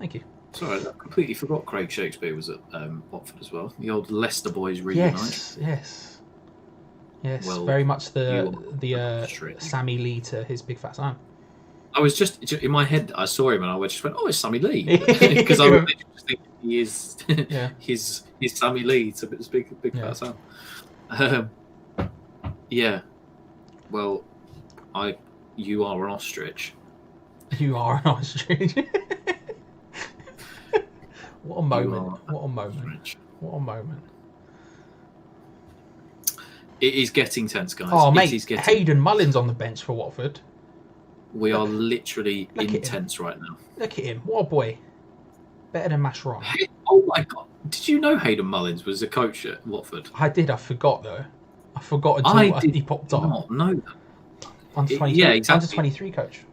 Thank you. Sorry, I completely forgot Craig Shakespeare was at Watford as well. The old Leicester boys reunite. Yes, well, very much the Sammy Lee to his Big Fat Sam. I was just in my head. I saw him and I just went, "Oh, it's Sammy Lee," because I was just thinking he is his Sammy Lee to his Big Fat Sam. Yeah. Well, you are an ostrich. You are an ostrich. What a moment! What a moment! Ostrich. What a moment! It is getting tense, guys. Oh, mate, Hayden Mullins on the bench for Watford. We are literally intense right now. Look at him. What a boy. Better than Mascherano. Oh, my God. Did you know Hayden Mullins was a coach at Watford? I did. I forgot, though. I forgot until he popped up. I did not know that. Under 23, yeah, exactly. Under 23 coach.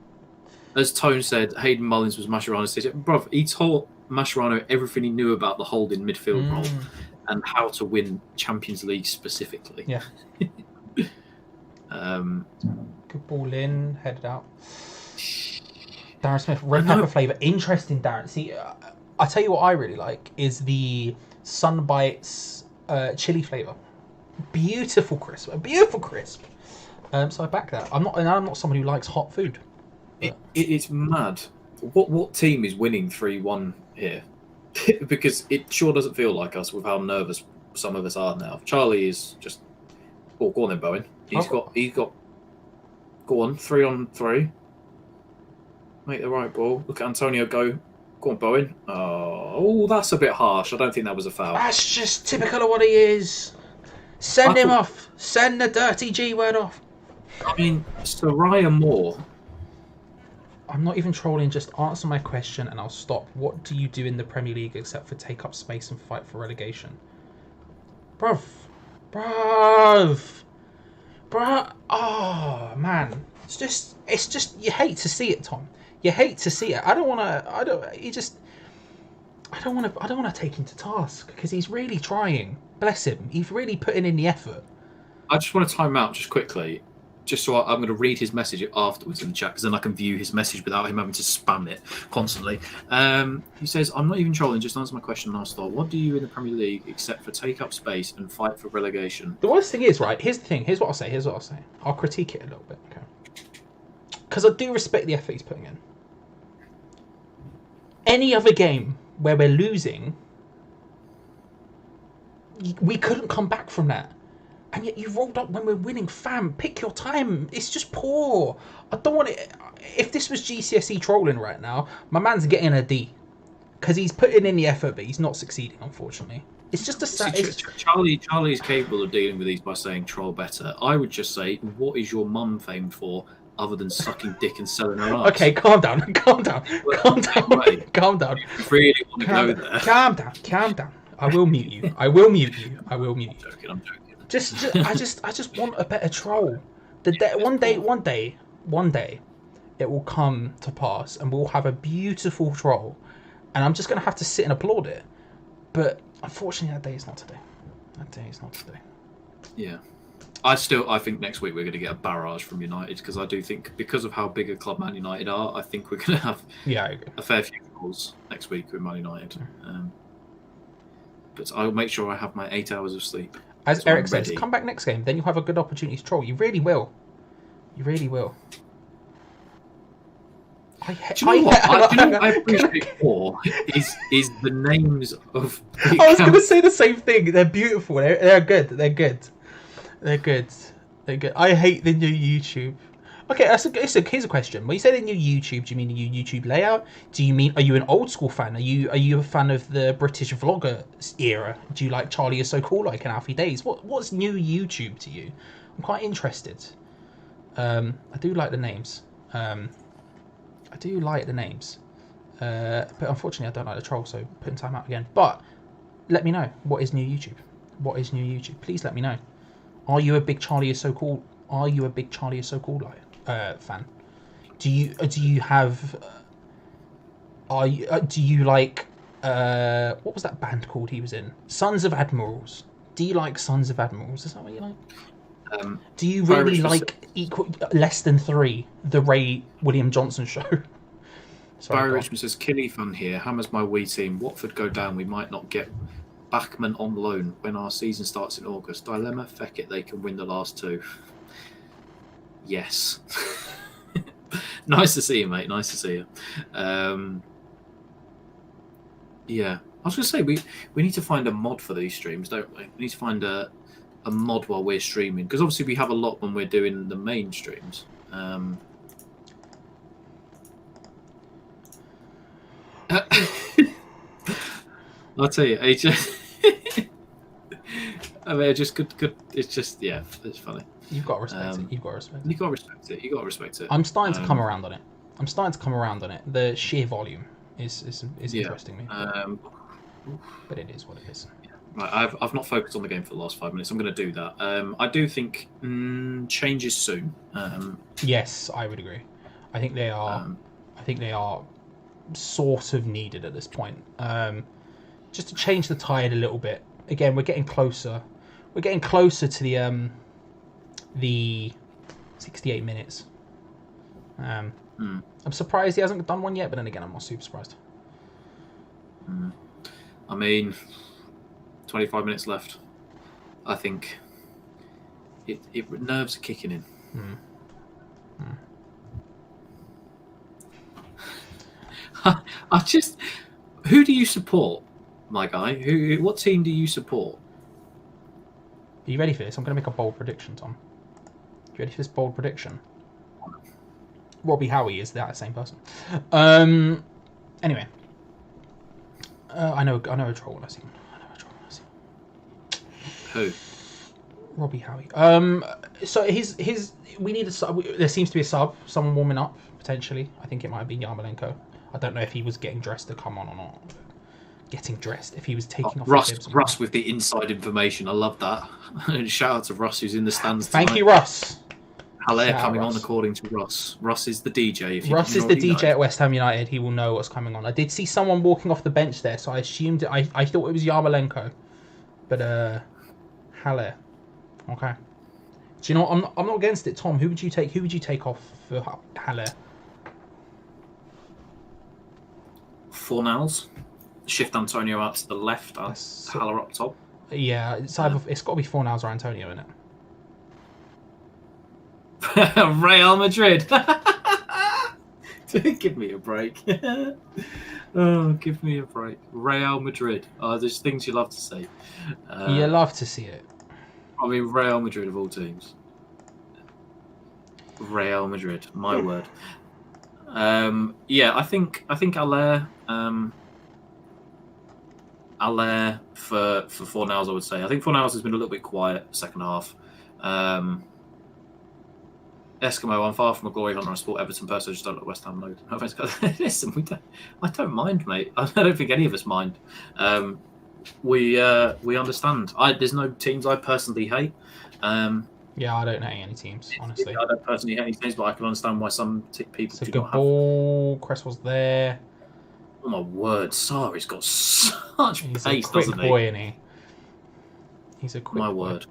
As Tone said, Hayden Mullins was Mascherano's teacher. Bruv, he taught Mascherano everything he knew about the holding midfield role and how to win Champions League specifically. Yeah. Good ball in, headed out. Darren Smith, red pepper flavour. Interesting, Darren. See, I tell you what I really like is the Sunbites chili flavour. Beautiful crisp. A beautiful crisp. So I back that. I'm not someone who likes hot food. It's mad. What team is winning 3-1 here? Because it sure doesn't feel like us with how nervous some of us are now. Charlie is just. Oh, go on then, Bowen. He's got. Go on, 3-on-3. Make the right ball. Look at Antonio go. Go on, Bowen. Oh, that's a bit harsh. I don't think that was a foul. That's just typical of what he is. Send him off. Send the dirty G word off. I mean, Soraya Moore. I'm not even trolling. Just answer my question and I'll stop. What do you do in the Premier League except for take up space and fight for relegation? Bruv. Oh, man. It's just, you hate to see it, Tom. You hate to see it. I don't want to take him to task because he's really trying. Bless him. He's really putting in the effort. I just want to time out just quickly, just so I'm going to read his message afterwards in the chat because then I can view his message without him having to spam it constantly. He says, I'm not even trolling, just answer my question and I'll start. What do you in the Premier League except for take up space and fight for relegation? The worst thing is, right, here's the thing. Here's what I'll say. I'll critique it a little bit, okay? Because I do respect the effort he's putting in. Any other game where we're losing, we couldn't come back from that. And yet you rolled up when we're winning. Fam, pick your time. It's just poor. I don't want it. If this was GCSE trolling right now, my man's getting a D. Because he's putting in the effort, but he's not succeeding, unfortunately. It's just a... Charlie is capable of dealing with these by saying troll better. I would just say, what is your mum famed for other than sucking dick and selling her ass? Okay, calm down. Calm down. You really want to go there. Calm down. I will mute you. I'm joking. I just want a better troll. One day, it will come to pass, and we'll have a beautiful troll, and I'm just gonna have to sit and applaud it. But unfortunately, that day is not today. Yeah, I think next week we're going to get a barrage from United because I do think because of how big a club Man United are, I think we're going to have a fair few goals next week with Man United. But I'll make sure I have my 8 hours of sleep. As Eric says, come back next game, then you'll have a good opportunity to troll. You really will. I appreciate more is the names of. I was going to say the same thing. They're beautiful. They're good. I hate the new YouTube. Okay, here's a question. When you say the new YouTube, do you mean the new YouTube layout? Are you an old school fan? Are you a fan of the British vlogger era? Do you like Charlie Is So Cool like in Alfie Days? What's new YouTube to you? I'm quite interested. I do like the names. But unfortunately I don't like the troll, so putting time out again. But let me know, what is new YouTube? Please let me know. Are you a big Charlie Is So Cool? Fan? Do you like what was that band called he was in? Sons of Admirals. Do you like Sons of Admirals? Is that what you like? Do you really like Less Than 3, the Ray William Johnson show? Barry Richmond says, Killy fun here. Hammers my wee team. Watford go down. We might not get Bachman on loan when our season starts in August. Dilemma, feck it, they can win the last two. Yes. Nice to see you, mate. Nice to see you. Yeah. I was going to say, we need to find a mod for these streams, don't we? We need to find a mod while we're streaming. Because obviously we have a lot when we're doing the main streams. I'll tell you, it's just... I mean, just good. It's just, yeah, it's funny. You've got to respect it. You've got to respect it. I'm starting to come around on it. The sheer volume is interesting me. But it is what it is. Right, I've not focused on the game for the last 5 minutes. I'm going to do that. I do think changes soon. Yes, I would agree. I think they are sort of needed at this point. Just to change the tide a little bit. Again, we're getting closer. We're getting closer to the 68 minutes. I'm surprised he hasn't done one yet, but then again, I'm not super surprised. I mean, 25 minutes left. I think nerves are kicking in. Who do you support, my guy? What team do you support? you ready for this? I'm going to make a bold prediction, Tom. You ready for this bold prediction? Robbie Howie is that same person. Anyway. I know a troll when I see him. Who? Robbie Howie. So we need a sub. There seems to be a sub. Someone warming up potentially. I think it might be Yarmolenko. I don't know if he was getting dressed to come on or not. Getting dressed. If he was taking off. Russ with the inside information. I love that. Shout out to Russ who's in the stands. Thank you, Russ. Haller coming on according to Russ. Russ is the DJ. Russ is the DJ at West Ham United. He will know what's coming on. I did see someone walking off the bench there, so I assumed I thought it was Yarmolenko, but Haller. Okay. Do you know what? I'm not against it, Tom. Who would you take off for Haller? Fornals. Shift Antonio out to the left. Haller up top. Yeah, it's got to be Fornals or Antonio, isn't it? Real Madrid. Give me a break. Oh, give me a break. Real Madrid. Oh, there's things you love to see. You love to see it. I mean, Real Madrid of all teams. Real Madrid, my word. Yeah, I think Haller. Haller for Fornals, I would say. I think Fornals has been a little bit quiet second half. Eskimo, I'm far from a glory hunter. I support Everton personally. I just don't like West Ham load. No offense, listen, I don't mind, mate. I don't think any of us mind. We understand. There's no teams I personally hate. Yeah, I don't hate any teams, honestly. I don't personally hate any teams, but I can understand why some people do not have. It's a good ball. Cresswell's there. Oh my word, Sarri's got such pace, doesn't he? He's a quick boy, isn't he? He's a quick boy. My word.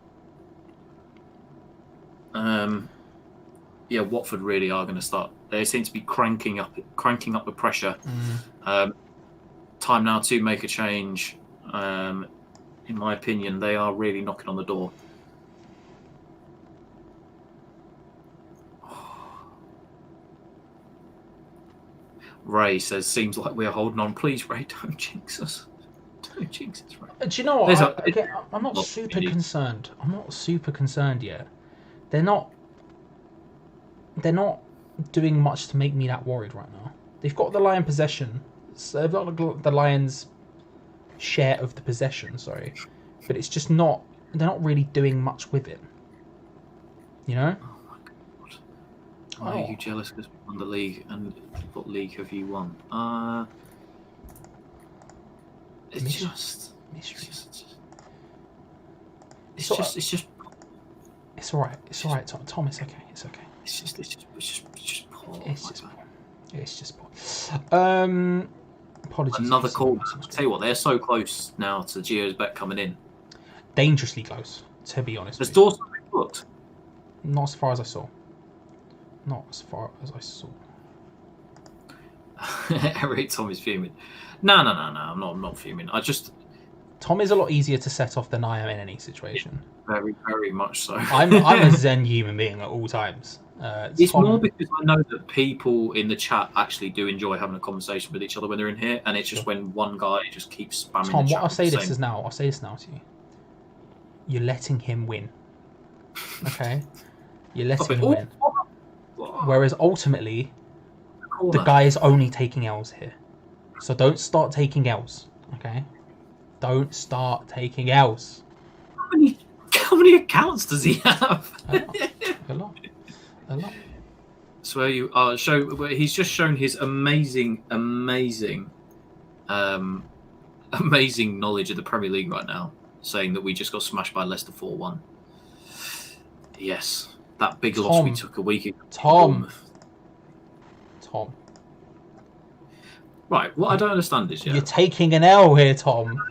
Yeah, Watford really are going to start. They seem to be cranking up the pressure. Time now to make a change. In my opinion, they are really knocking on the door. Ray says, "Seems like we're holding on. Please, Ray, don't jinx us. Don't jinx us, Ray." Do you know what? I'm not super concerned. I'm not super concerned yet. They're not doing much to make me that worried right now. They've got the Lion possession. So they've got the Lions' share of the possession, sorry. But it's just not... They're not really doing much with it. You know? Oh my God. Why are you jealous because we won the league? And what league have you won? It's just... It's alright. It's alright, Tom. It's okay. It's okay. It's just poor. It's just poor. Apologies. Another call. I'll tell you what, they're so close now to Gio's bet coming in. Dangerously close, to be honest. Has Dawson been booked? Not as far as I saw. Eric, Tom is fuming. No. I'm not fuming. Tom is a lot easier to set off than I am in any situation. Very, very much so. I'm a zen human being at all times. It's more because I know that people in the chat actually do enjoy having a conversation with each other when they're in here, and it's just when one guy just keeps spamming. Tom, the chat I'll say this now to you. You're letting him win. Okay? You're letting him win. Whereas ultimately, the guy is only taking L's here. So don't start taking L's. Okay? Don't start taking L's. How many accounts does he have? A lot. So he's just shown his amazing knowledge of the Premier League right now, saying that we just got smashed by Leicester 4-1. Yes, that big loss we took a week ago. Tom. Right, what I don't understand is you're taking an L here, Tom.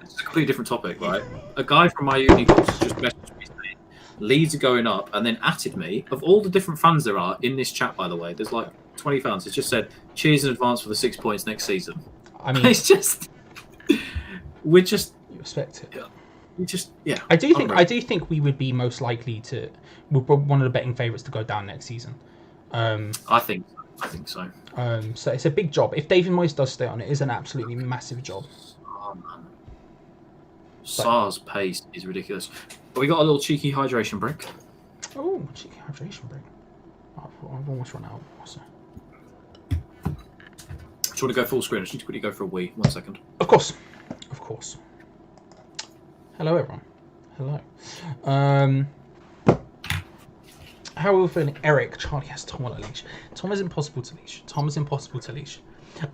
It's a completely different topic, right? A guy from my uni course just messaged me saying Leeds are going up, and then atted me. Of all the different fans there are in this chat, by the way, there's like 20 fans. It's just said, cheers in advance for the 6 points next season. I mean, it's just... You respect it. Yeah. I do think we would be most likely to... We're one of the betting favourites to go down next season. I think so. So it's a big job. If David Moyes does stay on, it is an absolutely massive job. Oh, man. Sar's pace is ridiculous. But we got a little cheeky hydration break. Oh, cheeky hydration break. I've almost run out. So. Do you want to go full screen? I just need to quickly go for a wee. 1 second. Of course. Of course. Hello, everyone. Hello. How are we feeling? Eric, Charlie has Tom on a leash. Tom is impossible to leash. Tom is impossible to leash.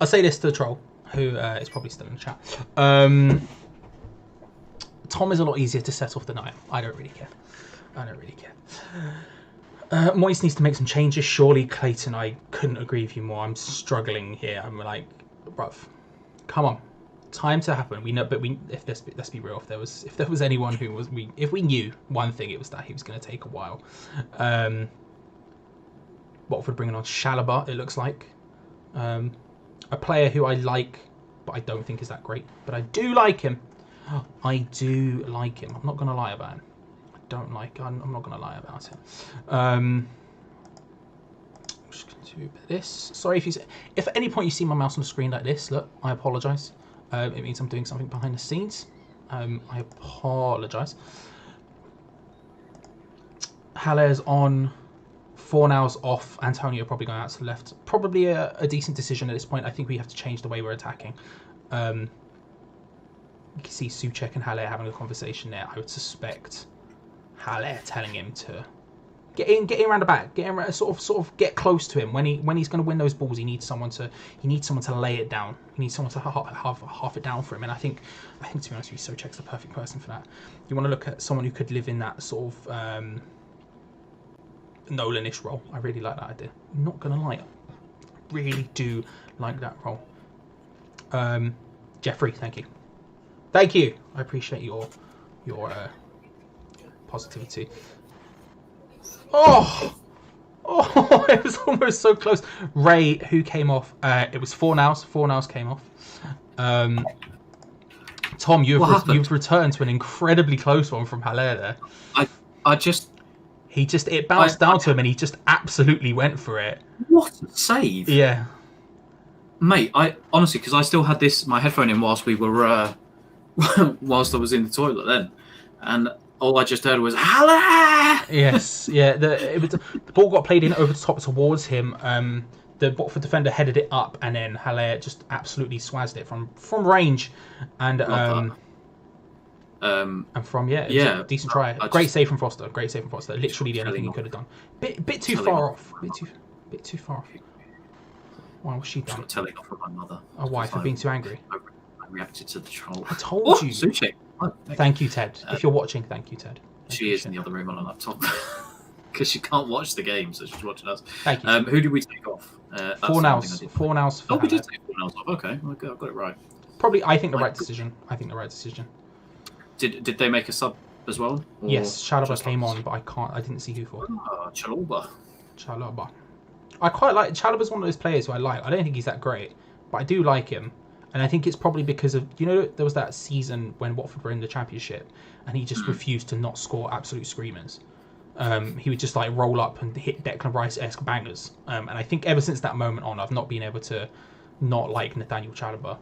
I'll say this to the troll, who is probably still in the chat. Tom is a lot easier to set off than I am. I don't really care. I don't really care. Moise needs to make some changes. Surely, Clayton, I couldn't agree with you more. I'm struggling here. I'm like, bruv, come on. Time to happen. We know, but let's be real. If there was anyone who was if we knew one thing, it was that he was going to take a while. Watford bringing on Chalobah, it looks like, a player who I like, but I don't think is that great. But I do like him. I do like him. I'm not going to lie about him. I'm not going to lie about him. I'm just going to do this. Sorry if at any point you see my mouse on the screen like this. Look, I apologise. It means I'm doing something behind the scenes. I apologise. Haller's on. Fornal's off. Antonio probably going out to the left. Probably a decent decision at this point. I think we have to change the way we're attacking. You can see Souček and Haller having a conversation there. I would suspect Haller telling him to get in around the back, get in, sort of get close to him when he's going to win those balls. He needs someone to lay it down. He needs someone to half it down for him. And I think to be honest with you, Souček's the perfect person for that. You want to look at someone who could live in that sort of Nolan-ish role. I really like that idea. I'm not going to lie, I really do like that role. Jeffrey, thank you. Thank you. I appreciate your positivity. Oh, it was almost so close. Ray, who came off? It was Fornals. Fornals came off. Tom, you've returned to an incredibly close one from Haller there. It bounced down to him and he just absolutely went for it. What a save! Yeah, mate. I honestly, because I still had my headphone in whilst we were whilst I was in the toilet then, and all I just heard was Haller. Yes, yeah. The ball got played in over the top towards him. The Watford defender headed it up, and then Haller just absolutely swazzed it from range, and from a decent try. Great save from Foster. Literally the only thing he could have done. Bit too far off. Bit too far off. Why was she done? Got telling off from my mother. Oh, why? For being too angry. I reacted to the troll. I told you. Souček. Thank you, Ted. If you're watching, thank you, Ted. She is in the other room on a laptop because she can't watch the game, so she's watching us. Thank you. Who did we take off? Fornals. Oh, we did take Fornals off. Okay, I got it right. Probably, I think the right decision. Did they make a sub as well? Yes, Chalobah came on, but I didn't see who for. Chalobah. I quite like Chalobah's one of those players who I like. I don't think he's that great, but I do like him. And I think it's probably because of, there was that season when Watford were in the Championship and he just refused to not score absolute screamers. He would just like roll up and hit Declan Rice-esque bangers. And I think ever since that moment on, I've not been able to not like Nathaniel Chalobah.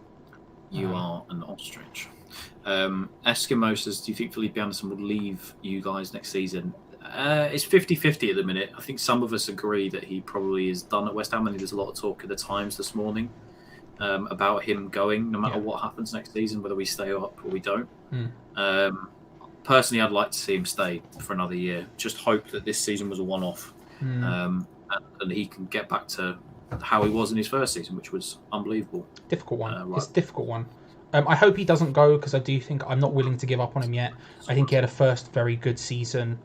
You are an ostrich. Eskimo says, do you think Felipe Anderson will leave you guys next season? It's 50-50 at the minute. I think some of us agree that he probably is done at West Ham, and there's a lot of talk at the Times this morning about him going, no matter what happens next season, whether we stay up or we don't. Personally, I'd like to see him stay for another year. Just hope that this season was a one-off, and he can get back to how he was in his first season, which was unbelievable. Difficult one. It's a difficult one. I hope he doesn't go, because I do think I'm not willing to give up on him yet. I think he had a first very good season,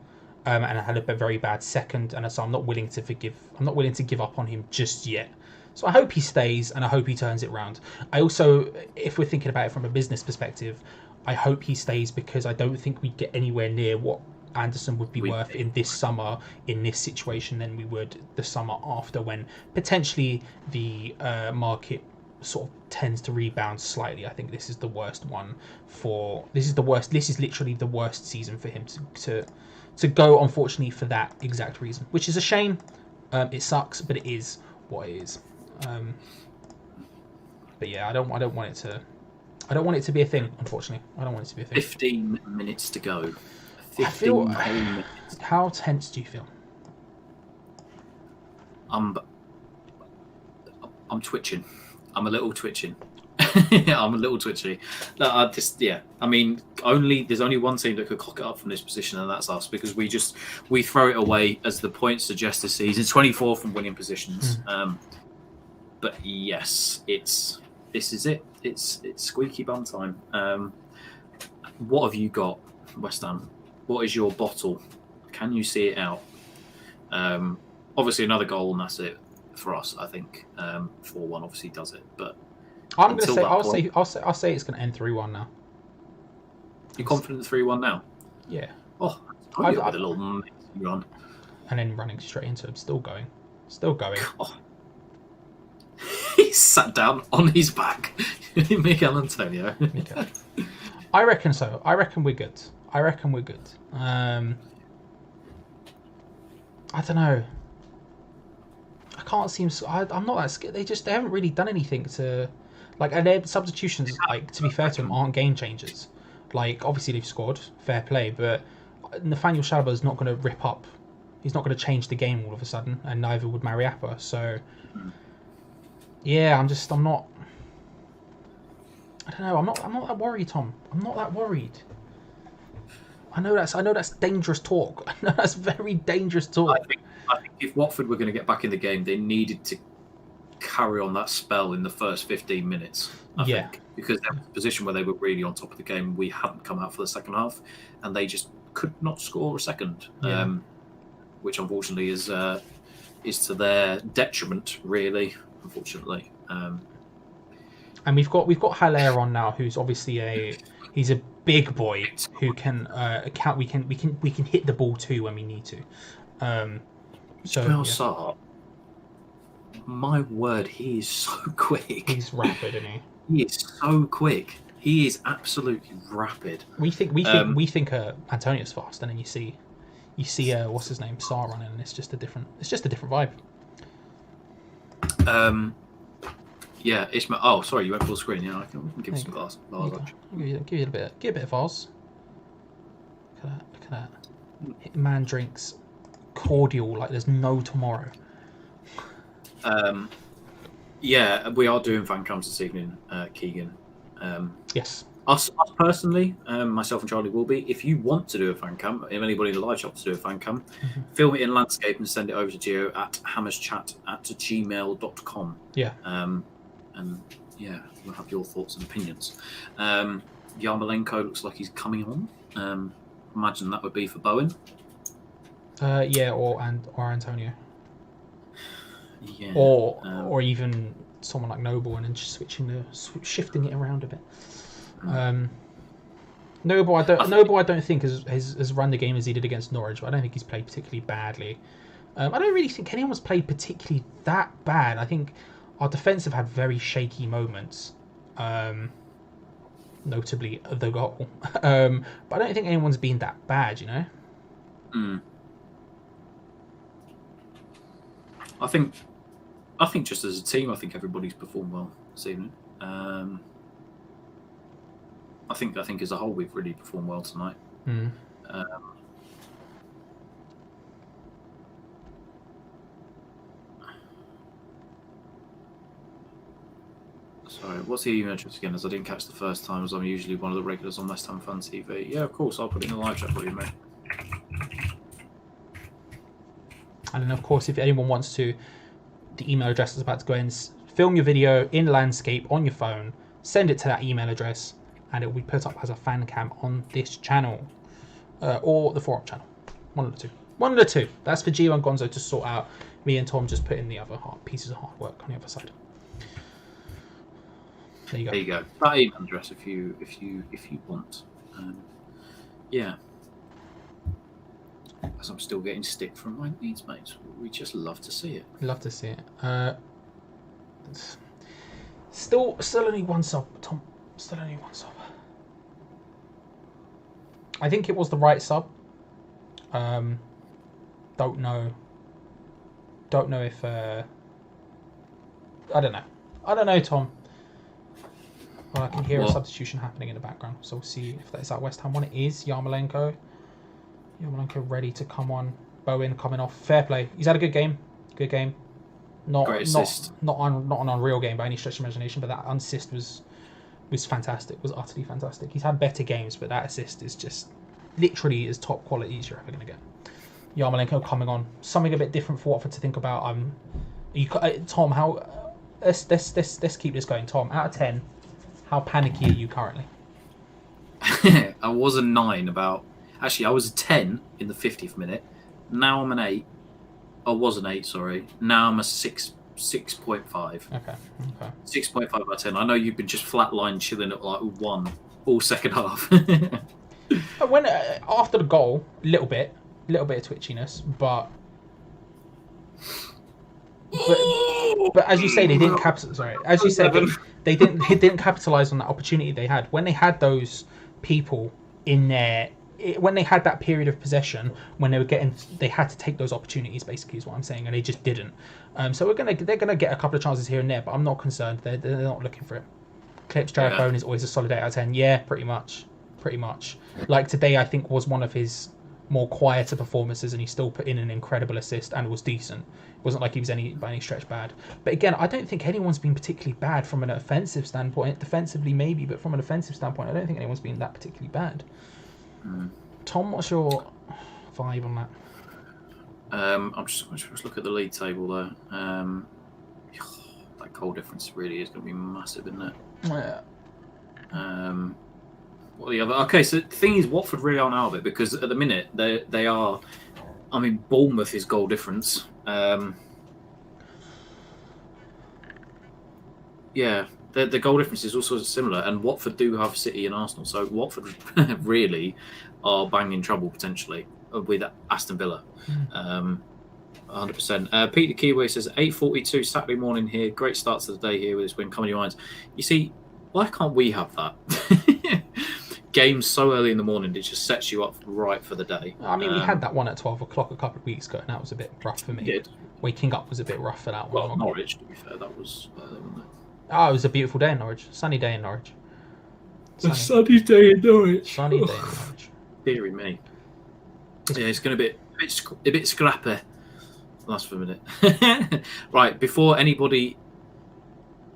and had a very bad second, and so I'm not willing to give up on him just yet. So I hope he stays, and I hope he turns it around. I also, if we're thinking about it from a business perspective, I hope he stays because I don't think we'd get anywhere near what Anderson would be worth in this summer, in this situation, than we would the summer after, when potentially the market sort of tends to rebound slightly. I think this is the worst one this is literally the worst season for him to go, unfortunately, for that exact reason, which is a shame. It sucks, but it is what it is. But yeah, I don't want it to I don't want it to be a thing, unfortunately. I don't want it to be a thing. 15 minutes to go. 15 I feel... whole minutes. How tense do you feel? I'm twitching. I'm a little twitching. I'm a little twitchy. No, I mean, there's only one team that could cock it up from this position, and that's us, because we throw it away, as the points suggest this season. 24 from winning positions. But yes, this is it. It's squeaky bum time. What have you got, West Ham? What is your bottle? Can you see it out? Obviously, another goal, and that's it for us. I think 4-1 obviously does it, but I'm going to say I'll say it's going to end 3-1 now. You're confident 3-1 now? Yeah. Oh, I with a little run, and then running straight into him, still going. Oh. He sat down on his back. Miguel Antonio. I reckon so. I reckon we're good. I don't know. I can't seem. I'm not that scared. They haven't really done anything to, like, and their substitutions, like, to be fair to them, aren't game changers. Like, obviously they've scored, fair play, but Nathaniel Chalobah is not going to rip up. He's not going to change the game all of a sudden, and neither would Mariappa. So, yeah, I'm not. I don't know. I'm not that worried, Tom. I'm not that worried. I know that's dangerous talk. I know that's very dangerous talk. I think if Watford were going to get back in the game, they needed to carry on that spell in the first 15 minutes. I think, because they were in a position where they were really on top of the game. We hadn't come out for the second half, and they just could not score a second, which unfortunately is to their detriment, really. Unfortunately. And we've got Haller on now, who's obviously he's a big boy who can account. We can hit the ball too when we need to. Sarr, my word, he is so quick. He's rapid, isn't he? He is so quick. He is absolutely rapid. We think Antonio's fast, and then you see what's his name, Sarr running, and it's just a different vibe. Yeah, Ishmael. Oh, sorry, you went full screen. Yeah, I can give you some glass. Give you a bit of Vaz. Look at that. Man drinks cordial like there's no tomorrow. Yeah, we are doing fan cams this evening, Keegan. Yes. Us personally, myself and Charlie will be. If you want to do a fan cam, if anybody in the live shop wants to do a fan cam, film it in landscape and send it over to Gio at hammerschat@gmail.com. Yeah. And yeah, we'll have your thoughts and opinions. Yarmolenko looks like he's coming on. Imagine that would be for Bowen. Yeah, or Antonio. Yeah. Or even someone like Noble, and then just shifting it around a bit. Noble, I don't think has run the game as he did against Norwich, but I don't think he's played particularly badly. I don't really think anyone's played particularly that bad. I think our defence have had very shaky moments, notably the goal. But I don't think anyone's been that bad, you know. I think just as a team, I think everybody's performed well this evening. I think as a whole we've really performed well tonight. Sorry, what's the email address again? As I didn't catch the first time, as I'm usually one of the regulars on West Ham Fan TV. Yeah, of course, I'll put it in the live chat for you, mate. And then, of course, if anyone wants to, the email address is about to go in. Film your video in landscape on your phone, send it to that email address, and it will be put up as a fan cam on this channel or the forum channel. One of the two. That's for Gio and Gonzo to sort out. Me and Tom just put in the other pieces of hard work on the other side. There you go. That email address, if you want. Yeah. As I'm still getting stick from my Leeds mates, we just love to see it. Love to see it. Still only one sub, Tom. Still only one sub. I think it was the right sub. Don't know if I don't know, Tom. Well, I can hear What? a substitution happening in the background, so we'll see if that is that West Ham one. It is Yarmolenko. Yarmolenko ready to come on. Bowen coming off. Fair play. He's had a good game. Good game. Great assist. Not an unreal game by any stretch of imagination, but that assist was fantastic. Was utterly fantastic. He's had better games, but that assist is just literally as top quality as you're ever going to get. Yarmolenko coming on. Something a bit different for Watford to think about. Tom, how? Let's keep this going. Tom, out of 10, how panicky are you currently? I was a 9 about. Actually, I was a 10 in the 50th minute. Now I'm an 8. I was an 8, sorry. Now I'm a 6.5. Okay. 6.5 out of 10. I know you've been just flatline chilling at like 1 all second half. When after the goal, little bit of twitchiness, but as you say, they didn't capitalize. Sorry, as you said, they didn't capitalize on that opportunity they had when they had those people in there. When they had that period of possession, when they had to take those opportunities. Basically, is what I'm saying, and they just didn't. So they're gonna get a couple of chances here and there, but I'm not concerned. They're not looking for it. Clips Jarrett Bowen is always a solid 8 out of 10. Yeah, pretty much. Like today, I think was one of his more quieter performances, and he still put in an incredible assist and was decent. It wasn't like he was by any stretch bad. But again, I don't think anyone's been particularly bad from an offensive standpoint. Defensively, maybe, but from an offensive standpoint, I don't think anyone's been that particularly bad. Tom, what's your vibe on that? I'm just look at the league table there. That goal difference really is going to be massive, isn't it? Yeah. What are the other? Okay, so the thing is, Watford really aren't out of it because at the minute they are. I mean, Bournemouth is goal difference. Yeah, the goal difference is also similar, and Watford do have City and Arsenal, so Watford really are banging trouble potentially with Aston Villa. 100%. Peter Kiwi says 8:42 Saturday morning here. Great start to the day here with this win. Come on your minds. You see, why can't we have that? Games so early in the morning, it just sets you up right for the day. I mean, we had that one at 12 o'clock a couple of weeks ago, and that was a bit rough for me. Did. Waking up was a bit rough for that one. Well, Norwich, to be fair, that was. Oh, it was a beautiful day in Norwich. Sunny day in Norwich. Sunny day in Norwich. Sunny day in Norwich. Deary me. Yeah, it's going to be a bit scrappy. Last for a minute. Right, before anybody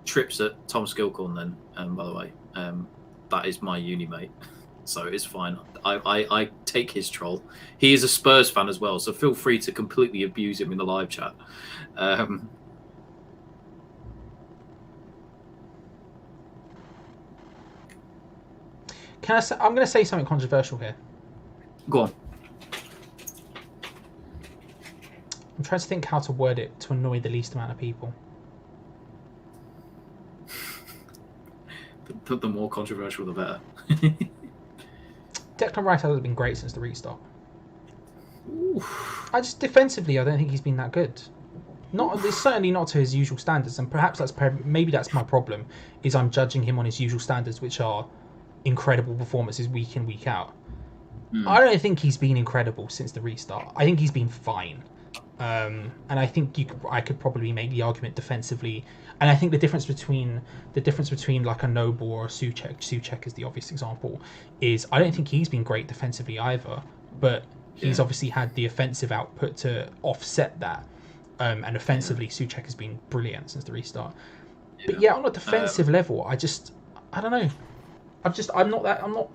trips at Tom Skilcorn, then, by the way, that is my uni mate, so it's fine. I take his troll. He is a Spurs fan as well, so feel free to completely abuse him in the live chat. I'm going to say something controversial here. Go on. I'm trying to think how to word it to annoy the least amount of people. The more controversial, the better. Declan Rice hasn't been great since the restart. Oof. Defensively, I don't think he's been that good. It's certainly not to his usual standards, and perhaps that's my problem. Is I'm judging him on his usual standards, which are incredible performances week in, week out. I don't think he's been incredible since the restart. I think he's been fine. And I think I could probably make the argument defensively. And I think the difference between like a Noble or a Souček is the obvious example, is I don't think he's been great defensively either, but he's obviously had the offensive output to offset that. And offensively, Souček has been brilliant since the restart. Yeah. But on a defensive level, I don't know. I'm not.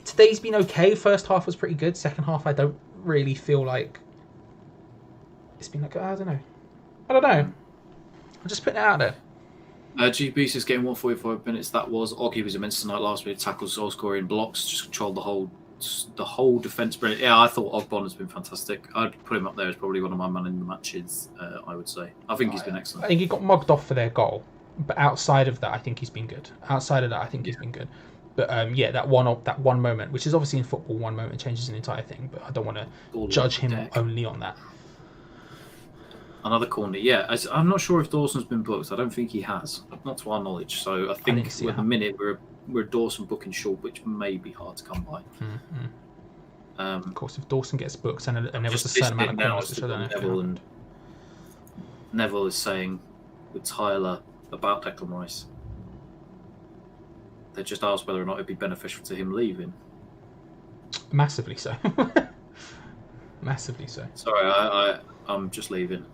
Today's been okay. First half was pretty good. Second half, I don't really feel like it's been like, I don't know. I'm just putting it out there. GB says getting 145 minutes. That was Oggy was immense tonight. Last minute tackles, goal scoring, blocks, just controlled the whole defence. Yeah, I thought Ogbon has been fantastic. I'd put him up there as probably one of my man in the matches. I would say. I think he's been excellent. I think he got mugged off for their goal, but outside of that, I think he's been good. But that one moment, which is obviously in football, one moment changes an entire thing. But I don't want to judge him only on that. Another corner, yeah. I'm not sure if Dawson's been booked. I don't think he has, not to our knowledge. So I think at the minute we're Dawson booking short, which may be hard to come by. Mm-hmm. Of course, if Dawson gets booked and there was a certain amount of corners, which I don't know. Neville is saying with Tyler about Declan Rice. They just asked whether or not it'd be beneficial to him leaving. Massively so. Massively so. Sorry, I'm just leaving.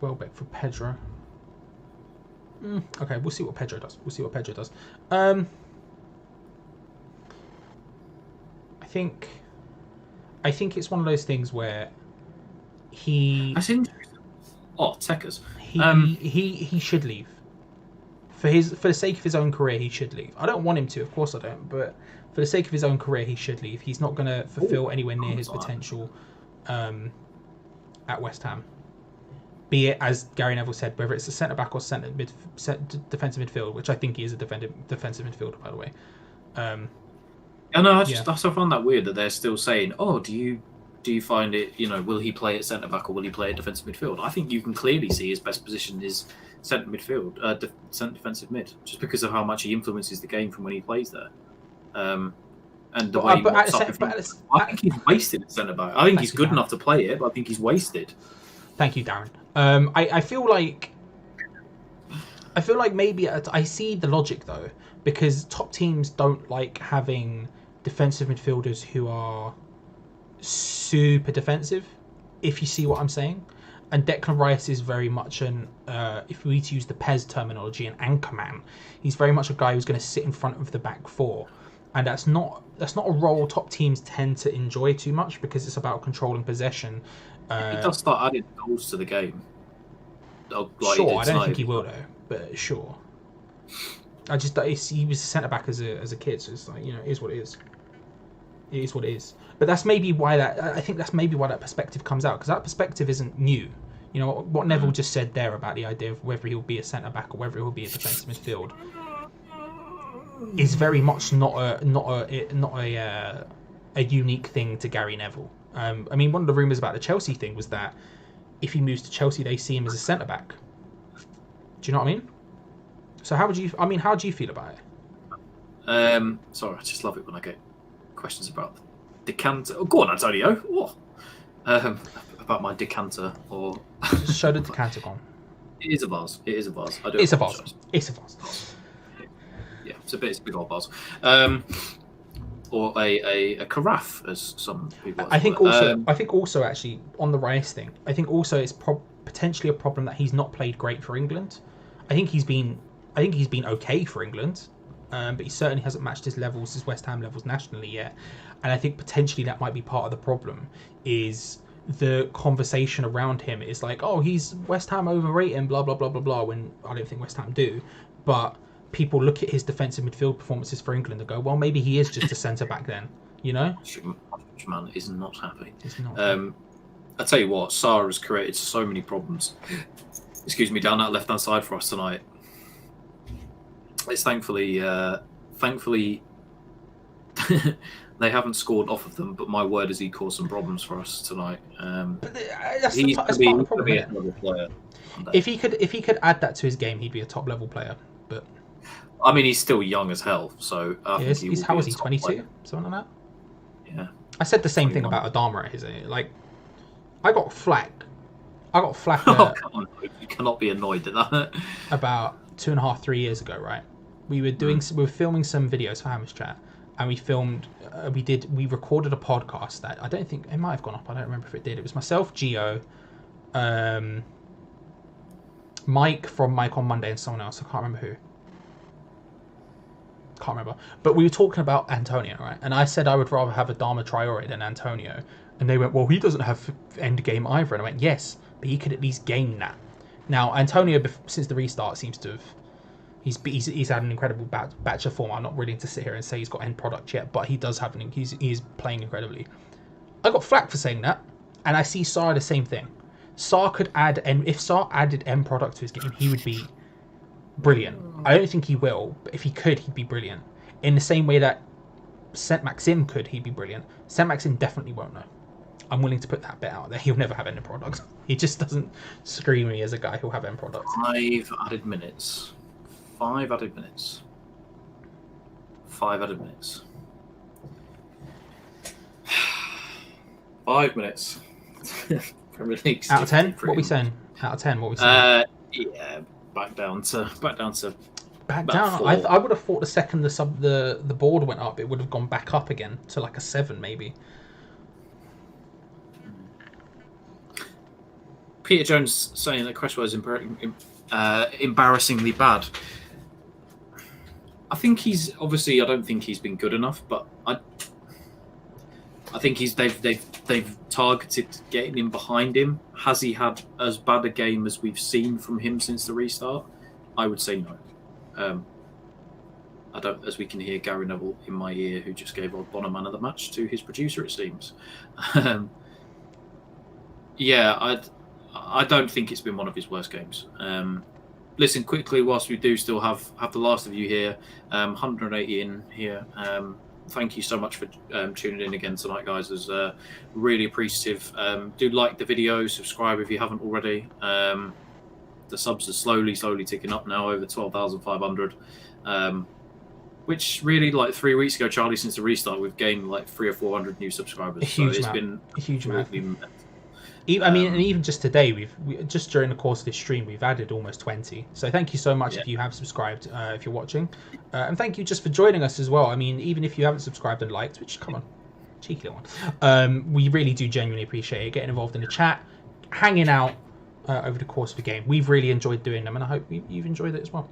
Welbeck for Pedro. Okay, we'll see what Pedro does. I think it's one of those things where That's interesting. Oh, Techers. He should leave. For the sake of his own career, he should leave. I don't want him to, of course I don't, but for the sake of his own career, he should leave. He's not going to fulfill anywhere near his potential at West Ham. Be it, as Gary Neville said, whether it's a centre back or defensive midfield, which I think he is a defensive midfielder, by the way. I know. I find that weird that they're still saying, "Oh, do you find it? Will he play at centre back or will he play at defensive midfield?" I think you can clearly see his best position is centre midfield, centre defensive mid, just because of how much he influences the game from when he plays there. And the way I think he's wasted at centre back. I think he's good enough to play it, but I think he's wasted. Thank you, Darren. I feel like maybe I see the logic though, because top teams don't like having defensive midfielders who are super defensive, if you see what I'm saying. And Declan Rice is very much if we need to use the PES terminology, an anchor man. He's very much a guy who's going to sit in front of the back four, and that's not a role top teams tend to enjoy too much because it's about controlling possession. He does start adding goals to the game. Sure, I don't think he will though, but sure. He was a centre back as a kid, so it's like, it is what it is. It is what it is. But that's maybe why that perspective comes out, because that perspective isn't new. What Neville just said there about the idea of whether he'll be a centre back or whether he'll be a defensive midfield is very much not a unique thing to Gary Neville. I mean, one of the rumours about the Chelsea thing was that if he moves to Chelsea, they see him as a centre back. Do you know what I mean? So how do you feel about it? Sorry, I just love it when I get questions about decanter. Oh, go on, Antonio. What? About my decanter or just show the decanter gone. It is a vase. It's a vase. Yeah, it's a big old vase. Or a carafe, as some people. I think also actually on the Rice thing, I think also it's potentially a problem that he's not played great for England. I think he's been okay for England, but he certainly hasn't matched his West Ham levels nationally yet. And I think potentially that might be part of the problem. Is the conversation around him is like, oh, he's West Ham overrated, blah blah blah blah blah. When I don't think West Ham do, but people look at his defensive midfield performances for England and go, well, maybe he is just a centre back then, Man is not happy. I tell you what, Sarr has created so many problems. Excuse me, down that left hand side for us tonight. It's thankfully they haven't scored off of them, but my word is he caused some problems for us tonight. That's part of the problem. If he could add that to his game, he'd be a top level player. But I mean, he's still young as hell, so how is he? 22, something like that. Yeah. I said the same thing about Adama at his age. Like, I got flack. Oh, come on, you cannot be annoyed at that. About 2.5-3 years ago, right? We were filming some videos for Hamish Chat, and we recorded a podcast that I don't think it might have gone up. I don't remember if it did. It was myself, Gio, Mike from Mike on Monday, and someone else. I can't remember who. Can't remember. But we were talking about Antonio, right? And I said I would rather have Adama Traore than Antonio. And they went, well, he doesn't have end game either. And I went, yes, but he could at least gain that. Now, Antonio, since the restart, seems to have... He's had an incredible batch of form. I'm not willing to sit here and say he's got end product yet, but he does have he's playing incredibly. I got flack for saying that, and I see Sarr the same thing. Sarr could add, and if Sarr added end product to his game, he would be brilliant. I don't think he will, but if he could, he'd be brilliant. In the same way that Saint-Maxim could, he'd be brilliant. Saint-Maxim definitely won't know. I'm willing to put that bit out there. He'll never have end product. He just doesn't scream me as a guy who'll have end product. 5 added minutes. 5 added minutes. 5 added minutes. 5 minutes. Premier League. Out of 10? What are we saying? Out of 10, what are we saying? Yeah, back down to Back about down. 4. I would have thought the second the board went up, it would have gone back up again to like a 7 maybe. Peter Jones saying that Cresswell is embarrassingly bad. I think he's obviously. I don't think he's been good enough, but I think they've targeted getting him behind him. Has he had as bad a game as we've seen from him since the restart? I would say no. I don't, as we can hear Gary Neville in my ear, who just gave Odd Bonner man of the match to his producer, it seems. Yeah, I don't think it's been one of his worst games. Listen, quickly, whilst we do still have the last of you here, 180 in here. Thank you so much for tuning in again tonight, guys. It's really appreciative. Do like the video, subscribe if you haven't already. The subs are slowly ticking up now, over 12,500. Which really, like 3 weeks ago, Charlie, since the restart, we've gained like 300 or 400 new subscribers. A huge amount. Been a huge amount. Really I mean, and even just today, we just during the course of this stream, we've added almost 20. So thank you so much if you have subscribed, if you're watching, and thank you just for joining us as well. I mean, even if you haven't subscribed and liked, which come on, cheeky little one, we really do genuinely appreciate it. Getting involved in the chat, hanging out over the course of the game. We've really enjoyed doing them, and I hope you've enjoyed it as well.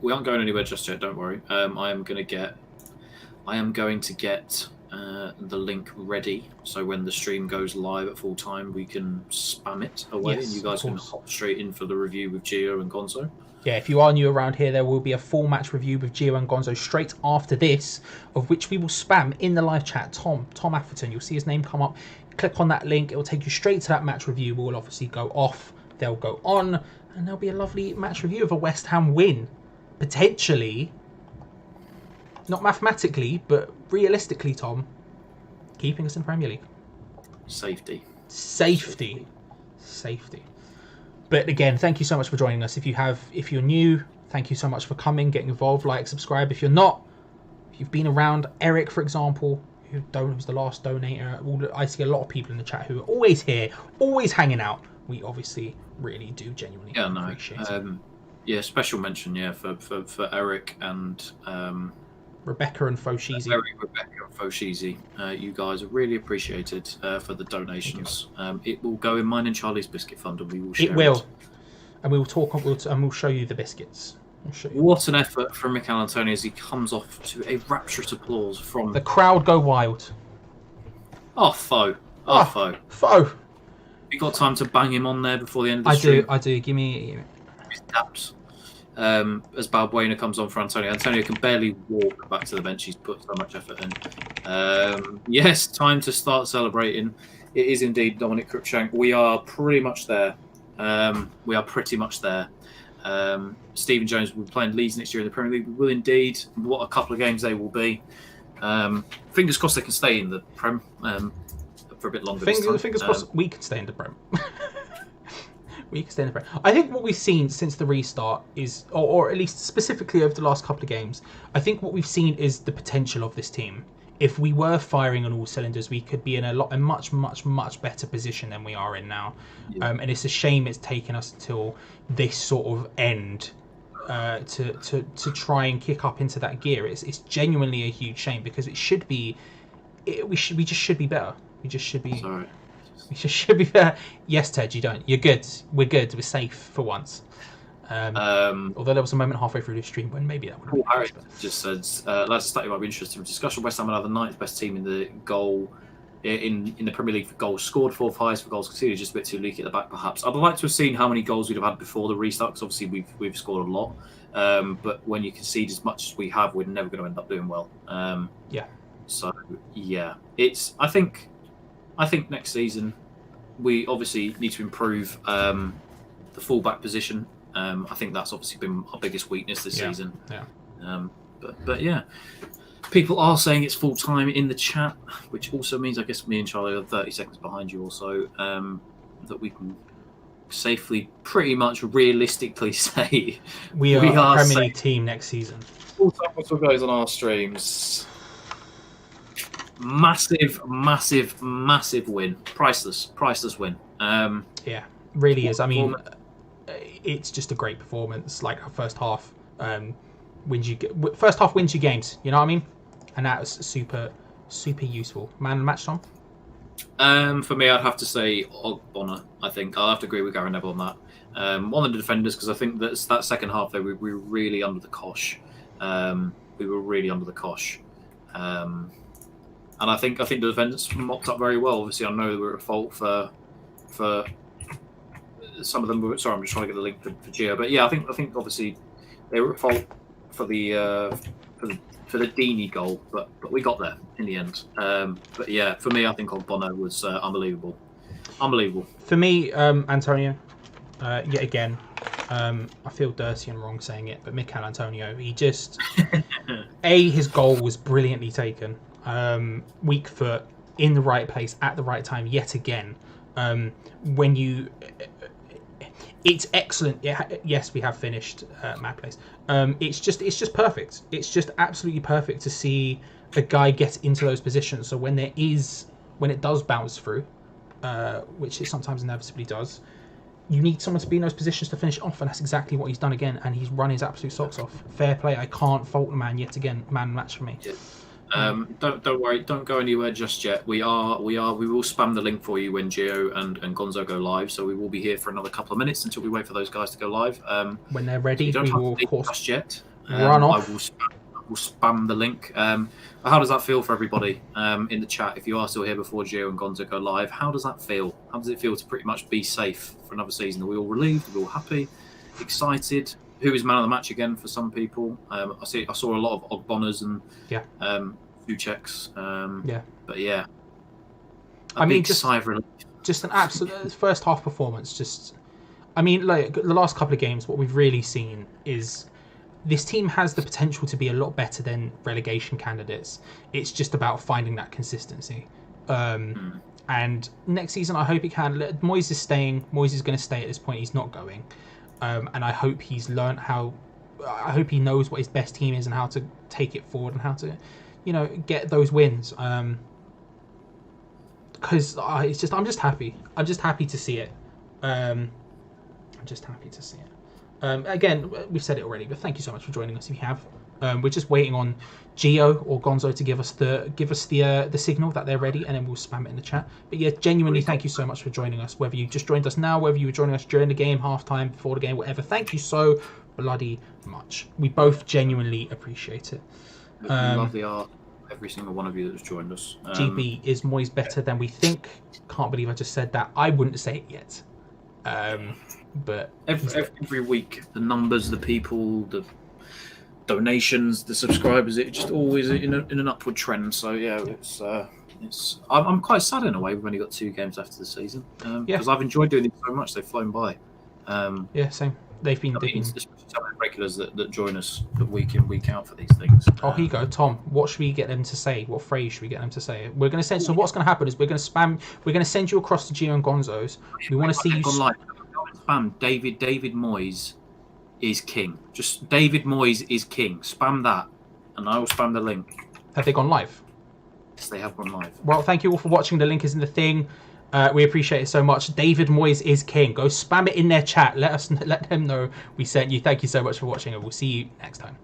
We aren't going anywhere just yet. Don't worry. I am going to get the link ready, so when the stream goes live at full time, we can spam it away, and you guys can hop straight in for the review with Gio and Gonzo. Yeah, if you are new around here, there will be a full match review with Gio and Gonzo straight after this, of which we will spam in the live chat. Tom Atherton, you'll see his name come up. Click on that link; it will take you straight to that match review. We'll obviously go off, they'll go on, and there'll be a lovely match review of a West Ham win, potentially. Not mathematically, but realistically, Tom, keeping us in the Premier League. Safety. But again, thank you so much for joining us. If you're new, thank you so much for coming, getting involved, like, subscribe. If you're not, if you've been around, Eric, for example, who's the last donator. I see a lot of people in the chat who are always here, always hanging out. We obviously really do genuinely appreciate it. Yeah, special mention, for Eric and Rebecca and Foshizi. Rebecca and Foshizi. You guys are really appreciated for the donations. It will go in mine and Charlie's biscuit fund, and we will share it. It will. And we will talk, and we'll show you the biscuits. What an effort from Mikel Antonio as he comes off to a rapturous applause from... The crowd go wild. Foe. You got time to bang him on there before the end of the stream? I do. Give me... His taps. As Balbuena comes on for Antonio. Antonio can barely walk back to the bench. He's put so much effort in. Yes, time to start celebrating. It is indeed Dominic Cruikshank. We are pretty much there. Stephen Jones will be playing Leeds next year in the Premier League. We will indeed. What a couple of games they will be. Fingers crossed they can stay in the Prem for a bit longer. Fingers crossed we can stay in the Prem. I think what we've seen since the restart is, or at least specifically over the last couple of games, I think what we've seen is the potential of this team. If we were firing on all cylinders, we could be in a much better position than we are in now. Yeah. And it's a shame it's taken us until this sort of end to try and kick up into that gear. It's genuinely a huge shame, because it should be. We just should be better. We just should be. Sorry. We just should be better. Yes, Ted, you don't. You're good. We're good. We're safe for once. Although there was a moment halfway through the stream when maybe that would have been Harry just says, last study might be interesting in discussion. West Ham are the 9th best team in the goal in the Premier League for goals scored, 4th highest for goals conceded, just a bit too leaky at the back perhaps. I'd like to have seen how many goals we'd have had before the restart, because obviously we've scored a lot. But when you concede as much as we have, we're never going to end up doing well. So yeah, I think next season we obviously need to improve the fullback position. I think that's obviously been our biggest weakness this season. Yeah. But yeah, people are saying it's full time in the chat, which also means I guess me and Charlie are 30 seconds behind you also. That we can safely, pretty much realistically say we are a Premier League team next season. Full time whistle goes on our streams. Massive win. Priceless win. Yeah, really is. I mean, it's just a great performance. Like our first half wins you games. You know what I mean? And that was super useful. Man of the match, Tom? For me, I'd have to say Ogbonna. I think I'll have to agree with Gary Neville on that. One of the defenders, because I think that second half there we were really under the cosh. We were really under the cosh, and I think the defenders mopped up very well. Obviously, I know they were at fault for some of them. Sorry, I'm just trying to get the link for Gio, but yeah, I think obviously they were at fault for the Deeney goal, but we got there in the end. But yeah, for me, I think Ogbonna was unbelievable. For me, Antonio, yet again, I feel dirty and wrong saying it, but Mikel Antonio, he just his goal was brilliantly taken. Weak foot in the right place at the right time yet again. It's excellent. Yes, we have finished Mad Place. It's just perfect. It's just absolutely perfect to see a guy get into those positions. So when it does bounce through, which it sometimes inevitably does, you need someone to be in those positions to finish off, and that's exactly what he's done again. And he's run his absolute socks off. Fair play. I can't fault the man yet again. Man match for me. Yeah. Don't worry. Don't go anywhere just yet. We will spam the link for you when Gio and Gonzo go live. So we will be here for another couple of minutes until we wait for those guys to go live. When they're ready, we will of course just yet. Run off. I will spam the link. How does that feel for everybody in the chat? If you are still here before Gio and Gonzo go live, how does that feel? How does it feel to pretty much be safe for another season? Are we all relieved? Are we all happy? Excited? Who is man of the match again for some people? I saw a lot of Ogbonnas and few checks. But yeah, just an absolute first half performance. Like the last couple of games, what we've really seen is this team has the potential to be a lot better than relegation candidates. It's just about finding that consistency. And next season, I hope he can. Moyes is staying. Moyes is going to stay at this point. He's not going. And I hope he's learned how. I hope he knows what his best team is and how to take it forward and how to, get those wins. Because I'm just happy. I'm just happy to see it. Again, we've said it already, but thank you so much for joining us. If you have, we're just waiting on Gio or Gonzo to give us the signal that they're ready, and then we'll spam it in the chat. But yeah, genuinely, thank you so much for joining us. Whether you just joined us now, whether you were joining us during the game, halftime, before the game, whatever. Thank you so bloody much. We both genuinely appreciate it. We love the art. Every single one of you that's joined us. GB, is Moyes better than we think? Can't believe I just said that. I wouldn't say it yet. But every week, the numbers, the people, the donations, the subscribers, it's just always in an upward trend. So yeah, I'm quite sad in a way. We've only got 2 games after the season because I've enjoyed doing it so much. They've flown by. Yeah, same. They've been regulars that join us week in, week out for these things. Here you go, Tom. What should we get them to say? What phrase should we get them to say? We're going to send. So what's going to happen is we're going to send you across to Gio and Gonzo's. We want to see you spam David Moyes is king. Just David Moyes is king. Spam that, and I will spam the link. Have they gone live? Yes, they have gone live. Well, thank you all for watching. The link is in the thing. We appreciate it so much. David Moyes is king. Go spam it in their chat. Let them know we sent you. Thank you so much for watching, and we'll see you next time.